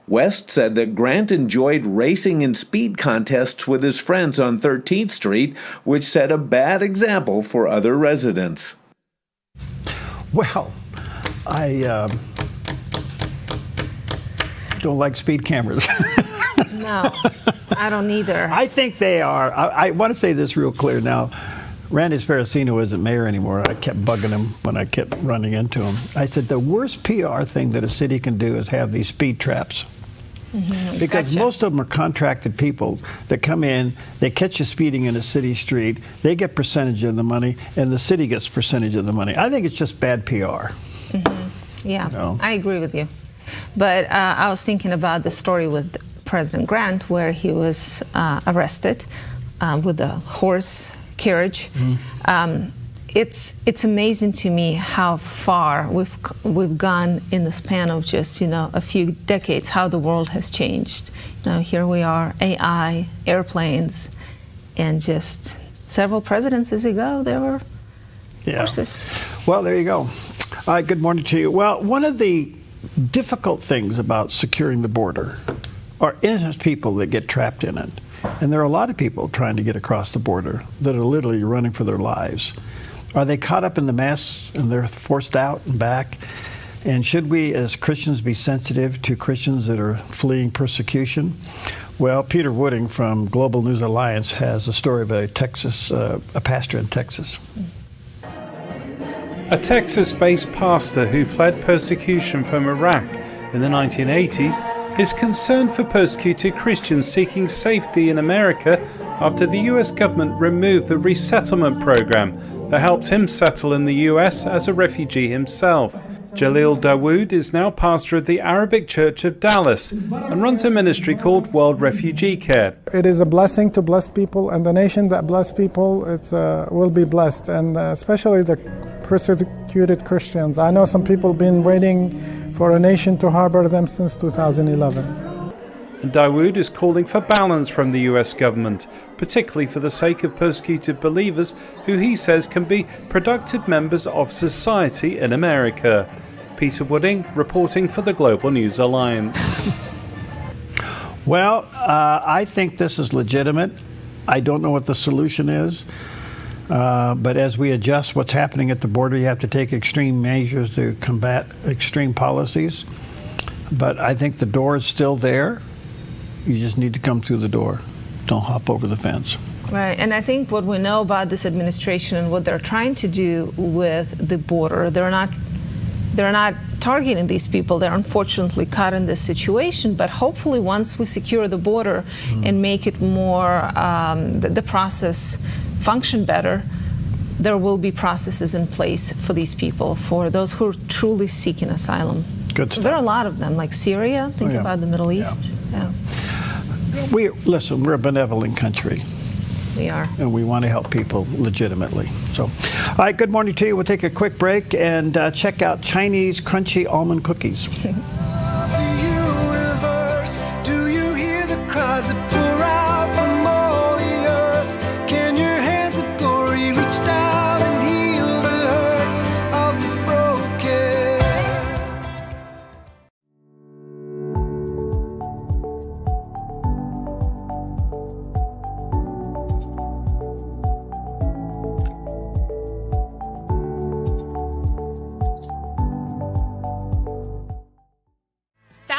Speaker 1: West said that Grant enjoyed racing in speed contests with his friends on 13th Street, which set a bad example for other residents.
Speaker 5: Well, I don't like speed cameras.
Speaker 6: No, I don't either.
Speaker 5: I think they are. I want to say this real clear now. Randy Sparacino isn't mayor anymore. I kept bugging him when I kept running into him. I said the worst PR thing that a city can do is have these speed traps. Mm-hmm. Because gotcha. Most of them are contracted people that come in, they catch you speeding in a city street, they get percentage of the money, and the city gets percentage of the money. I think it's just bad PR.
Speaker 6: Mm-hmm. Yeah, I agree with you. But I was thinking about the story with President Grant, where he was arrested with a horse carriage. Mm. It's amazing to me how far we've gone in the span of just a few decades. How the world has changed. Here we are, AI, airplanes, and just several presidencies ago there were horses.
Speaker 5: Well, there you go. Good morning to you. Well, one of the difficult things about securing the border are innocent people that get trapped in it. And there are a lot of people trying to get across the border that are literally running for their lives. Are they caught up in the mess and they're forced out and back? And should we as Christians be sensitive to Christians that are fleeing persecution? Well, Peter Wooding from Global News Alliance has a story of a pastor in Texas.
Speaker 2: A Texas-based pastor who fled persecution from Iraq in the 1980s is concerned for persecuted Christians seeking safety in America after the U.S. government removed the resettlement program that helped him settle in the U.S. as a refugee himself. Jalil Dawood is now pastor of the Arabic Church of Dallas and runs a ministry called World Refugee Care.
Speaker 3: It is a blessing to bless people, and the nation that bless people will be blessed, and especially the persecuted Christians. I know some people have been waiting for a nation to harbor them since 2011.
Speaker 2: And Dawood is calling for balance from the U.S. government, particularly for the sake of persecuted believers who he says can be productive members of society in America. Peter Wooding reporting for the Global News Alliance.
Speaker 5: Well, I think this is legitimate. I don't know what the solution is. But as we adjust what's happening at the border, you have to take extreme measures to combat extreme policies. But I think the door is still there. You just need to come through the door. Don't hop over the fence.
Speaker 6: Right, and I think what we know about this administration and what they're trying to do with the border, they're not targeting these people. They're unfortunately caught in this situation, but hopefully once we secure the border and make it more, the process function better, there will be processes in place for these people, for those who are truly seeking asylum.
Speaker 5: Good stuff.
Speaker 6: There are a lot of them, like Syria, think about the Middle East.
Speaker 5: Listen, we're a benevolent country.
Speaker 6: We are.
Speaker 5: And we want to help people legitimately. So, all right, good morning to you. We'll take a quick break and check out Chinese crunchy almond cookies.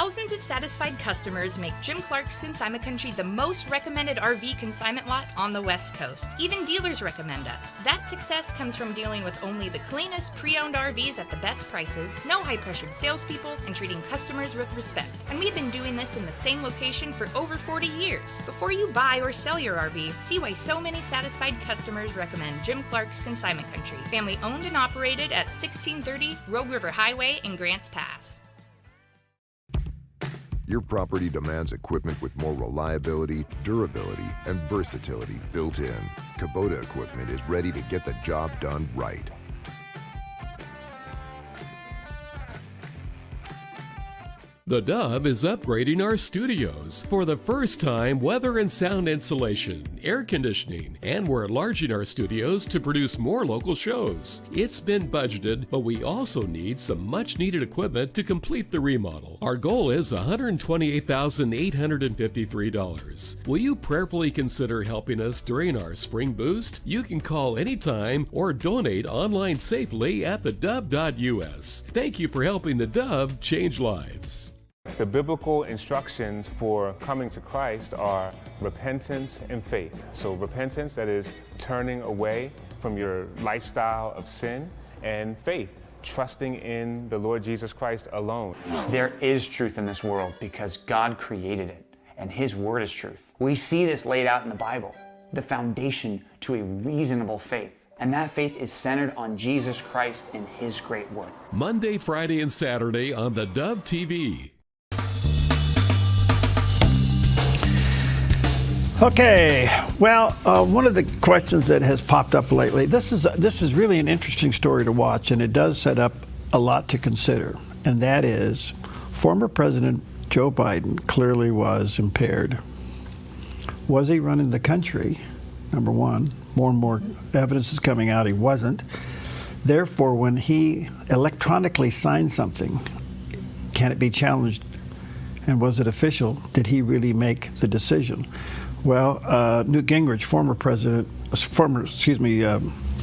Speaker 4: Thousands of satisfied customers make Jim Clark's Consignment Country the most recommended RV consignment lot on the West Coast. Even dealers recommend us. That success comes from dealing with only the cleanest pre-owned RVs at the best prices, no high-pressured salespeople, and treating customers with respect. And we've been doing this in the same location for over 40 years. Before you buy or sell your RV, see why so many satisfied customers recommend Jim Clark's Consignment Country. Family owned and operated at 1630 Rogue River Highway in Grants Pass.
Speaker 7: Your property demands equipment with more reliability, durability, and versatility built in. Kubota equipment is ready to get the job done right.
Speaker 8: The Dove is upgrading our studios. For the first time, weather and sound insulation, air conditioning, and we're enlarging our studios to produce more local shows. It's been budgeted, but we also need some much-needed equipment to complete the remodel. Our goal is $128,853. Will you prayerfully consider helping us during our spring boost? You can call anytime or donate online safely at thedove.us. Thank you for helping the Dove change lives.
Speaker 10: The biblical instructions for coming to Christ are repentance and faith. So repentance, that is turning away from your lifestyle of sin, and faith, trusting in the Lord Jesus Christ alone.
Speaker 12: There is truth in this world because God created it, and His Word is truth. We see this laid out in the Bible, the foundation to a reasonable faith. And that faith is centered on Jesus Christ and His great work.
Speaker 8: Monday, Friday, and Saturday on the Dove TV.
Speaker 5: Okay, well, one of the questions that has popped up lately, this is really an interesting story to watch, and it does set up a lot to consider, and that is former President Joe Biden clearly was impaired. Was he running the country? Number one, more and more evidence is coming out he wasn't. Therefore, when he electronically signed something, can it be challenged? And was it official? Did he really make the decision? Well, Newt Gingrich,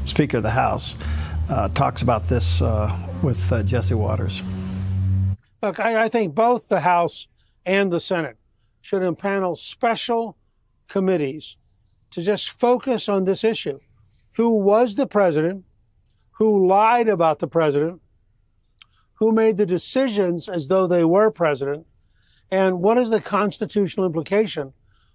Speaker 5: Speaker of the House, talks about this with Jesse Waters.
Speaker 15: Look, I think both the House and the Senate should impanel special committees to just focus on this issue. Who was the president? Who lied about the president? Who made the decisions as though they were president? And what is the constitutional implication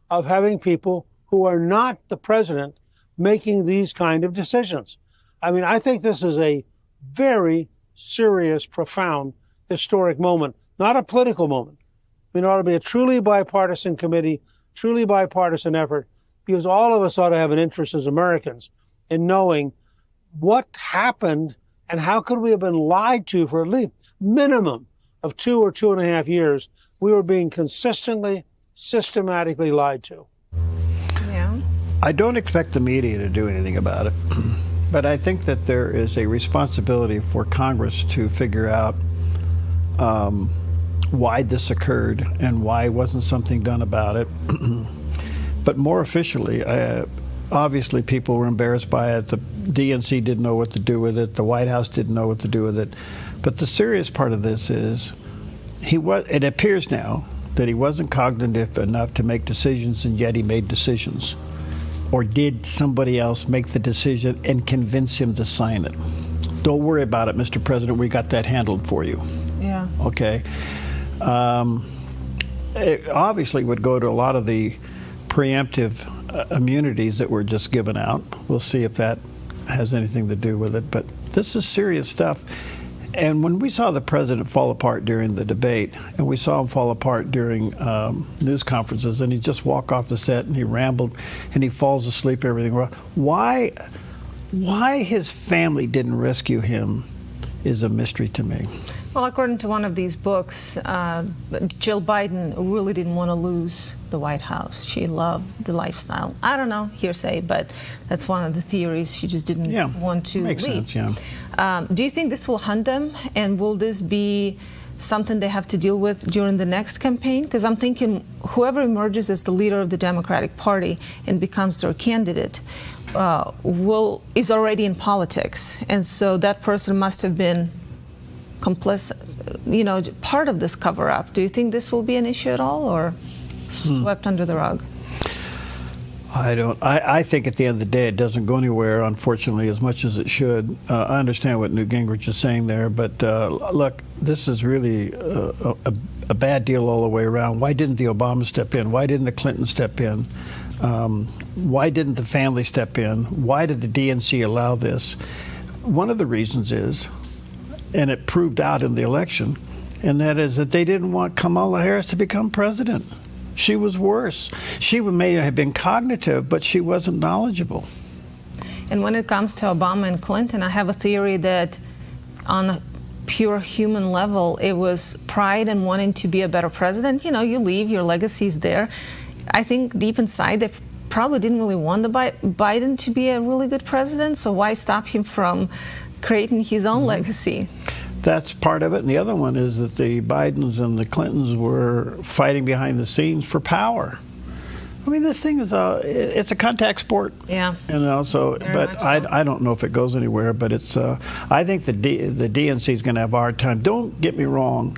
Speaker 15: of having people who are not the president making these kind of decisions? I mean, I think this is a very serious, profound, historic moment, not a political moment. I mean, it ought to be a truly bipartisan committee, truly bipartisan effort, because all of us ought to have an interest as Americans in knowing what happened and how could we have been lied to for at least minimum of 2 or 2.5 years. We were being consistently, systematically lied to.
Speaker 6: Yeah.
Speaker 5: I don't expect the media to do anything about it, but I think that there is a responsibility for Congress to figure out why this occurred and why wasn't something done about it. But more officially, obviously people were embarrassed by it. The DNC didn't know what to do with it. The White House didn't know what to do with it. But the serious part of this is it appears now that he wasn't cognitive enough to make decisions, and yet he made decisions. Or did somebody else make the decision and convince him to sign it? Don't worry about it, Mr. President. We got that handled for you.
Speaker 6: Yeah.
Speaker 5: Okay. It obviously would go to a lot of the preemptive immunities that were just given out. We'll see if that has anything to do with it. But this is serious stuff. And when we saw the president fall apart during the debate, and we saw him fall apart during news conferences, and he just walk off the set and he rambled and he falls asleep, everything wrong. Why his family didn't rescue him is a mystery to me.
Speaker 6: Well, according to one of these books, Jill Biden really didn't want to lose the White House. She loved the lifestyle. I don't know, hearsay, but that's one of the theories. She just didn't want to
Speaker 5: makes
Speaker 6: leave.
Speaker 5: Sense, yeah.
Speaker 6: Do you think this will hunt them? And will this be something they have to deal with during the next campaign? Because I'm thinking whoever emerges as the leader of the Democratic Party and becomes their candidate is already in politics. And so that person must have been part of this cover-up. Do you think this will be an issue at all, or swept under the rug?
Speaker 5: I think at the end of the day, it doesn't go anywhere, unfortunately, as much as it should. I understand what Newt Gingrich is saying there, but look, this is really a bad deal all the way around. Why didn't the Obama step in? Why didn't the Clinton step in? Why didn't the family step in? Why did the DNC allow this? One of the reasons is, and it proved out in the election, and that is that they didn't want Kamala Harris to become president. She was worse. She may have been cognitive, but she wasn't knowledgeable.
Speaker 6: And when it comes to Obama and Clinton, I have a theory that on a pure human level, it was pride and wanting to be a better president. You leave, your legacy's there. I think deep inside, they probably didn't really want Biden to be a really good president, so why stop him from creating his own legacy?
Speaker 5: That's part of it. And the other one is that the Bidens and the Clintons were fighting behind the scenes for power. I mean, this thing is it's a contact sport.
Speaker 6: Yeah.
Speaker 5: But I don't know if it goes anywhere, but it's, I think the DNC is going to have a hard time. Don't get me wrong.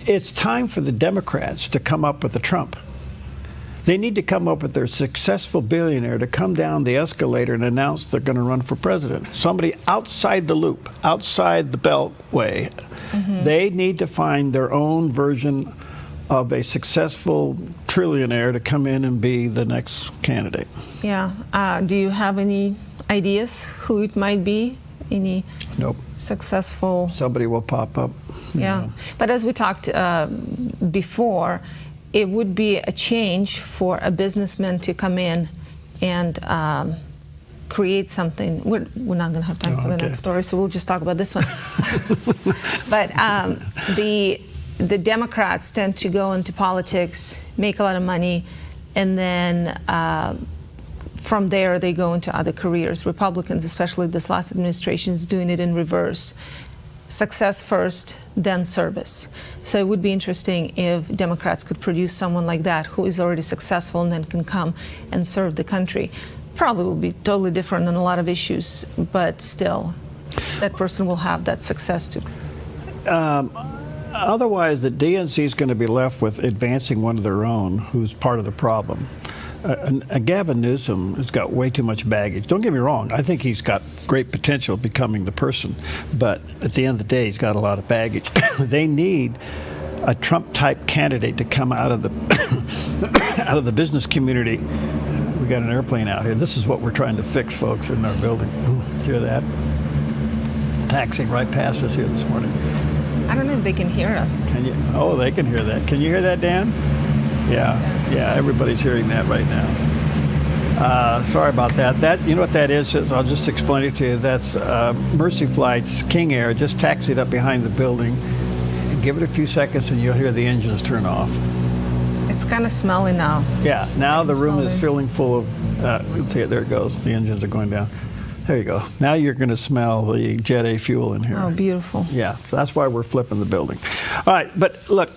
Speaker 5: It's time for the Democrats to come up with a Trump. They need to come up with their successful billionaire to come down the escalator and announce they're going to run for president. Somebody outside the loop, outside the beltway. Mm-hmm. They need to find their own version of a successful trillionaire to come in and be the next candidate.
Speaker 6: Yeah. Do you have any ideas who it might be? Any
Speaker 5: Nope.
Speaker 6: Successful?
Speaker 5: Somebody will pop up.
Speaker 6: Yeah. But as we talked before, it would be a change for a businessman to come in and create something. We're not going to have time for the next story, so we'll just talk about this one. But the Democrats tend to go into politics, make a lot of money, and then from there they go into other careers. Republicans, especially this last administration, is doing it in reverse. Success first, then service. So it would be interesting if Democrats could produce someone like that who is already successful and then can come and serve the country. Probably will be totally different on a lot of issues, but still, that person will have that success too.
Speaker 5: Otherwise, the DNC is going to be left with advancing one of their own who's part of the problem. Gavin Newsom has got way too much baggage. Don't get me wrong. I think he's got great potential becoming the person. But at the end of the day, he's got a lot of baggage. They need a Trump-type candidate to come out of the out of the business community. We got an airplane out here. This is what we're trying to fix, folks, in our building. Hear that? Taxiing right past us here this morning.
Speaker 6: I don't know if they can hear us.
Speaker 5: Can you? Oh, they can hear that. Can you hear that, Dan? Yeah, everybody's hearing that right now. Sorry about that. You know what that is? I'll just explain it to you. That's Mercy Flight's King Air just taxied up behind the building. Give it a few seconds and you'll hear the engines turn off.
Speaker 6: It's kind of smelly now.
Speaker 5: Yeah, now the room is filling full of, see it, there it goes. The engines are going down. There you go. Now you're going to smell the Jet A fuel in here.
Speaker 6: Oh, beautiful.
Speaker 5: Yeah, so that's why we're flipping the building. All right, but look.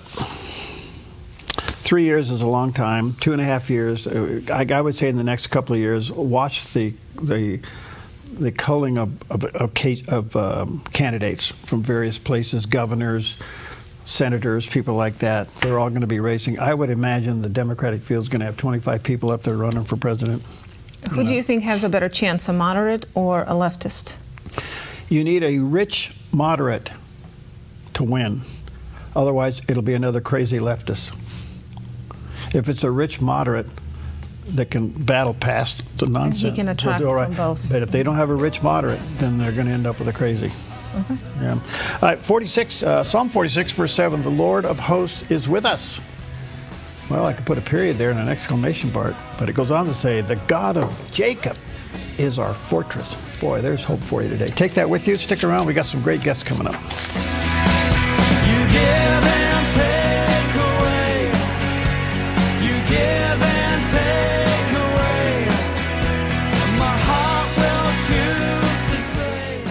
Speaker 5: 3 years is a long time. 2.5 years. I would say in the next couple of years, watch the culling of candidates from various places, governors, senators, people like that. They're all going to be racing. I would imagine the Democratic field is going to have 25 people up there running for president.
Speaker 6: Who do you think has a better chance, a moderate or a leftist?
Speaker 5: You need a rich moderate to win. Otherwise, it'll be another crazy leftist. If it's a rich moderate that can battle past the nonsense,
Speaker 6: and he can attract from both.
Speaker 5: But if they don't have a rich moderate, then they're going to end up with a crazy. Yeah. All right, 46, Psalm 46, verse 7, the Lord of hosts is with us. Well, I could put a period there and an exclamation mark, but it goes on to say, the God of Jacob is our fortress. Boy, there's hope for you today. Take that with you. Stick around. We got some great guests coming up.
Speaker 9: You give and take away. You give and take away. My heart will choose to say.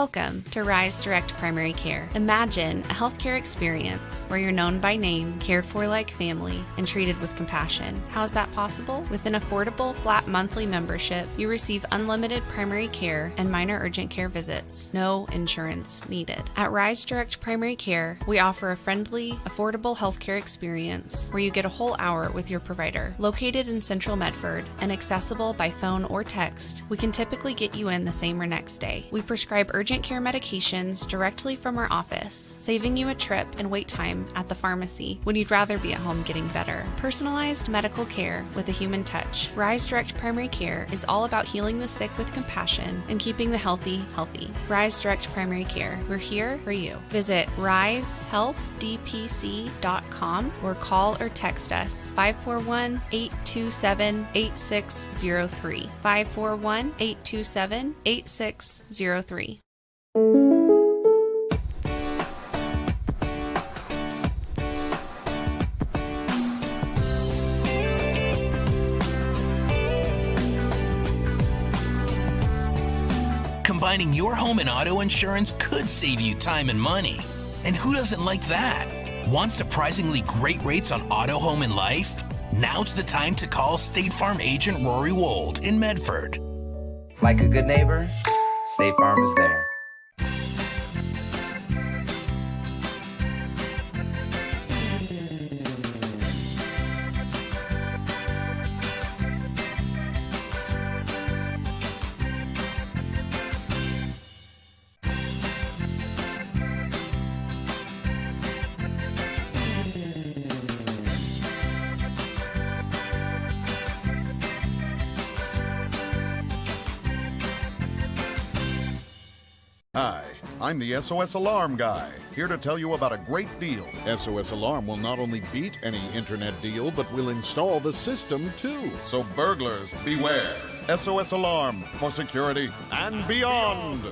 Speaker 13: Welcome to Rise Direct Primary Care. Imagine a healthcare experience where you're known by name, cared for like family, and treated with compassion. How is that possible? With an affordable, flat monthly membership, you receive unlimited primary care and minor urgent care visits. No insurance needed. At Rise Direct Primary Care, we offer a friendly, affordable healthcare experience where you get a whole hour with your provider. Located in Central Medford and accessible by phone or text, we can typically get you in the same or next day. We prescribe urgent care medications directly from our office, saving you a trip and wait time at the pharmacy when you'd rather be at home getting better. Personalized medical care with a human touch. Rise Direct Primary Care is all about healing the sick with compassion and keeping the healthy healthy. Rise Direct Primary Care. We're here for you. Visit risehealthdpc.com or call or text us 541-827-8603. 541-827-8603.
Speaker 14: Combining your home and auto insurance could save you time and money. And who doesn't like that? Want surprisingly great rates on auto, home, and life? Now's the time to call State Farm agent Rory Wold in Medford.
Speaker 16: Like a good neighbor, State Farm is there.
Speaker 17: Hi, I'm the SOS Alarm guy, here to tell you about a great deal. SOS Alarm will not only beat any internet deal, but will install the system too. So burglars, beware. SOS Alarm for security and beyond.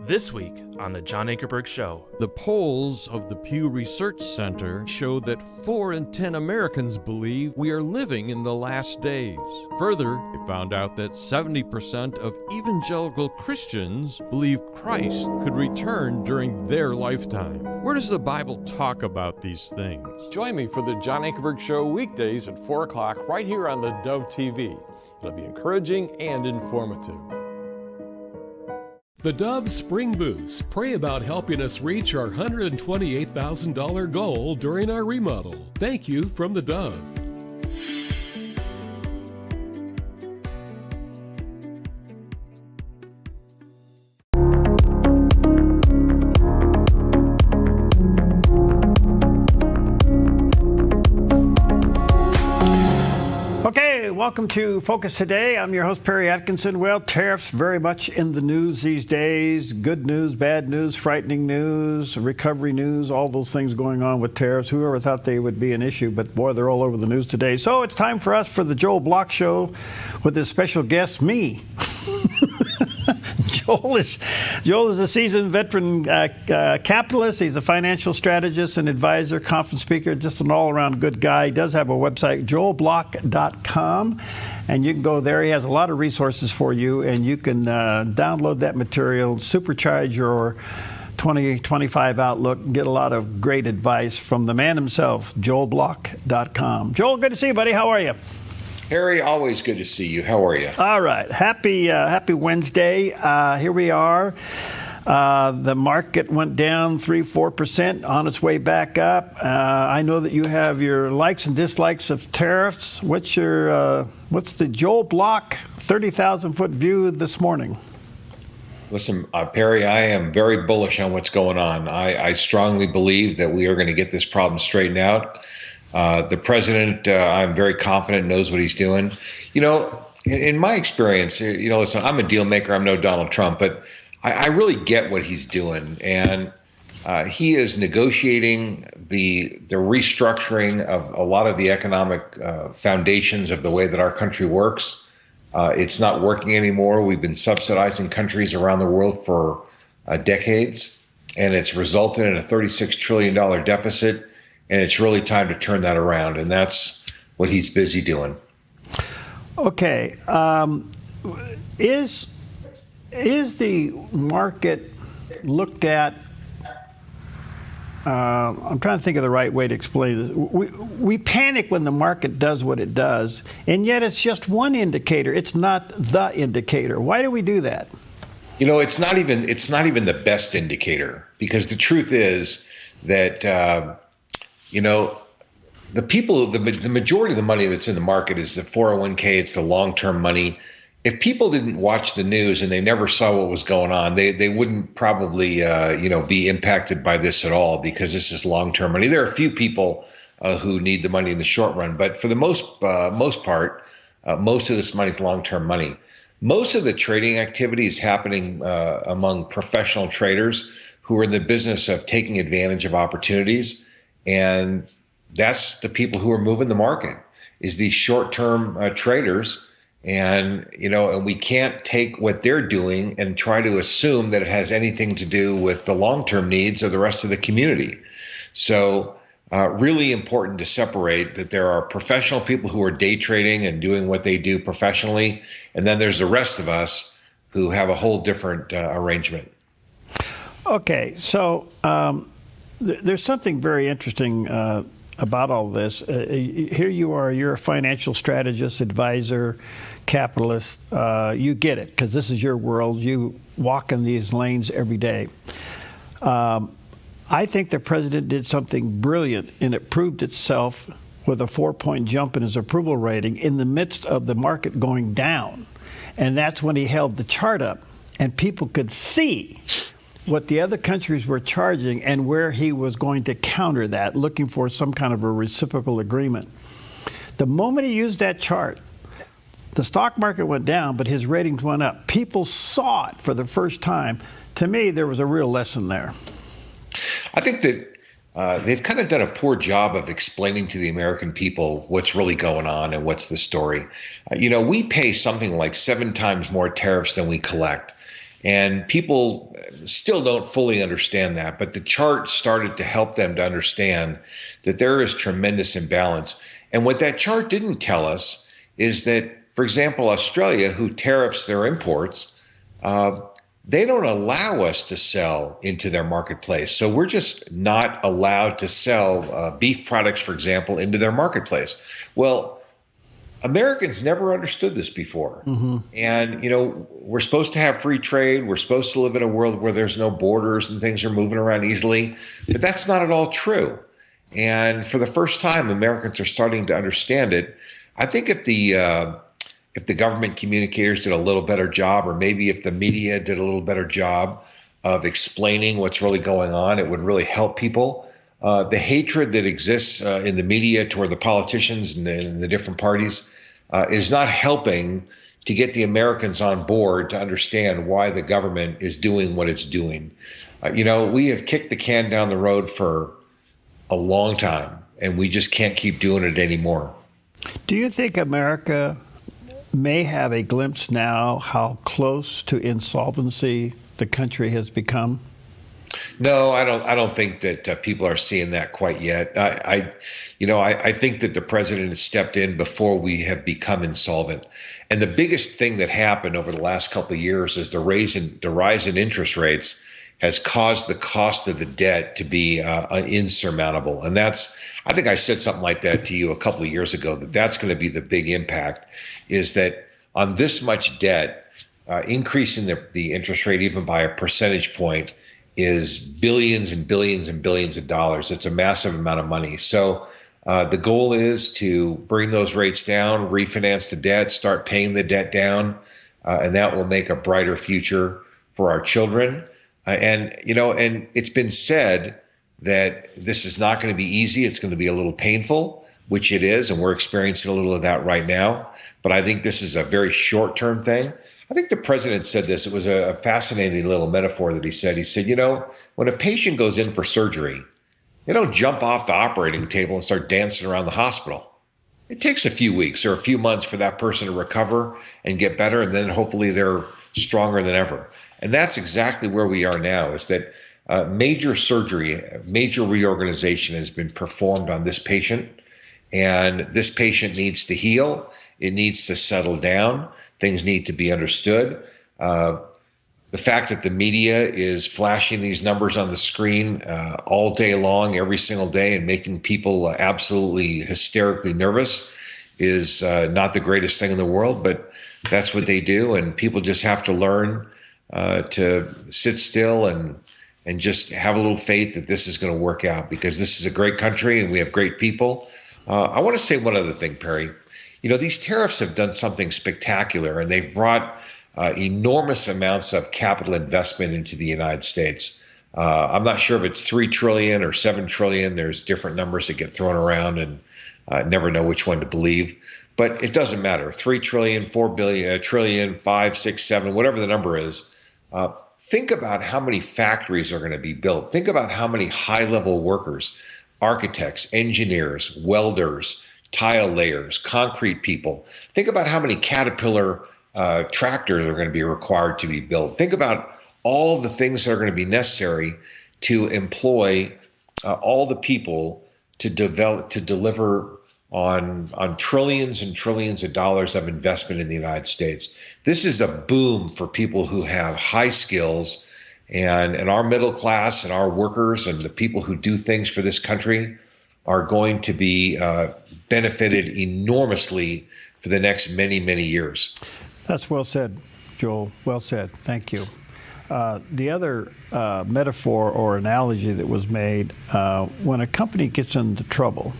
Speaker 18: This week on The John Ankerberg Show.
Speaker 19: The polls of the Pew Research Center show that 4 in 10 Americans believe we are living in the last days. Further, they found out that 70% of evangelical Christians believe Christ could return during their lifetime. Where does the Bible talk about these things? Join me for The John Ankerberg Show weekdays at 4 o'clock right here on the Dove TV. It'll be encouraging and informative.
Speaker 8: The Dove Spring Boost. Pray about helping us reach our $128,000 goal during our remodel. Thank you from the Dove.
Speaker 5: Okay, welcome to Focus Today. I'm your host, Perry Atkinson. Well, tariffs very much in the news these days. Good news, bad news, frightening news, recovery news, all those things going on with tariffs. Whoever thought they would be an issue, but boy, they're all over the news today. So it's time for us for the Joel Block Show with his special guest, me. Joel is a seasoned veteran capitalist. He's a financial strategist and advisor, conference speaker, just an all-around good guy. He does have a website, joelblock.com, and you can go there. He has a lot of resources for you, and you can download that material, supercharge your 2025 outlook, and get a lot of great advice from the man himself, joelblock.com. Joel, good to see you, buddy. How are you?
Speaker 20: Harry, always good to see you. How are you?
Speaker 5: All right. Happy Wednesday. Here we are. The market went down 3-4% on its way back up. I know that you have your likes and dislikes of tariffs. What's the Joel Block 30,000-foot view this morning?
Speaker 20: Listen, Perry, I am very bullish on what's going on. I strongly believe that we are going to get this problem straightened out. The president, I'm very confident, knows what he's doing. You know, in my experience, listen, I'm a deal maker. I'm no Donald Trump, but I really get what he's doing. And he is negotiating the restructuring of a lot of the economic foundations of the way that our country works. It's not working anymore. We've been subsidizing countries around the world for decades, and it's resulted in a $36 trillion deficit. And it's really time to turn that around, and that's what he's busy doing.
Speaker 5: Okay. Is Is the market looked at? I'm trying to think of the right way to explain this. We panic when the market does what it does, and yet it's just one indicator. It's not the indicator. Why do we do that?
Speaker 20: You know, it's not even the best indicator, because the truth is that the people, the majority of the money that's in the market is the 401k. It's the long-term money. If people didn't watch the news and they never saw what was going on, they wouldn't probably be impacted by this at all, because this is long-term money. There are a few people who need the money in the short run, but for the most part, most of this money is long-term money. Most of the trading activity is happening among professional traders who are in the business of taking advantage of opportunities, and that's the people who are moving the market, is these short-term traders. And we can't take what they're doing and try to assume that it has anything to do with the long-term needs of the rest of the community. So really important to separate that there are professional people who are day trading and doing what they do professionally, and then there's the rest of us who have a whole different arrangement.
Speaker 5: Okay, so there's something very interesting about all this. Here you are, you're a financial strategist, advisor, capitalist. You get it, because this is your world. You walk in these lanes every day. I think the president did something brilliant, and it proved itself with a 4-point jump in his approval rating in the midst of the market going down. And that's when he held the chart up, and people could see what the other countries were charging and where he was going to counter that, looking for some kind of a reciprocal agreement. The moment he used that chart, the stock market went down, but his ratings went up. People saw it for the first time. To me, there was a real lesson there.
Speaker 20: I think that they've kind of done a poor job of explaining to the American people what's really going on and what's the story. We pay something like 7 times more tariffs than we collect. And people still don't fully understand that, but the chart started to help them to understand that there is tremendous imbalance. And what that chart didn't tell us is that, for example, Australia, who tariffs their imports, they don't allow us to sell into their marketplace. So we're just not allowed to sell beef products, for example, into their marketplace. Well, Americans never understood this before. Mm-hmm. And, we're supposed to have free trade. We're supposed to live in a world where there's no borders and things are moving around easily. But that's not at all true. And for the first time, Americans are starting to understand it. I think if the government communicators did a little better job, or maybe if the media did a little better job of explaining what's really going on, it would really help people. The hatred that exists in the media toward the politicians and the different parties is not helping to get the Americans on board to understand why the government is doing what it's doing. We have kicked the can down the road for a long time, and we just can't keep doing it anymore.
Speaker 5: Do you think America may have a glimpse now how close to insolvency the country has become?
Speaker 20: No, I don't think that people are seeing that quite yet. I think that the president has stepped in before we have become insolvent. And the biggest thing that happened over the last couple of years is the rise in interest rates has caused the cost of the debt to be insurmountable. And I think I said something like that to you a couple of years ago, that's going to be the big impact, is that on this much debt, increasing the interest rate even by a percentage point is billions and billions and billions of dollars. It's a massive amount of money. So the goal is to bring those rates down, refinance the debt, start paying the debt down, and that will make a brighter future for our children. And it's been said that this is not going to be easy. It's going to be a little painful, which it is, and we're experiencing a little of that right now. But I think this is a very short-term thing. I think the president said this. It was a fascinating little metaphor that he said. He said, when a patient goes in for surgery, they don't jump off the operating table and start dancing around the hospital. It takes a few weeks or a few months for that person to recover and get better, and then hopefully they're stronger than ever. And that's exactly where we are now, is that major surgery, major reorganization has been performed on this patient, and this patient needs to heal. It needs to settle down. Things need to be understood. the fact that the media is flashing these numbers on the screen all day long, every single day, and making people absolutely hysterically nervous is not the greatest thing in the world, but that's what they do. And people just have to learn to sit still and just have a little faith that this is going to work out, because this is a great country and we have great people. I want to say one other thing, Perry. These tariffs have done something spectacular, and they've brought enormous amounts of capital investment into the United States. I'm not sure if it's 3 trillion or 7 trillion. There's different numbers that get thrown around, and never know which one to believe. But it doesn't matter. 3 trillion, 4 billion, a trillion, 5, 6, 7, whatever the number is. Think about how many factories are going to be built. Think about how many high-level workers, architects, engineers, welders, tile layers, concrete people. Think about how many Caterpillar tractors are going to be required to be built. Think about all the things that are going to be necessary to employ all the people to deliver on trillions and trillions of dollars of investment in the United States. This is a boom for people who have high skills, and our middle class and our workers and the people who do things for this country are going to be benefited enormously for the next many, many years.
Speaker 5: That's well said, Joel. Well said. Thank you. The other metaphor or analogy that was made, when a company gets into trouble,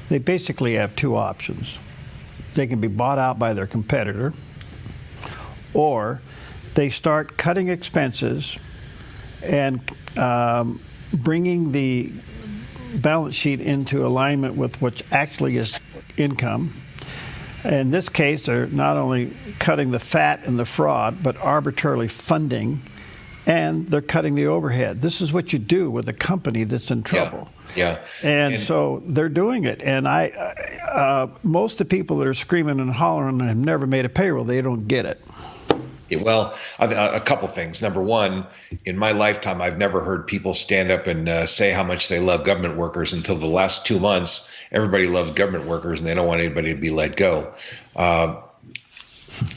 Speaker 5: they basically have two options. They can be bought out by their competitor, or they start cutting expenses and bringing the balance sheet into alignment with what actually is income. In this case, they're not only cutting the fat and the fraud, but arbitrarily funding, and they're cutting the overhead. This is what you do with a company that's in trouble.
Speaker 20: Yeah.
Speaker 5: And so they're doing it. And most of the people that are screaming and hollering and have never made a payroll, they don't get it.
Speaker 20: Yeah, well, a couple things. Number one, in my lifetime, I've never heard people stand up and say how much they love government workers until the last 2 months. Everybody loves government workers, and they don't want anybody to be let go.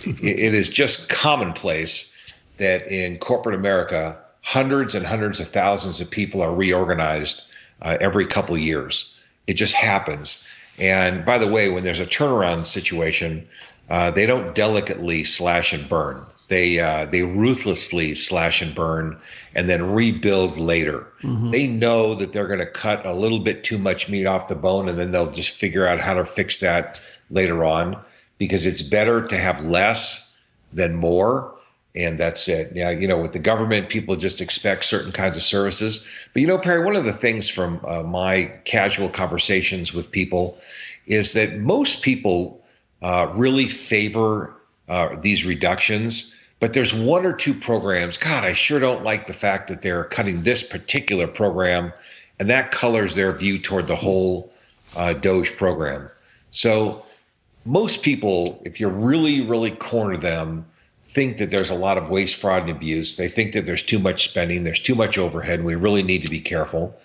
Speaker 20: It is just commonplace that in corporate America, hundreds and hundreds of thousands of people are reorganized every couple of years. It just happens. And by the way, when there's a turnaround situation, they don't delicately slash and burn. They ruthlessly slash and burn and then rebuild later. Mm-hmm. They know that they're going to cut a little bit too much meat off the bone, and then they'll just figure out how to fix that later on, because it's better to have less than more. And that's it. Yeah, with the government, people just expect certain kinds of services. But, Perry, one of the things from my casual conversations with people is that most people really favor these reductions. But there's one or two programs, God, I sure don't like the fact that they're cutting this particular program, and that colors their view toward the whole DOGE program. So most people, if you really, really corner them, think that there's a lot of waste, fraud, and abuse. They think that there's too much spending, there's too much overhead, and we really need to be careful.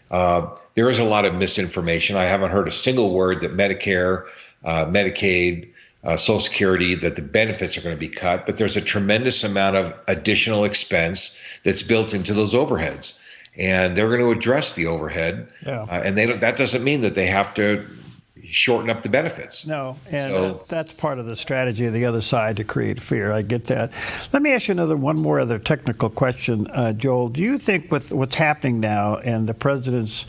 Speaker 20: There is a lot of misinformation. I haven't heard a single word that Medicare, Medicaid, Social Security, that the benefits are going to be cut, but there's a tremendous amount of additional expense that's built into those overheads, and they're going to address the overhead. Yeah. And that doesn't mean that they have to shorten up the benefits.
Speaker 5: No, and that's part of the strategy of the other side to create fear. I get that. Let me ask you one more other technical question, Joel. Do you think with what's happening now and the president's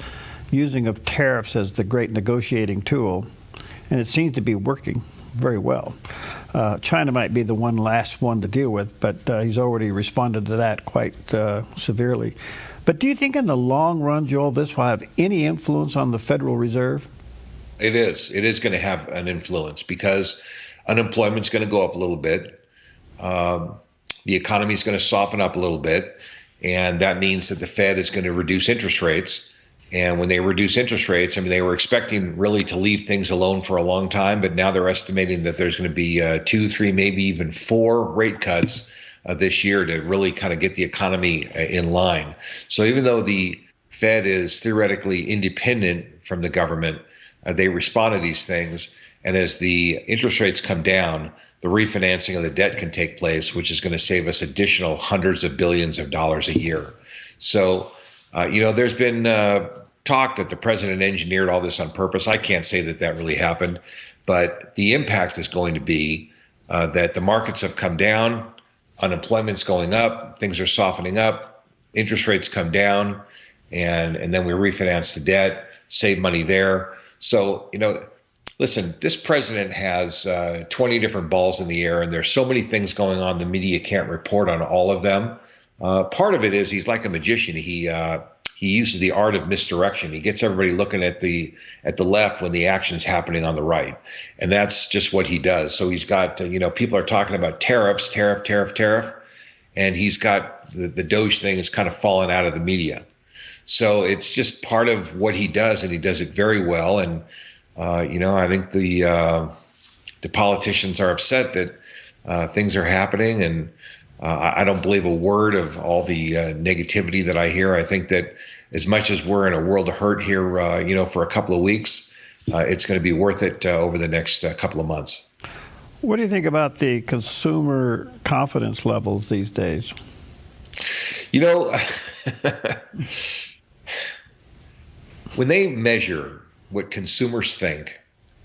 Speaker 5: using of tariffs as the great negotiating tool, and it seems to be working very well. China might be the last one to deal with, but he's already responded to that quite severely. But do you think in the long run, Joel, this will have any influence on the Federal Reserve?
Speaker 20: It is. It is going to have an influence because unemployment's going to go up a little bit. The economy is going to soften up a little bit, and that means that the Fed is going to reduce interest rates. And when they reduce interest rates, they were expecting really to leave things alone for a long time, but now they're estimating that there's going to be 2, 3, maybe even 4 rate cuts this year to really kind of get the economy in line. So even though the Fed is theoretically independent from the government, they respond to these things. And as the interest rates come down, the refinancing of the debt can take place, which is going to save us additional hundreds of billions of dollars a year. So, there's been talk that the president engineered all this on purpose. I can't say that that really happened, but the impact is going to be that the markets have come down, unemployment's going up, things are softening up, interest rates come down, and then we refinance the debt, save money there. So, listen, this president has 20 different balls in the air, and there's so many things going on, the media can't report on all of them. Part of it is he's like a magician. He uses the art of misdirection. He gets everybody looking at the left when the action's happening on the right. And that's just what he does. So he's got, people are talking about tariff. And he's got the Doge thing is kind of fallen out of the media. So it's just part of what he does, and he does it very well. And, I think the politicians are upset that things are happening, and I don't believe a word of all the negativity that I hear. I think that as much as we're in a world of hurt here, for a couple of weeks, it's going to be worth it over the next couple of months.
Speaker 5: What do you think about the consumer confidence levels these days?
Speaker 20: When they measure what consumers think,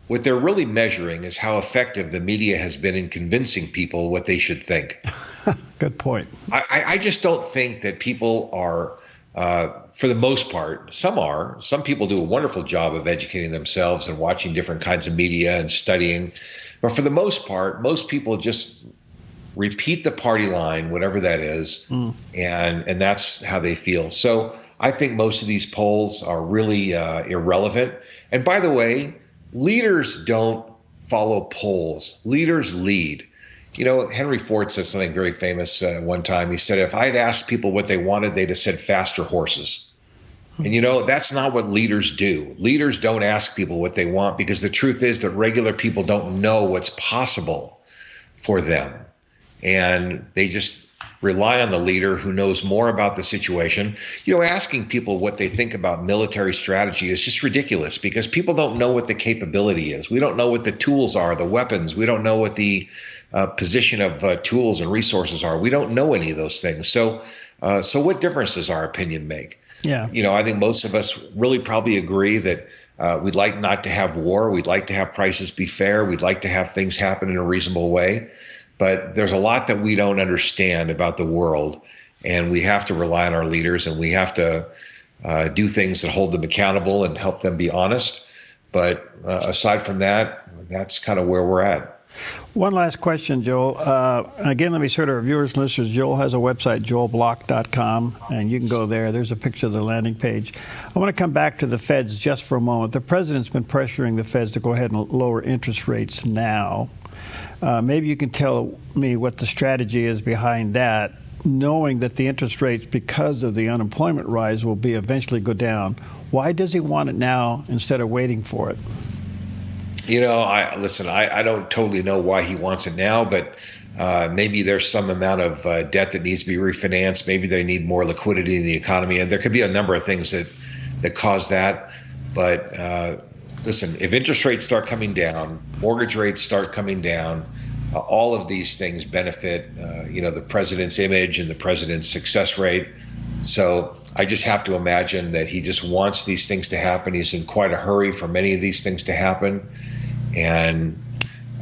Speaker 20: what they're really measuring is how effective the media has been in convincing people what they should think.
Speaker 5: Good point.
Speaker 20: I just don't think that people are, for the most part, some people do a wonderful job of educating themselves and watching different kinds of media and studying. But for the most part, most people just repeat the party line, whatever that is, and that's how they feel. So I think most of these polls are really irrelevant. And by the way, leaders don't follow polls. Leaders lead. Henry Ford said something very famous one time. He said, if I'd asked people what they wanted, they'd have said faster horses. And, that's not what leaders do. Leaders don't ask people what they want, because the truth is that regular people don't know what's possible for them. And they just rely on the leader who knows more about the situation. Asking people what they think about military strategy is just ridiculous, because people don't know what the capability is. We don't know what the tools are, the weapons. We don't know what the position of tools and resources are. We don't know any of those things. So what difference does our opinion make?
Speaker 5: Yeah.
Speaker 20: I think most of us really probably agree that we'd like not to have war. We'd like to have prices be fair. We'd like to have things happen in a reasonable way. But there's a lot that we don't understand about the world, and we have to rely on our leaders, and we have to do things that hold them accountable and help them be honest. But aside from that, that's kind of where we're at.
Speaker 5: One last question, Joel. Again, let me sort of our viewers and listeners, Joel has a website, joelblock.com, and you can go there. There's a picture of the landing page. I want to come back to the Feds just for a moment. The president's been pressuring the Feds to go ahead and lower interest rates now. Maybe you can tell me what the strategy is behind that, knowing that the interest rates, because of the unemployment rise, will be eventually go down. Why does he want it now instead of waiting for it?
Speaker 20: I don't totally know why he wants it now, but maybe there's some amount of debt that needs to be refinanced. Maybe they need more liquidity in the economy, and there could be a number of things that cause that. But listen, if interest rates start coming down, mortgage rates start coming down, all of these things benefit, the president's image and the president's success rate. So I just have to imagine that he just wants these things to happen. He's in quite a hurry for many of these things to happen. And,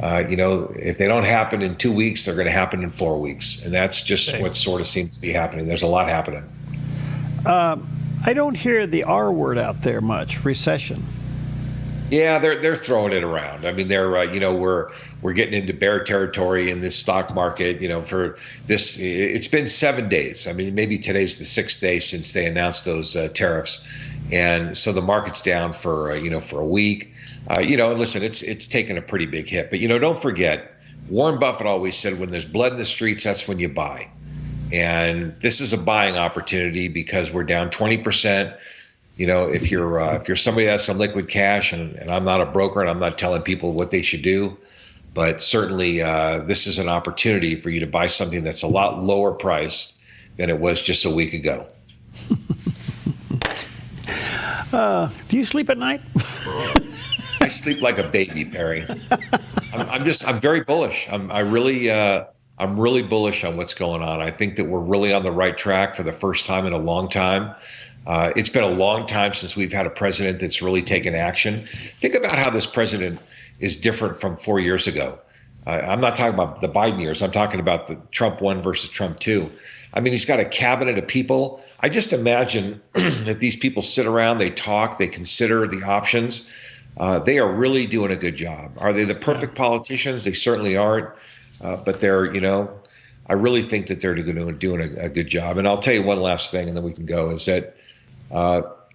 Speaker 20: if they don't happen in 2 weeks, they're going to happen in 4 weeks. And that's just what sort of seems to be happening. There's a lot happening.
Speaker 5: I don't hear the R word out there much, recession.
Speaker 20: Yeah, they're throwing it around. I mean, they're we're getting into bear territory in this stock market. For this, it's been 7 days. I mean, maybe today's the 6th day since they announced those tariffs, and so the market's down for a week. Listen, it's taken a pretty big hit. But don't forget, Warren Buffett always said, when there's blood in the streets, that's when you buy. And this is a buying opportunity because we're down 20%. If you're somebody that has some liquid cash, and I'm not a broker and I'm not telling people what they should do, but certainly this is an opportunity for you to buy something that's a lot lower priced than it was just a week ago.
Speaker 5: Do you sleep at night?
Speaker 20: I sleep like a baby, Perry. I'm very bullish. I'm really bullish on what's going on. I think that we're really on the right track for the first time in a long time. It's been a long time since we've had a president that's really taken action. Think about how this president is different from 4 years ago. I'm not talking about the Biden years. I'm talking about the Trump 1 versus Trump 2. I mean, he's got a cabinet of people. I just imagine that these people sit around, they talk, they consider the options. They are really doing a good job. Are they the perfect politicians? They certainly aren't. But they're, I really think that they're doing a good job. And I'll tell you one last thing, and then we can go, is that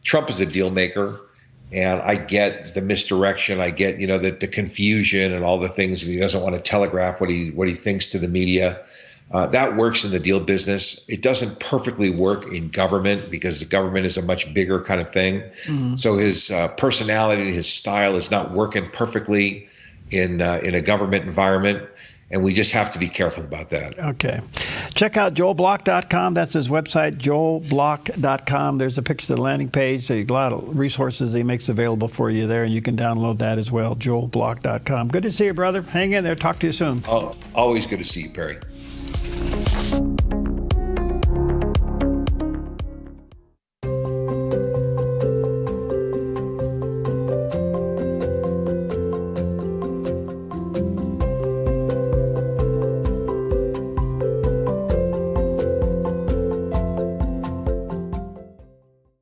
Speaker 20: Trump is a deal maker. And I get the misdirection. I get, the confusion and all the things that he doesn't want to telegraph what he thinks to the media. That works in the deal business. It doesn't perfectly work in government because the government is a much bigger kind of thing. Mm-hmm. So his personality, his style is not working perfectly in a government environment. And we just have to be careful about that.
Speaker 5: Okay. Check out joelblock.com. That's his website, joelblock.com. There's a picture of the landing page. There's a lot of resources he makes available for you there, and you can download that as well, joelblock.com. Good to see you, brother. Hang in there. Talk to you soon.
Speaker 20: Oh, always good to see you, Perry.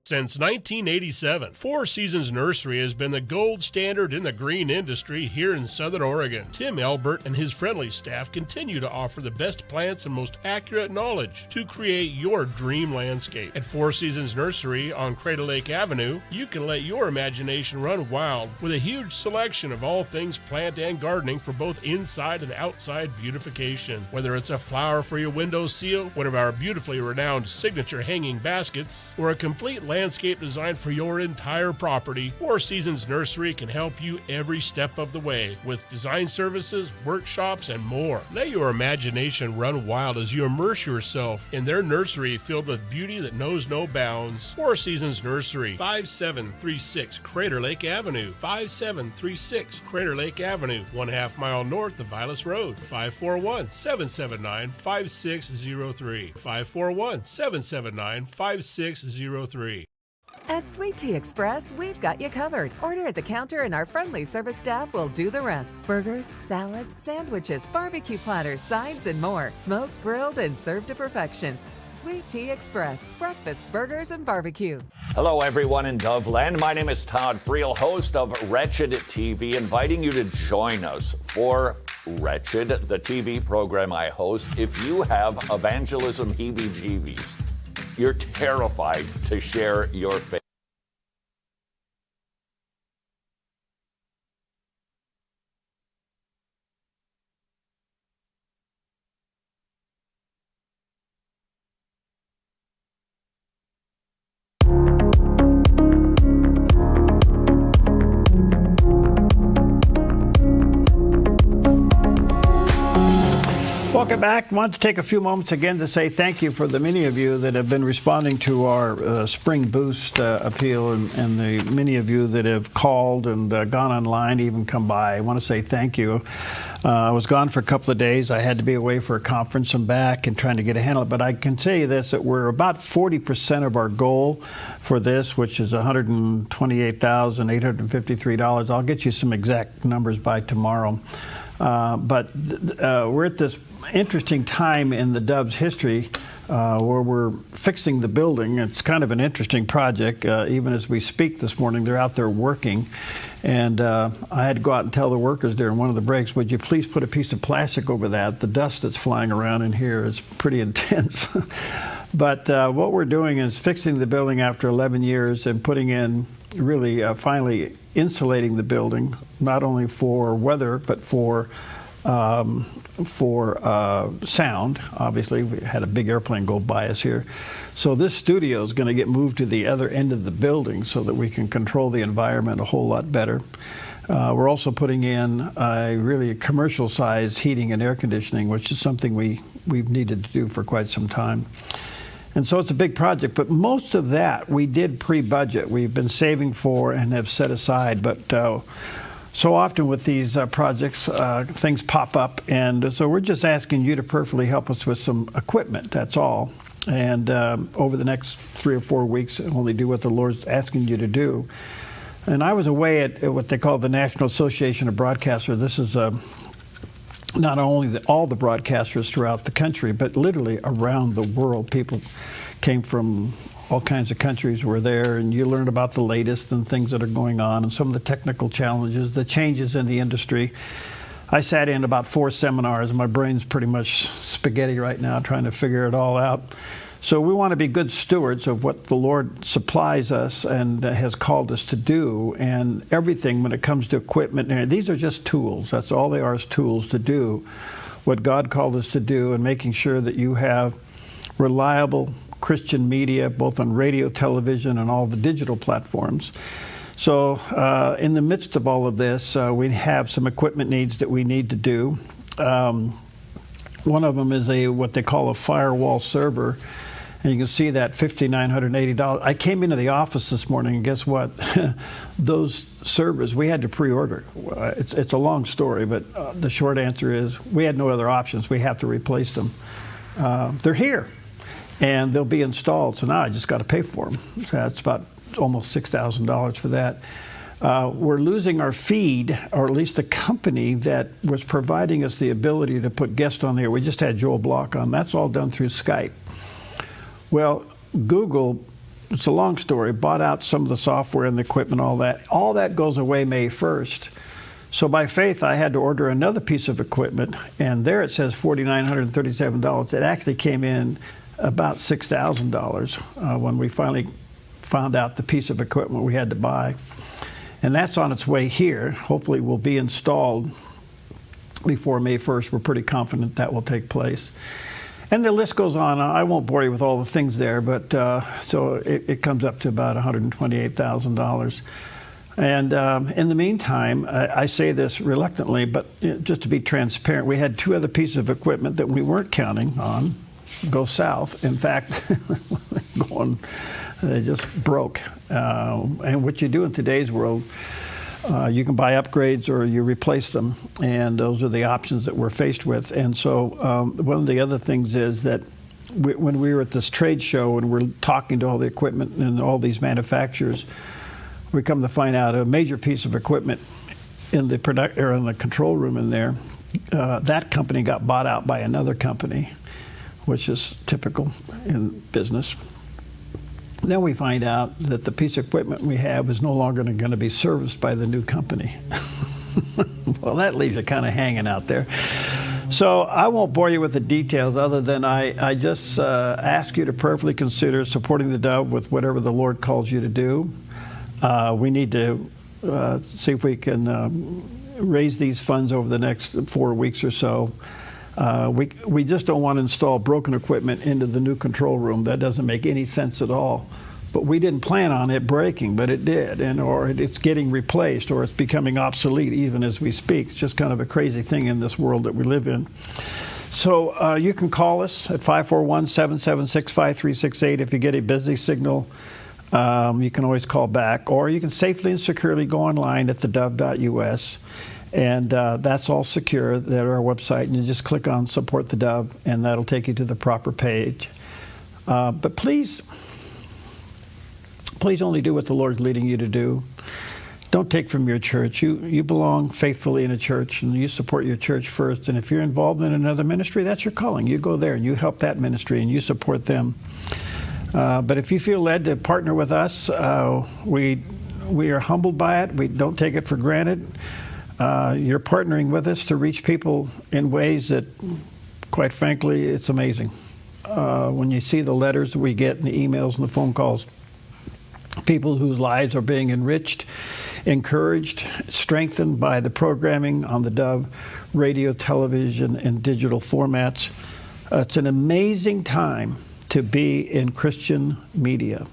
Speaker 11: Since 1987, Four Seasons Nursery has been the gold standard in the green industry here in Southern Oregon. Tim Albert and his friendly staff continue to offer the best plants and most accurate knowledge to create your dream landscape. At Four Seasons Nursery on Crater Lake Avenue, you can let your imagination run wild with a huge selection of all things plant and gardening for both inside and outside beautification. Whether it's a flower for your window seal, one of our beautifully renowned signature hanging baskets, or a complete landscape design for your entire property, Four Seasons Nursery can help you every step of the way with design services, workshops, and more. Let your imagination run wild as you immerse yourself in their nursery filled with beauty that knows no bounds. Four Seasons Nursery, 5736 Crater Lake Avenue, 5736 Crater Lake Avenue, 1/2 mile north of Vilas Road, 541-779-5603, 541-779-5603.
Speaker 21: At Sweet Tea Express, we've got you covered. Order at the counter and our friendly service staff will do the rest. Burgers, salads, sandwiches, barbecue platters, sides, and more. Smoked, grilled, and served to perfection. Sweet Tea Express, breakfast, burgers, and barbecue.
Speaker 22: Hello, everyone in Dove Land. My name is Todd Friel, host of Wretched TV, inviting you to join us for Wretched, the TV program I host. If you have evangelism heebie-jeebies, you're terrified to share your faith.
Speaker 5: Welcome back. I want to take a few moments again to say thank you for the many of you that have been responding to our Spring Boost appeal and the many of you that have called and gone online, even come by. I want to say thank you. I was gone for a couple of days. I had to be away for a conference and back and trying to get a handle. But I can tell you this, that we're about 40% of our goal for this, which is $128,853. I'll get you some exact numbers by tomorrow. But we're at this interesting time in the Dove's history where we're fixing the building. It's kind of an interesting project. Even as we speak this morning, they're out there working. And I had to go out and tell the workers during one of the breaks, would you please put a piece of plastic over that? The dust that's flying around in here is pretty intense. But what we're doing is fixing the building after 11 years and putting in really finally insulating the building, not only for weather, but for sound. Obviously, we had a big airplane go by us here. So this studio is going to get moved to the other end of the building so that we can control the environment a whole lot better. We're also putting in a commercial-sized heating and air conditioning, which is something we've needed to do for quite some time. And so it's a big project, but most of that we did pre-budget. We've been saving for and have set aside, but so often with these projects, things pop up, and so we're just asking you to prayerfully help us with some equipment, that's all. And over the next 3 or 4 weeks, only do what the Lord's asking you to do. And I was away at what they call the National Association of Broadcasters. This is not only all the broadcasters throughout the country, but literally around the world. People came from all kinds of countries were there, and you learned about the latest and things that are going on and some of the technical challenges, the changes in the industry. I sat in about 4 seminars, and my brain's pretty much spaghetti right now trying to figure it all out. So we want to be good stewards of what the Lord supplies us and has called us to do. And everything when it comes to equipment, and these are just tools. That's all they are, is tools to do what God called us to do, and making sure that you have reliable Christian media, both on radio, television, and all the digital platforms. So in the midst of all of this, we have some equipment needs that we need to do. One of them is what they call a firewall server. And you can see that $5,980. I came into the office this morning, and guess what? Those servers, we had to pre-order. It's a long story, but the short answer is we had no other options. We have to replace them. They're here, and they'll be installed. So now I just got to pay for them. So that's about almost $6,000 for that. We're losing our feed, or at least the company that was providing us the ability to put guests on there. We just had Joel Block on. That's all done through Skype. Well, Google, it's a long story, bought out some of the software and the equipment, all that. All that goes away May 1st. So by faith, I had to order another piece of equipment, and there it says $4,937. It actually came in about $6,000 when we finally found out the piece of equipment we had to buy. And that's on its way here. Hopefully will be installed before May 1st. We're pretty confident that will take place. And the list goes on. I won't bore you with all the things there, but so it comes up to about $128,000. And in the meantime, I say this reluctantly, but just to be transparent, we had 2 other pieces of equipment that we weren't counting on go south. In fact, they just broke. And what you do in today's world, you can buy upgrades or you replace them, and those are the options that we're faced with. And so one of the other things is that when we were at this trade show and we're talking to all the equipment and all these manufacturers, we come to find out a major piece of equipment in the in the control room in there, that company got bought out by another company, which is typical in business. Then we find out that the piece of equipment we have is no longer going to be serviced by the new company. Well, that leaves you kind of hanging out there. So I won't bore you with the details, other than I just ask you to prayerfully consider supporting the Dove with whatever the Lord calls you to do. We need to see if we can raise these funds over the next 4 weeks or so. We just don't want to install broken equipment into the new control room. That doesn't make any sense at all. But we didn't plan on it breaking, but it did, or it's getting replaced, or it's becoming obsolete even as we speak. It's just kind of a crazy thing in this world that we live in. So you can call us at 541-776-5368 if you get a busy signal. You can always call back, or you can safely and securely go online at theDove.us. And that's all secure at our website, and you just click on Support the Dove, and that'll take you to the proper page. But please only do what the Lord's leading you to do. Don't take from your church. You belong faithfully in a church, and you support your church first. And if you're involved in another ministry, that's your calling. You go there and you help that ministry and you support them. But if you feel led to partner with us, we are humbled by it. We don't take it for granted. You're partnering with us to reach people in ways that, quite frankly, it's amazing. When you see the letters that we get and the emails and the phone calls, people whose lives are being enriched, encouraged, strengthened by the programming on the Dove radio, television, and digital formats. It's an amazing time to be in Christian media.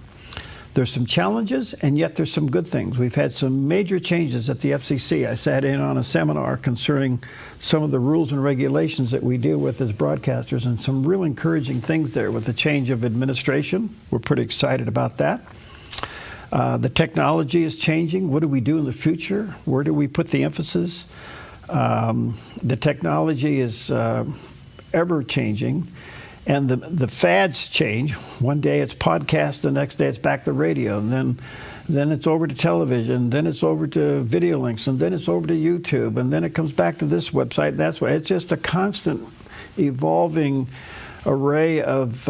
Speaker 5: There's some challenges, and yet there's some good things. We've had some major changes at the FCC. I sat in on a seminar concerning some of the rules and regulations that we deal with as broadcasters, and some real encouraging things there with the change of administration. We're pretty excited about that. The technology is changing. What do we do in the future? Where do we put the emphasis? The technology is ever changing, and the fads change. One day it's podcast, the next day it's back to radio, and then it's over to television, then it's over to video links, and then it's over to YouTube, and then it comes back to this website. That's why it's just a constant evolving array of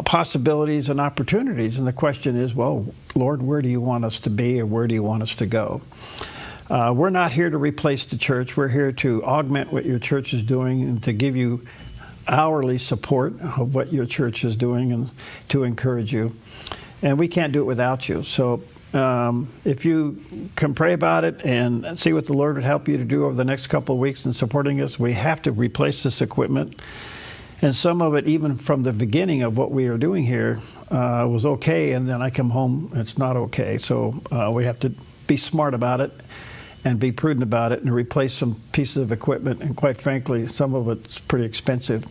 Speaker 5: possibilities and opportunities. And the question is, well, Lord, where do you want us to be, or where do you want us to go? We're not here to replace the church. We're here to augment what your church is doing and to give you hourly support of what your church is doing and to encourage you. And we can't do it without you. So if you can pray about it and see what the Lord would help you to do over the next couple of weeks in supporting us, we have to replace this equipment. And some of it, even from the beginning of what we are doing here, was okay, and then I come home, it's not okay. So we have to be smart about it and be prudent about it and replace some pieces of equipment. And quite frankly, some of it's pretty expensive.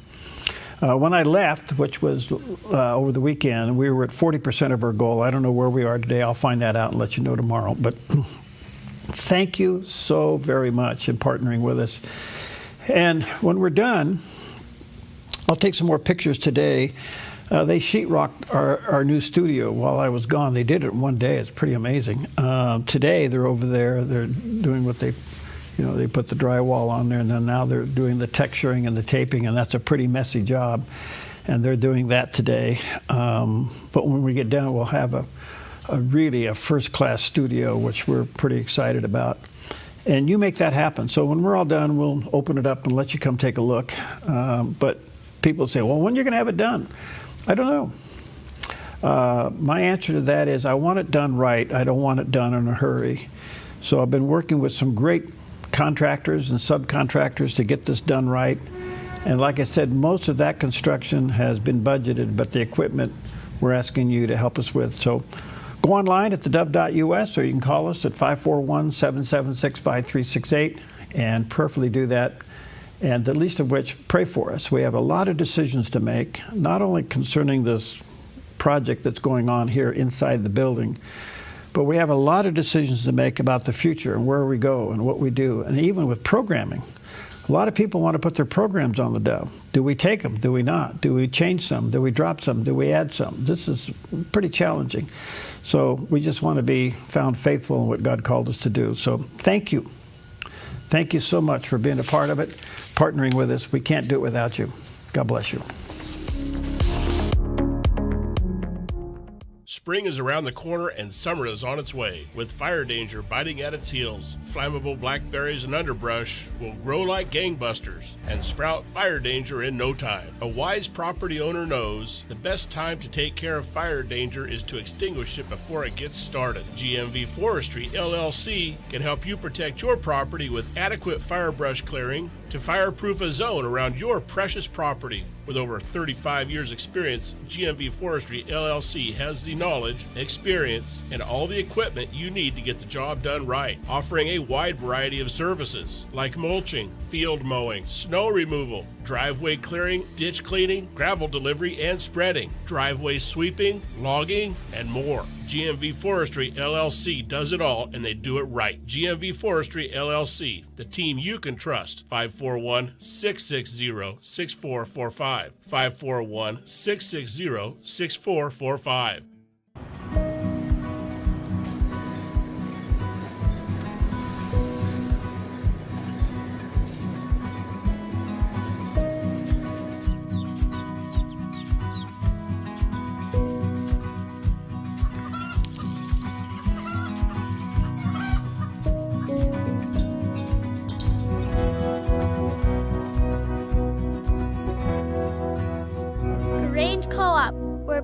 Speaker 5: When I left, which was over the weekend, we were at 40% of our goal. I don't know where we are today. I'll find that out and let you know tomorrow. But thank you so very much in partnering with us. And when we're done, I'll take some more pictures today. They sheetrocked our new studio while I was gone. They did it in one day. It's pretty amazing. Today they're over there. They're doing what they put the drywall on there, and then now they're doing the texturing and the taping, and that's a pretty messy job. And they're doing that today. But when we get done, we'll have a really first-class studio, which we're pretty excited about. And you make that happen. So when we're all done, we'll open it up and let you come take a look. But people say, well, when are you going to have it done? I don't know. My answer to that is I want it done right. I don't want it done in a hurry. So I've been working with some great contractors and subcontractors to get this done right. And like I said, most of that construction has been budgeted, but the equipment we're asking you to help us with. So go online at theDove.us, or you can call us at 541-776-5368 and prayerfully do that. And the least of which, pray for us. We have a lot of decisions to make, not only concerning this project that's going on here inside the building, but we have a lot of decisions to make about the future and where we go and what we do. And even with programming, a lot of people want to put their programs on the Dove. Do we take them? Do we not? Do we change some? Do we drop some? Do we add some? This is pretty challenging. So we just want to be found faithful in what God called us to do. So thank you. Thank you so much for being a part of it, partnering with us. We can't do it without you. God bless you.
Speaker 11: Spring is around the corner and summer is on its way. With fire danger biting at its heels, flammable blackberries and underbrush will grow like gangbusters and sprout fire danger in no time. A wise property owner knows the best time to take care of fire danger is to extinguish it before it gets started. GMV Forestry, LLC can help you protect your property with adequate firebrush clearing to fireproof a zone around your precious property. With over 35 years experience, GMV Forestry LLC has the knowledge, experience, and all the equipment you need to get the job done right, offering a wide variety of services like mulching, field mowing, snow removal, driveway clearing, ditch cleaning, gravel delivery and spreading, driveway sweeping, logging, and more. GMV Forestry LLC does it all, and they do it right. GMV Forestry LLC, the team you can trust. 541-660-6445. 541-660-6445.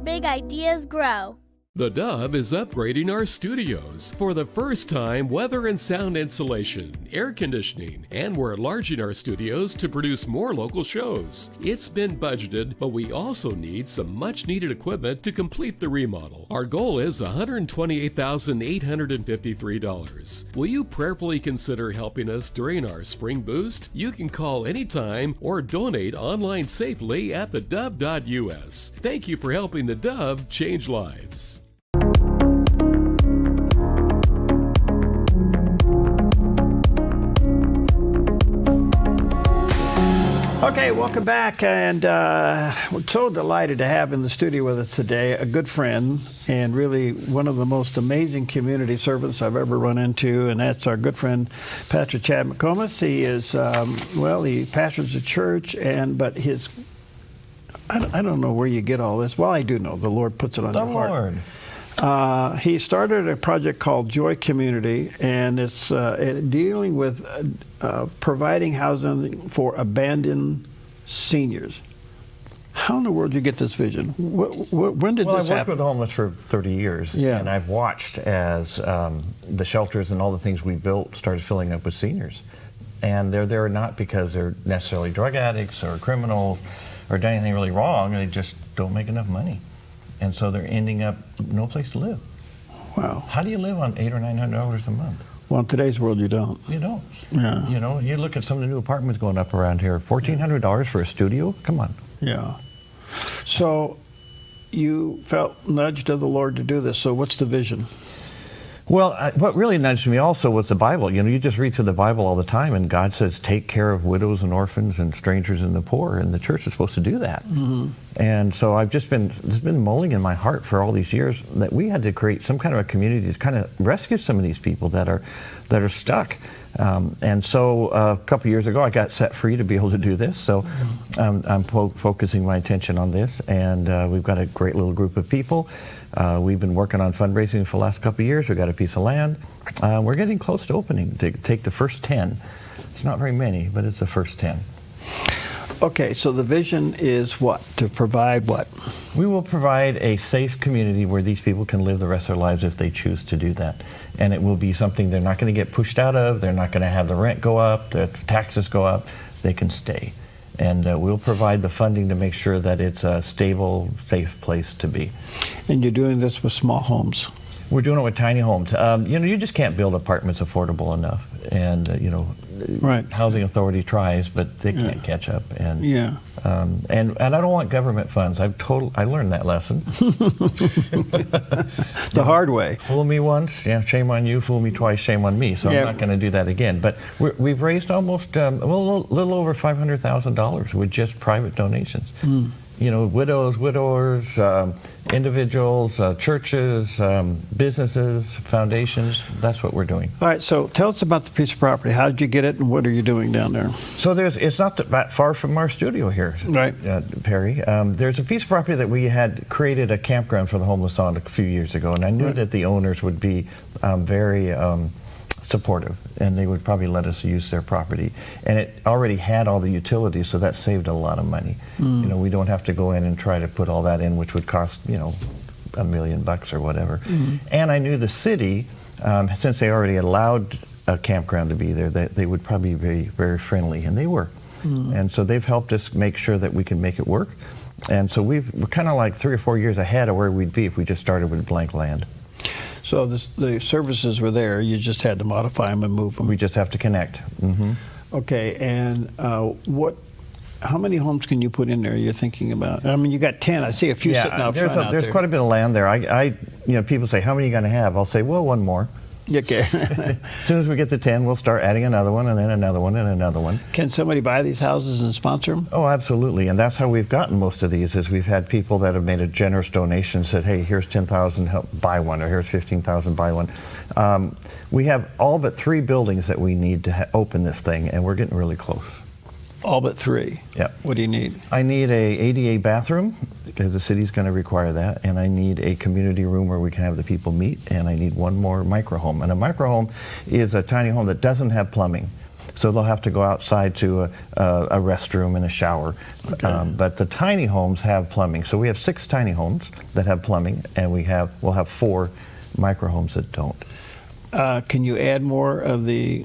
Speaker 1: Big ideas grow.
Speaker 8: The Dove is upgrading our studios. For the first time, weather and sound insulation, air conditioning, and we're enlarging our studios to produce more local shows. It's been budgeted, but we also need some much-needed equipment to complete the remodel. Our goal is $128,853. Will you prayerfully consider helping us during our spring boost? You can call anytime or donate online safely at thedove.us. Thank you for helping the Dove change lives.
Speaker 5: Okay, welcome back, and we're so delighted to have in the studio with us today a good friend and really one of the most amazing community servants I've ever run into, and that's our good friend, Pastor Chad McComas. He is, he pastors a church, but I don't know where you get all this. Well, I do know. The Lord puts it on your heart. He started a project called Joy Community, and it's dealing with providing housing for abandoned seniors. How in the world did you get this vision? When did this happen?
Speaker 2: Well, I've worked with the homeless for 30 years, and I've watched as the shelters and all the things we built started filling up with seniors. And they're there not because they're necessarily drug addicts or criminals or done anything really wrong. They just don't make enough money. And so they're ending up no place to live.
Speaker 5: Wow.
Speaker 2: How do you live on $800 or $900 a month?
Speaker 5: Well, in today's world, you don't.
Speaker 2: You don't.
Speaker 5: Yeah.
Speaker 2: You know, you look at some of the new apartments going up around here, $1,400 for a studio? Come on.
Speaker 5: Yeah. So you felt nudged of the Lord to do this. So what's the vision?
Speaker 2: Well, what really nudged me also was the Bible. You know, you just read through the Bible all the time, and God says, take care of widows and orphans and strangers and the poor, and the church is supposed to do that.
Speaker 5: Mm-hmm.
Speaker 2: And so I've just been mulling in my heart for all these years that we had to create some kind of a community to kind of rescue some of these people that are stuck. And so a couple of years ago, I got set free to be able to do this. So I'm focusing my attention on this, and we've got a great little group of people. We've been working on fundraising for the last couple of years. We've got a piece of land. We're getting close to opening to take the first 10. It's not very many, but it's the first 10.
Speaker 5: Okay, so the vision is what? To provide what?
Speaker 2: We will provide a safe community where these people can live the rest of their lives if they choose to do that. And it will be something they're not going to get pushed out of. They're not going to have the rent go up, the taxes go up. They can stay. And we'll provide the funding to make sure that it's a stable, safe place to be.
Speaker 5: And you're doing this with small homes?
Speaker 2: We're doing it with tiny homes. You just can't build apartments affordable enough. And,
Speaker 5: right.
Speaker 2: Housing Authority tries, but they can't catch up. And,
Speaker 5: yeah.
Speaker 2: And I don't want government funds. I learned that lesson.
Speaker 5: The hard way.
Speaker 2: Fool me once, shame on you. Fool me twice, shame on me. So I'm not going to do that again. But we've raised almost a little over $500,000 with just private donations.
Speaker 5: Mm.
Speaker 2: Widows, widowers, individuals, churches, businesses, foundations. That's what we're doing.
Speaker 5: All right, so tell us about the piece of property. How did you get it, and what are you doing down there?
Speaker 2: So it's not that far from our studio here,
Speaker 5: right,
Speaker 2: Perry. There's a piece of property that we had created a campground for the homeless on a few years ago, and I knew that the owners would be very supportive, and they would probably let us use their property. And it already had all the utilities, so that saved a lot of money.
Speaker 5: Mm.
Speaker 2: We don't have to go in and try to put all that in, which would cost, $1 million or whatever.
Speaker 5: Mm.
Speaker 2: And I knew the city, since they already allowed a campground to be there, that they would probably be very, very friendly, and they were.
Speaker 5: Mm.
Speaker 2: And so they've helped us make sure that we can make it work. And so we're kind of like 3 or 4 years ahead of where we'd be if we just started with blank land.
Speaker 5: So the services were there, you just had to modify them and move them.
Speaker 2: We just have to connect. Mm-hmm.
Speaker 5: Okay, and how many homes can you put in there you're thinking about? I mean, you got 10. I see a few sitting out front out
Speaker 2: there's
Speaker 5: there.
Speaker 2: Quite a bit of land there. People say, how many are you going to have? I'll say, well, one more.
Speaker 5: Okay.
Speaker 2: As soon as we get to 10, we'll start adding another one, and then another one, and another one.
Speaker 5: Can somebody buy these houses and sponsor them?
Speaker 2: Oh, absolutely. And that's how we've gotten most of these, is we've had people that have made a generous donation, said, hey, here's $10,000, help buy one, or here's $15,000, buy one. We have all but 3 buildings that we need to open this thing, and we're getting really close.
Speaker 5: All but 3?
Speaker 2: Yep.
Speaker 5: What do you need?
Speaker 2: I need a ADA bathroom, because the city's going to require that, and I need a community room where we can have the people meet, and I need one more microhome. And a microhome is a tiny home that doesn't have plumbing. So they'll have to go outside to a restroom and a shower.
Speaker 5: Okay.
Speaker 2: But the tiny homes have plumbing. So we have 6 tiny homes that have plumbing, and we'll have 4 microhomes that don't.
Speaker 5: Can you add more of the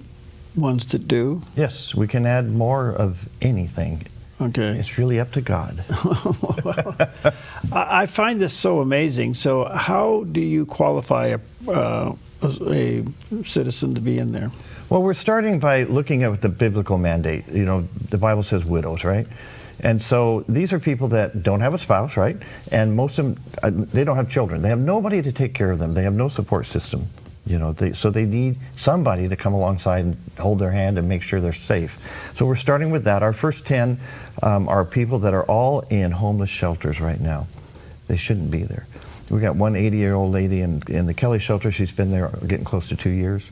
Speaker 5: ones that do?
Speaker 2: Yes, we can add more of anything.
Speaker 5: Okay.
Speaker 2: It's really up to God.
Speaker 5: Well, I find this so amazing. So how do you qualify a citizen to be in there?
Speaker 2: Well, we're starting by looking at the biblical mandate. The Bible says widows, right? And so these are people that don't have a spouse, right? And most of them, they don't have children. They have nobody to take care of them. They have no support system. So they need somebody to come alongside and hold their hand and make sure they're safe. So we're starting with that. Our first 10 are people that are all in homeless shelters right now. They shouldn't be there. We got one 80-year-old lady in the Kelly shelter. She's been there getting close to 2 years,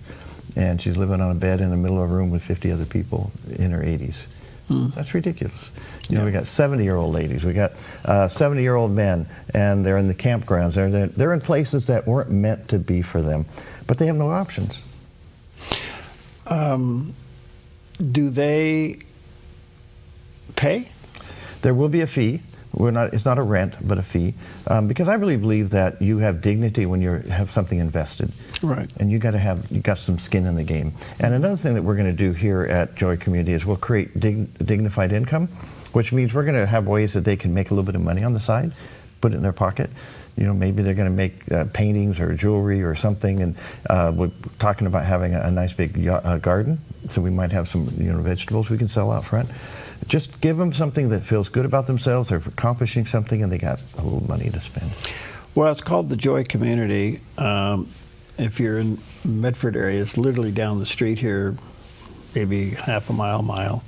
Speaker 2: and she's living on a bed in the middle of a room with 50 other people in her 80s. That's ridiculous. We got 70-year-old ladies. We got 70-year-old men, and they're in the campgrounds. They're in places that weren't meant to be for them, but they have no options.
Speaker 5: Do they pay?
Speaker 2: There will be a fee. It's not a rent, but a fee, because I really believe that you have dignity when you have something invested.
Speaker 5: Right.
Speaker 2: And you got some skin in the game. And another thing that we're going to do here at Joy Community is we'll create dignified income, which means we're going to have ways that they can make a little bit of money on the side, put it in their pocket. Maybe they're going to make paintings or jewelry or something, and we're talking about having a nice big garden, so we might have some vegetables we can sell out front. Just give them something that feels good about themselves. They're accomplishing something, and they got a little money to spend.
Speaker 5: Well, it's called the Joy Community. If you're in Medford area, it's literally down the street here, maybe half a mile.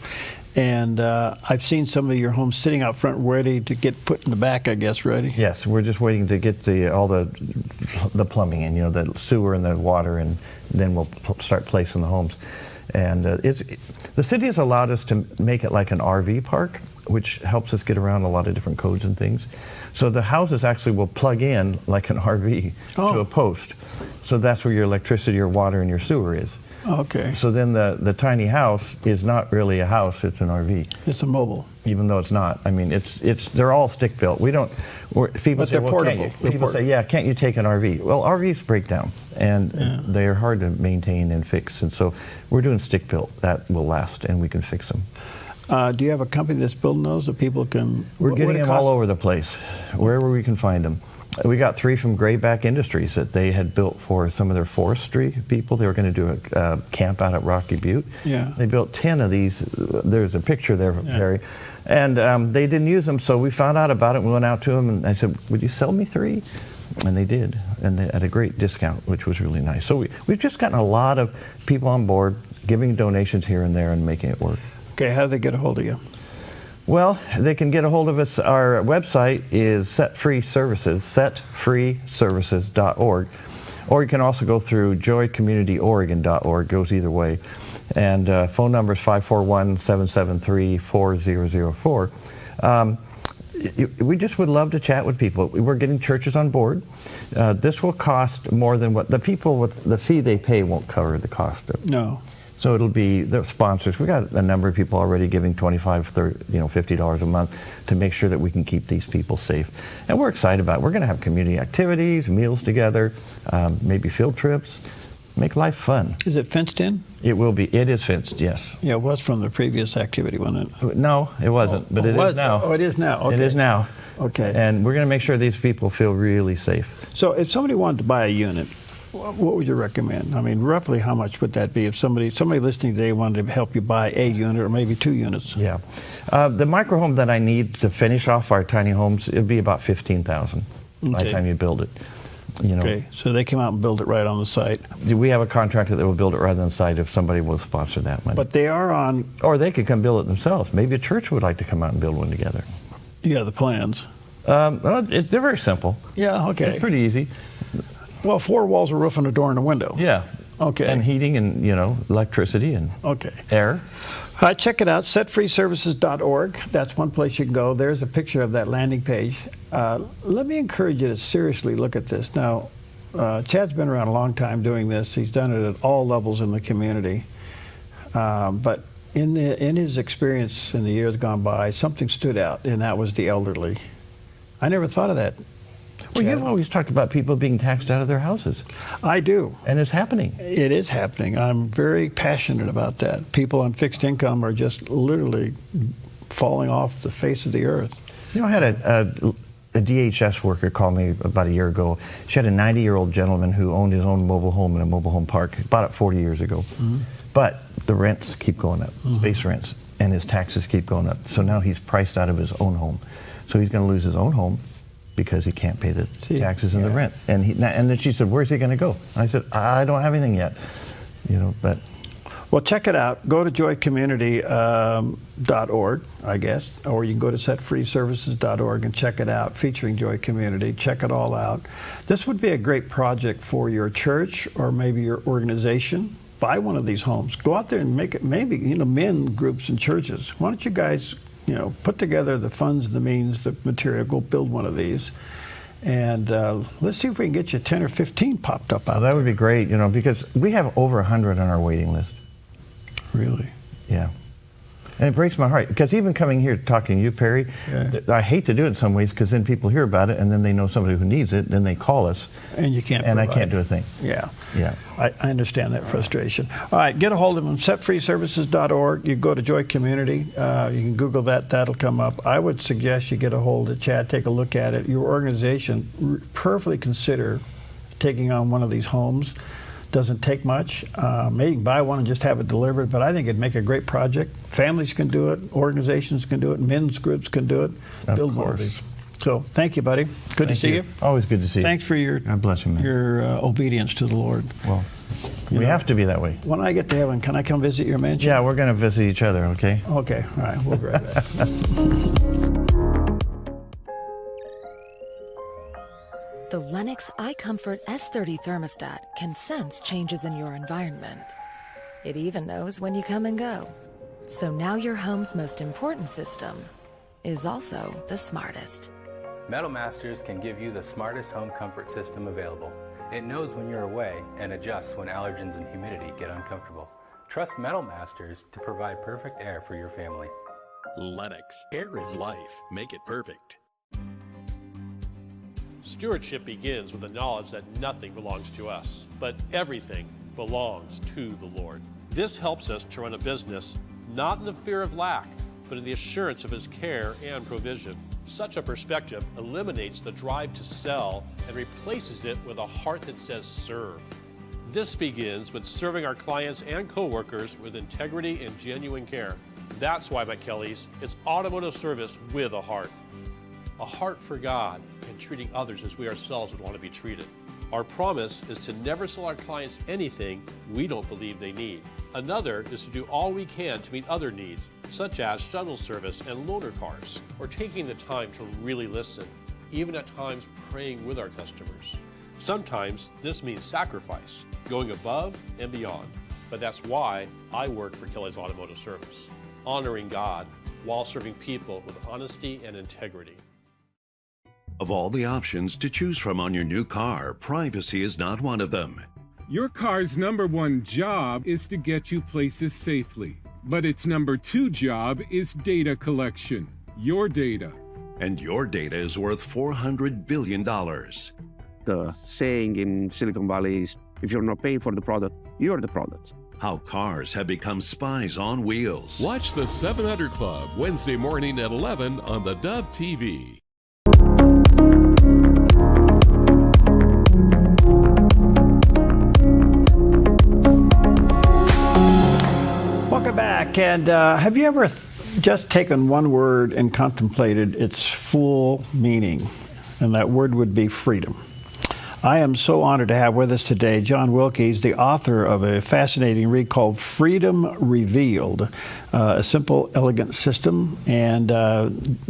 Speaker 5: And I've seen some of your homes sitting out front ready to get put in the back, I guess, ready?
Speaker 2: Yes, we're just waiting to get all the plumbing and, the sewer and the water, and then we'll start placing the homes. And the city has allowed us to make it like an RV park, which helps us get around a lot of different codes and things. So the houses actually will plug in like an RV to a post. So that's where your electricity, your water, and your sewer is.
Speaker 5: Okay.
Speaker 2: So then the tiny house is not really a house, it's an RV.
Speaker 5: It's a mobile. Even
Speaker 2: though it's not. I mean, they're all stick built. People say, well, can't you? People say, yeah, can't you take an RV? Well, RVs break down, and they're hard to maintain and fix. And so we're doing stick built that will last, and we can fix them.
Speaker 5: Do you have a company that's building those that people can?
Speaker 2: We're getting them all over the place, wherever we can find them. We got 3 from Grayback Industries that they had built for some of their forestry people. They were going to do a camp out at Rocky Butte.
Speaker 5: Yeah.
Speaker 2: They built 10 of these. There's a picture there, Harry. And they didn't use them, so we found out about it. We went out to them, and I said, would you sell me 3? And they did, and at a great discount, which was really nice. So we've just gotten a lot of people on board, giving donations here and there and making it work.
Speaker 5: Okay, how do they get a hold of you?
Speaker 2: Well, they can get a hold of us. Our website is Set Free Services, setfreeservices.org. Or you can also go through joycommunityoregon.org, goes either way. And phone number is 541-773-4004. We just would love to chat with people. We're getting churches on board. This will cost more than what the people with the fee they pay won't cover the cost of.
Speaker 5: No.
Speaker 2: So it'll be the sponsors. We got a number of people already giving $25, $30, $50 a month to make sure that we can keep these people safe. And we're excited about it. We're going to have community activities, meals together, maybe field trips, make life fun.
Speaker 5: Is it fenced in?
Speaker 2: It will be. It is fenced, yes.
Speaker 5: Yeah, it was from the previous activity, wasn't it?
Speaker 2: No, it wasn't, but it is now.
Speaker 5: Oh, it is now. Okay.
Speaker 2: It is now.
Speaker 5: Okay.
Speaker 2: And we're going to make sure these people feel really safe.
Speaker 5: So if somebody wanted to buy a unit, what would you recommend? I mean, roughly how much would that be if somebody listening today wanted to help you buy a unit or maybe 2 units?
Speaker 2: Yeah. The micro home that I need to finish off our tiny homes, it'd be about $15,000 by the time you build it.
Speaker 5: Okay, so they come out and build it right on the site.
Speaker 2: We have a contractor that will build it right on the site if somebody will sponsor that money.
Speaker 5: But they are on...
Speaker 2: Or they could come build it themselves. Maybe a church would like to come out and build one together.
Speaker 5: You have the plans?
Speaker 2: They're very simple.
Speaker 5: Yeah, okay.
Speaker 2: It's pretty easy.
Speaker 5: Well, 4 walls, a roof, and a door and a window.
Speaker 2: Yeah.
Speaker 5: Okay.
Speaker 2: And heating and, electricity and air.
Speaker 5: Check it out, setfreeservices.org. That's one place you can go. There's a picture of that landing page. Let me encourage you to seriously look at this. Now, Chad's been around a long time doing this. He's done it at all levels in the community. But in his experience in the years gone by, something stood out, and that was the elderly. I never thought of that.
Speaker 2: Well, you've always talked about people being taxed out of their houses.
Speaker 5: I do.
Speaker 2: And it's happening.
Speaker 5: It is happening. I'm very passionate about that. People on fixed income are just literally falling off the face of the earth.
Speaker 2: I had a DHS worker call me about a year ago. She had a 90-year-old gentleman who owned his own mobile home in a mobile home park. Bought it 40 years ago. Mm-hmm. But the rents keep going up, space rents, and his taxes keep going up. So now he's priced out of his own home. So he's going to lose his own home, because he can't pay the taxes and the rent. And then she said, "Where's he going to go?" And I said, "I don't have anything yet." But.
Speaker 5: Well, check it out. Go to joycommunity.org, I guess, or you can go to setfreeservices.org and check it out, featuring Joy Community. Check it all out. This would be a great project for your church or maybe your organization. Buy one of these homes. Go out there and make it, maybe, men groups and churches. Why don't you guys, put together the funds, the means, the material, go build one of these. And let's see if we can get you 10 or 15 popped up out there.
Speaker 2: That would be great, because we have over 100 on our waiting list.
Speaker 5: Really?
Speaker 2: Yeah. And it breaks my heart, because even coming here talking to you, Perry, I hate to do it in some ways, because then people hear about it and then they know somebody who needs it, then they call us.
Speaker 5: And you can't
Speaker 2: And
Speaker 5: provide.
Speaker 2: I can't do a thing.
Speaker 5: Yeah.
Speaker 2: Yeah.
Speaker 5: I understand that frustration. All right, get a hold of them, setfreeservices.org. You go to Joy Community. You can Google that. That'll come up. I would suggest you get a hold of Chad, take a look at it. Your organization, perfectly consider taking on one of these homes. Doesn't take much. Maybe you can buy one and just have it delivered, but I think it'd make a great project. Families can do it, organizations can do it, men's groups can do it. Build one of these. So thank you, buddy. Good to see you.
Speaker 2: Always good to see you.
Speaker 5: Thanks for your
Speaker 2: God bless you, man.
Speaker 5: Your obedience to the Lord.
Speaker 2: Well, we have to be that way.
Speaker 5: When I get to heaven, can I come visit your mansion?
Speaker 2: Yeah, we're going to visit each other, okay?
Speaker 5: Okay, all right, we'll grab that.
Speaker 3: The Lennox iComfort S30 thermostat can sense changes in your environment. It even knows when you come and go. So now your home's most important system is also the smartest.
Speaker 4: Metal Masters can give you the smartest home comfort system available. It knows when you're away and adjusts when allergens and humidity get uncomfortable. Trust Metal Masters to provide perfect air for your family.
Speaker 23: Lennox. Air is life. Make it perfect.
Speaker 11: Stewardship begins with the knowledge that nothing belongs to us, but everything belongs to the Lord. This helps us to run a business not in the fear of lack, but in the assurance of His care and provision. Such a perspective eliminates the drive to sell and replaces it with a heart that says serve. This begins with serving our clients and coworkers with integrity and genuine care. That's why at Kelly's, it's automotive service with a heart for God, and treating others as we ourselves would want to be treated. Our promise is to never sell our clients anything we don't believe they need. Another is to do all we can to meet other needs, such as shuttle service and loaner cars, or taking the time to really listen, even at times praying with our customers. Sometimes this means sacrifice, going above and beyond, but that's why I work for Kelly's Automotive Service, honoring God while serving people with honesty and integrity.
Speaker 24: Of all the options to choose from on your new car, privacy is not one of them.
Speaker 25: Your car's number one job is to get you places safely. But its number two job is data collection. Your data.
Speaker 24: And your data is worth $400 billion.
Speaker 26: The saying in Silicon Valley is, if you're not paying for the product, you're the product.
Speaker 24: How cars have become spies on wheels.
Speaker 8: Watch the 700 Club Wednesday morning at 11 on the Dove TV.
Speaker 5: Welcome back. And have you ever just taken one word and contemplated its full meaning? And that word would be freedom. I am so honored to have with us today John Wilkes, the author of a fascinating read called Freedom Revealed, a simple, elegant system. And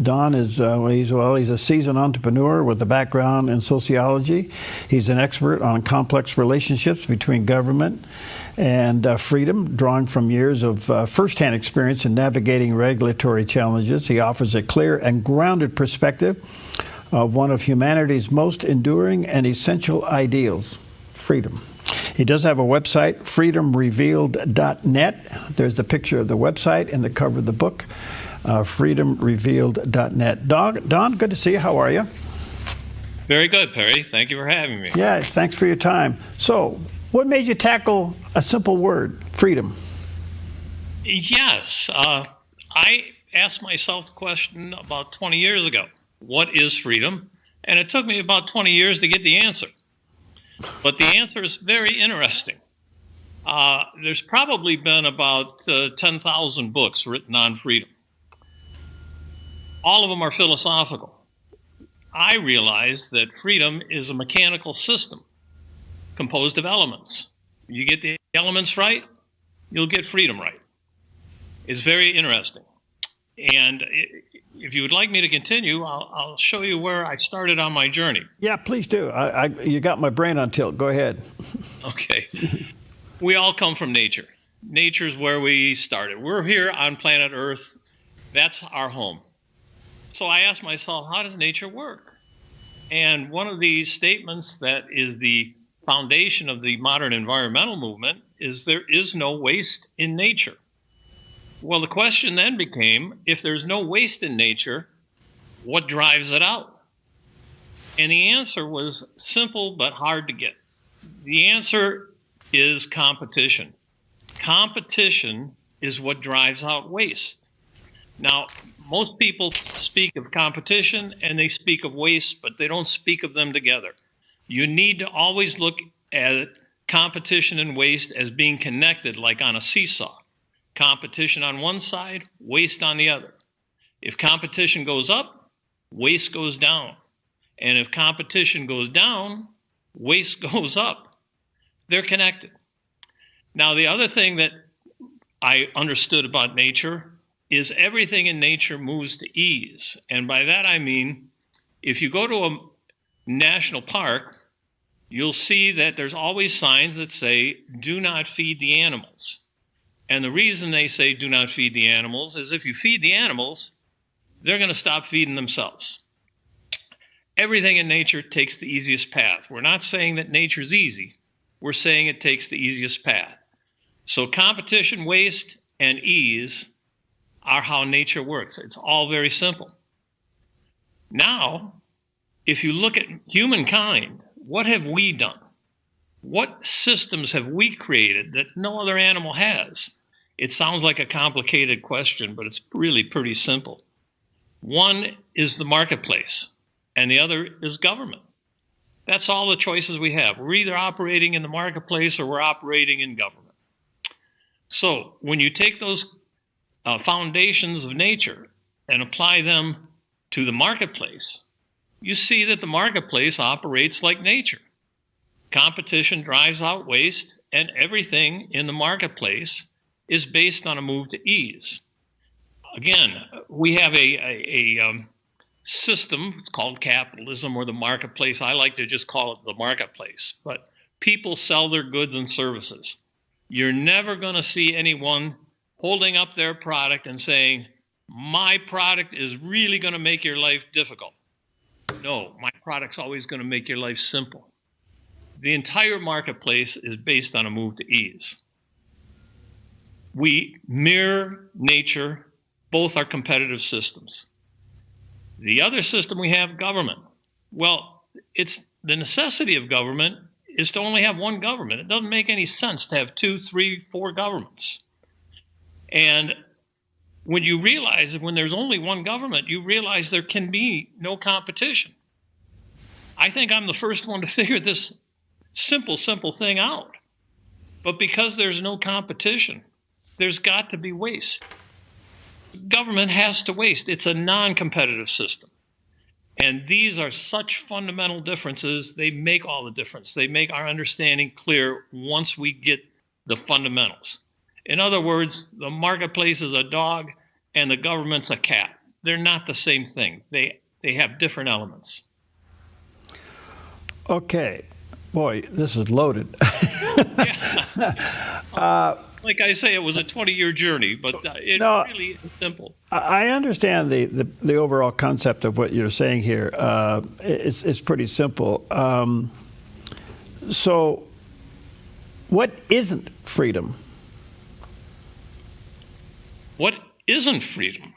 Speaker 5: Don is, he's a seasoned entrepreneur with a background in sociology. He's an expert on complex relationships between government and freedom, drawing from years of firsthand experience in navigating regulatory challenges. He offers a clear and grounded perspective of one of humanity's most enduring and essential ideals, freedom. He does have a website, freedomrevealed.net. There's the picture of the website in the cover of the book, freedomrevealed.net. Don, good to see you. How are you?
Speaker 27: Very good, Perry. Thank you for having me.
Speaker 5: Yeah, thanks for your time. So, what made you tackle a simple word, freedom?
Speaker 27: Yes. I asked myself the question about 20 years ago. What is freedom? And it took me about 20 years to get the answer. But the answer is very interesting. There's probably been about 10,000 books written on freedom. All of them are philosophical. I realized that freedom is a mechanical system composed of elements. You get the elements right, you'll get freedom right. It's very interesting. And if you would like me to continue, I'll show you where I started on my journey.
Speaker 5: Yeah, please do. You got my brain on tilt. Go ahead.
Speaker 27: Okay. We all come from nature. Nature's where we started. We're here on planet Earth. That's our home. So I asked myself, how does nature work? And one of the statements that is the foundation of the modern environmental movement is there is no waste in nature. Well, the question then became, if there's no waste in nature, what drives it out? And the answer was simple but hard to get. The answer is competition. Competition is what drives out waste. Now, most people speak of competition and they speak of waste, but they don't speak of them together. You need to always look at competition and waste as being connected, like on a seesaw. Competition on one side, waste on the other. If competition goes up, waste goes down. And if competition goes down, waste goes up. They're connected. Now, the other thing that I understood about nature is everything in nature moves to ease. And by that I mean, if you go to a national park, you'll see that there's always signs that say, do not feed the animals. And the reason they say do not feed the animals is if you feed the animals, they're going to stop feeding themselves. Everything in nature takes the easiest path. We're not saying that nature's easy. We're saying it takes the easiest path. So competition, waste, and ease are how nature works. It's all very simple. Now, if you look at humankind, what have we done? What systems have we created that no other animal has? It sounds like a complicated question, but it's really pretty simple. One is the marketplace, and the other is government. That's all the choices we have. We're either operating in the marketplace or we're operating in government. So when you take those foundations of nature and apply them to the marketplace, you see that the marketplace operates like nature. Competition drives out waste, and everything in the marketplace is based on a move to ease. Again, we have a system called capitalism or the marketplace. I like to just call it the marketplace, but people sell their goods and services. You're never going to see anyone holding up their product and saying, my product is really going to make your life difficult. No, my product's always going to make your life simple. The entire marketplace is based on a move to ease. We mirror nature. Both are competitive systems. The other system we have, government. Well, it's the necessity of government is to only have one government. It doesn't make any sense to have 2, 3, 4 governments. And when you realize that when there's only one government, you realize there can be no competition. I think I'm the first one to figure this simple thing out. But because there's no competition, there's got to be waste. Government has to waste. It's a non-competitive system. And these are such fundamental differences. They make all the difference. They make our understanding clear once we get the fundamentals. In other words, the marketplace is a dog and the government's a cat. They're not the same thing. They have different elements.
Speaker 5: Okay. Boy, this is loaded.
Speaker 27: Like I say, it was a 20-year journey, but it really is simple.
Speaker 5: I understand the overall concept of what you're saying here. It's pretty simple. So what isn't freedom?
Speaker 27: What isn't freedom?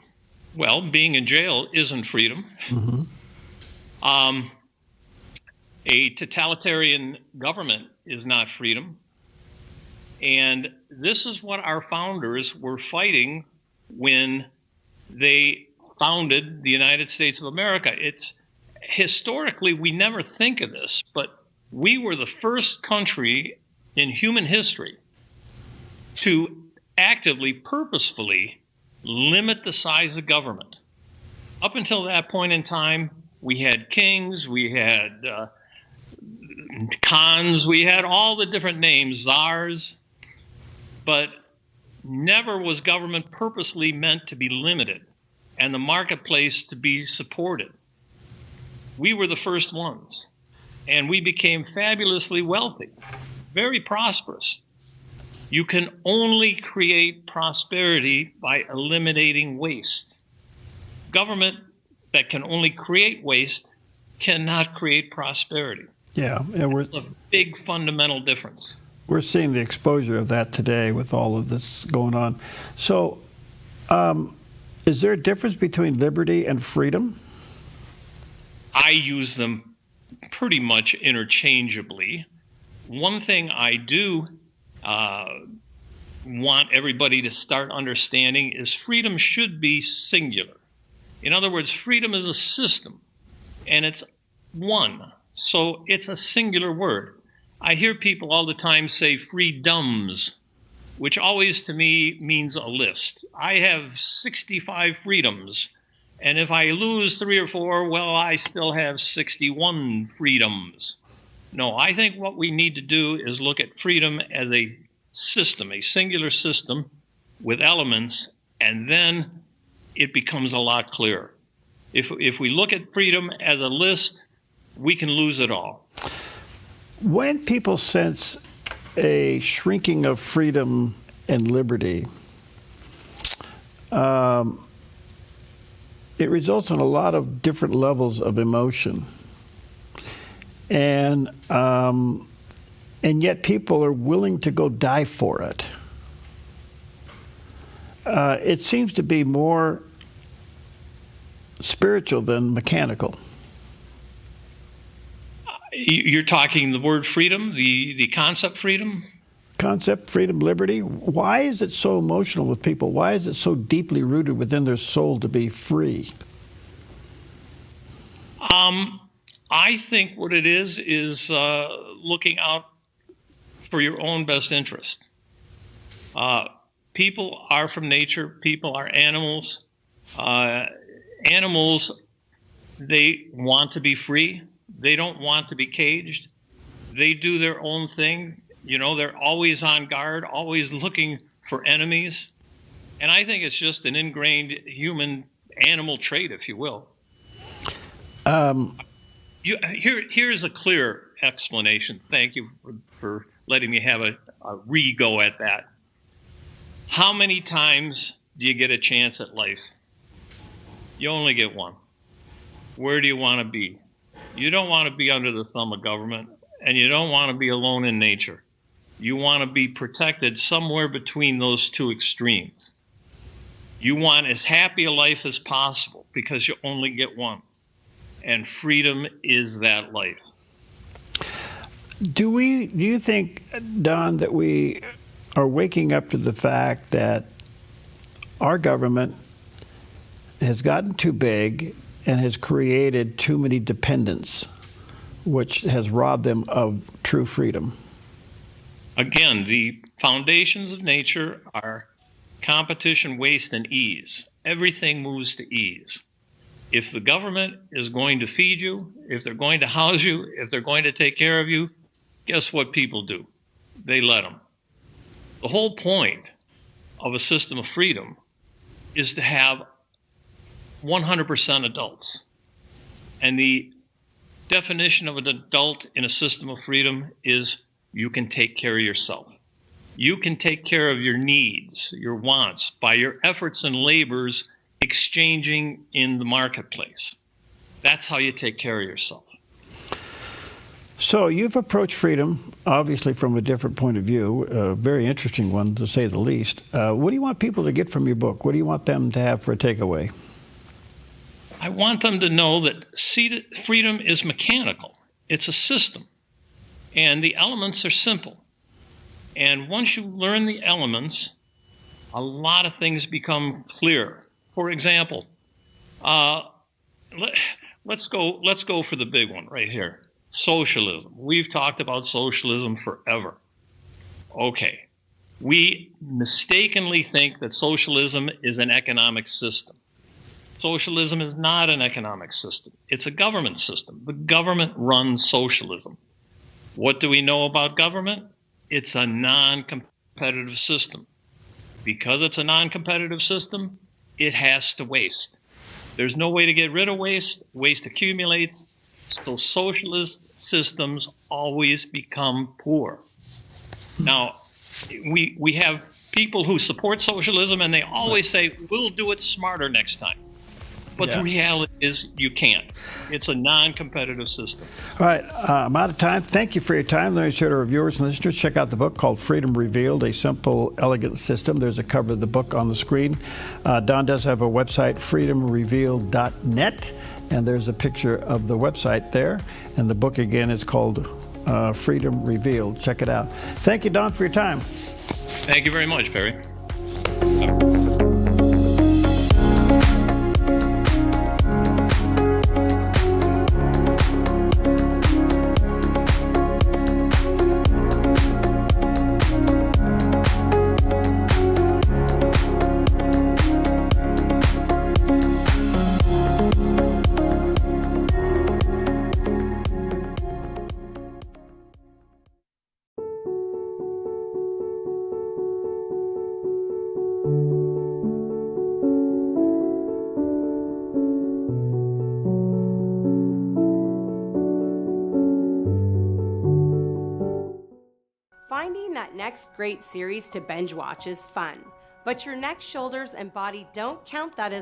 Speaker 27: Well, being in jail isn't freedom. Mm-hmm. A totalitarian government is not freedom. And this is what our founders were fighting when they founded the United States of America. It's historically, we never think of this, but we were the first country in human history to actively, purposefully limit the size of government. Up until that point in time, We had kings, we had khans, we had all the different names, czars, but never was government purposely meant to be limited and the marketplace to be supported. We were the first ones, and we became fabulously wealthy, very prosperous. You can only create prosperity by eliminating waste. Government that can only create waste cannot create prosperity.
Speaker 5: Yeah, and
Speaker 27: It's a big fundamental difference.
Speaker 5: we're seeing the exposure of that today with all of this going on. So, is there a difference between liberty and freedom?
Speaker 27: I use them pretty much interchangeably. One thing I do want everybody to start understanding is freedom should be singular. In other words, freedom is a system, and it's one. So it's a singular word. I hear people all the time say freedoms, which always to me means a list. I have 65 freedoms, and if I lose 3 or 4, well, I still have 61 freedoms. No, I think what we need to do is look at freedom as a system, a singular system with elements, and then it becomes a lot clearer. If we look at freedom as a list, we can lose it all.
Speaker 5: When people sense a shrinking of freedom and liberty, it results in a lot of different levels of emotion. And yet people are willing to go die for it. It seems to be more spiritual than mechanical.
Speaker 27: You're talking the word freedom, the concept freedom?
Speaker 5: Concept, freedom, liberty. Why is it so emotional with people? Why is it so deeply rooted within their soul to be free?
Speaker 27: I think what it is looking out for your own best interest. People are from nature. People are animals. Animals, they want to be free. They don't want to be caged. They do their own thing. You know, they're always on guard, always looking for enemies. And I think it's just an ingrained human animal trait, if you will. Here's a clear explanation. Thank you for letting me have a re-go at that. How many times do you get a chance at life? You only get one. Where do you want to be? You don't want to be under the thumb of government, and you don't want to be alone in nature. You want to be protected somewhere between those two extremes. You want as happy a life as possible because you only get one. And freedom is that life.
Speaker 5: Do you think, Don, that we are waking up to the fact that our government has gotten too big and has created too many dependents, which has robbed them of true freedom?
Speaker 27: Again, the foundations of nature are competition, waste, and ease. Everything moves to ease. If the government is going to feed you, if they're going to house you, if they're going to take care of you, guess what people do? They let them. The whole point of a system of freedom is to have 100% adults. And the definition of an adult in a system of freedom is you can take care of yourself. You can take care of your needs, your wants, by your efforts and labors exchanging in the marketplace. That's how you take care of yourself.
Speaker 5: So you've approached freedom, obviously, from a different point of view, a very interesting one, to say the least. What do you want people to get from your book? What do you want them to have for a takeaway?
Speaker 27: I want them to know that freedom is mechanical. It's a system. And the elements are simple. And once you learn the elements, a lot of things become clear. For example, let's go for the big one right here. Socialism. We've talked about socialism forever. Okay. We mistakenly think that socialism is an economic system. Socialism is not an economic system. It's a government system. The government runs socialism. What do we know about government? It's a non-competitive system. Because it's a non-competitive system, it has to waste. There's no way to get rid of waste. Waste accumulates. So socialist systems always become poor. Now, we have people who support socialism, and they always say, we'll do it smarter next time. But the reality is you can't. It's a non-competitive system.
Speaker 5: All right, I'm out of time. Thank you for your time. Let me share to our viewers and listeners, check out the book called Freedom Revealed, A Simple, Elegant System. There's a cover of the book on the screen. Don does have a website, freedomrevealed.net, and there's a picture of the website there. And the book, again, is called Freedom Revealed. Check it out. Thank you, Don, for your time.
Speaker 27: Thank you very much, Perry.
Speaker 6: Finding that next great series to binge watch is fun, but your neck, shoulders, and body don't count that as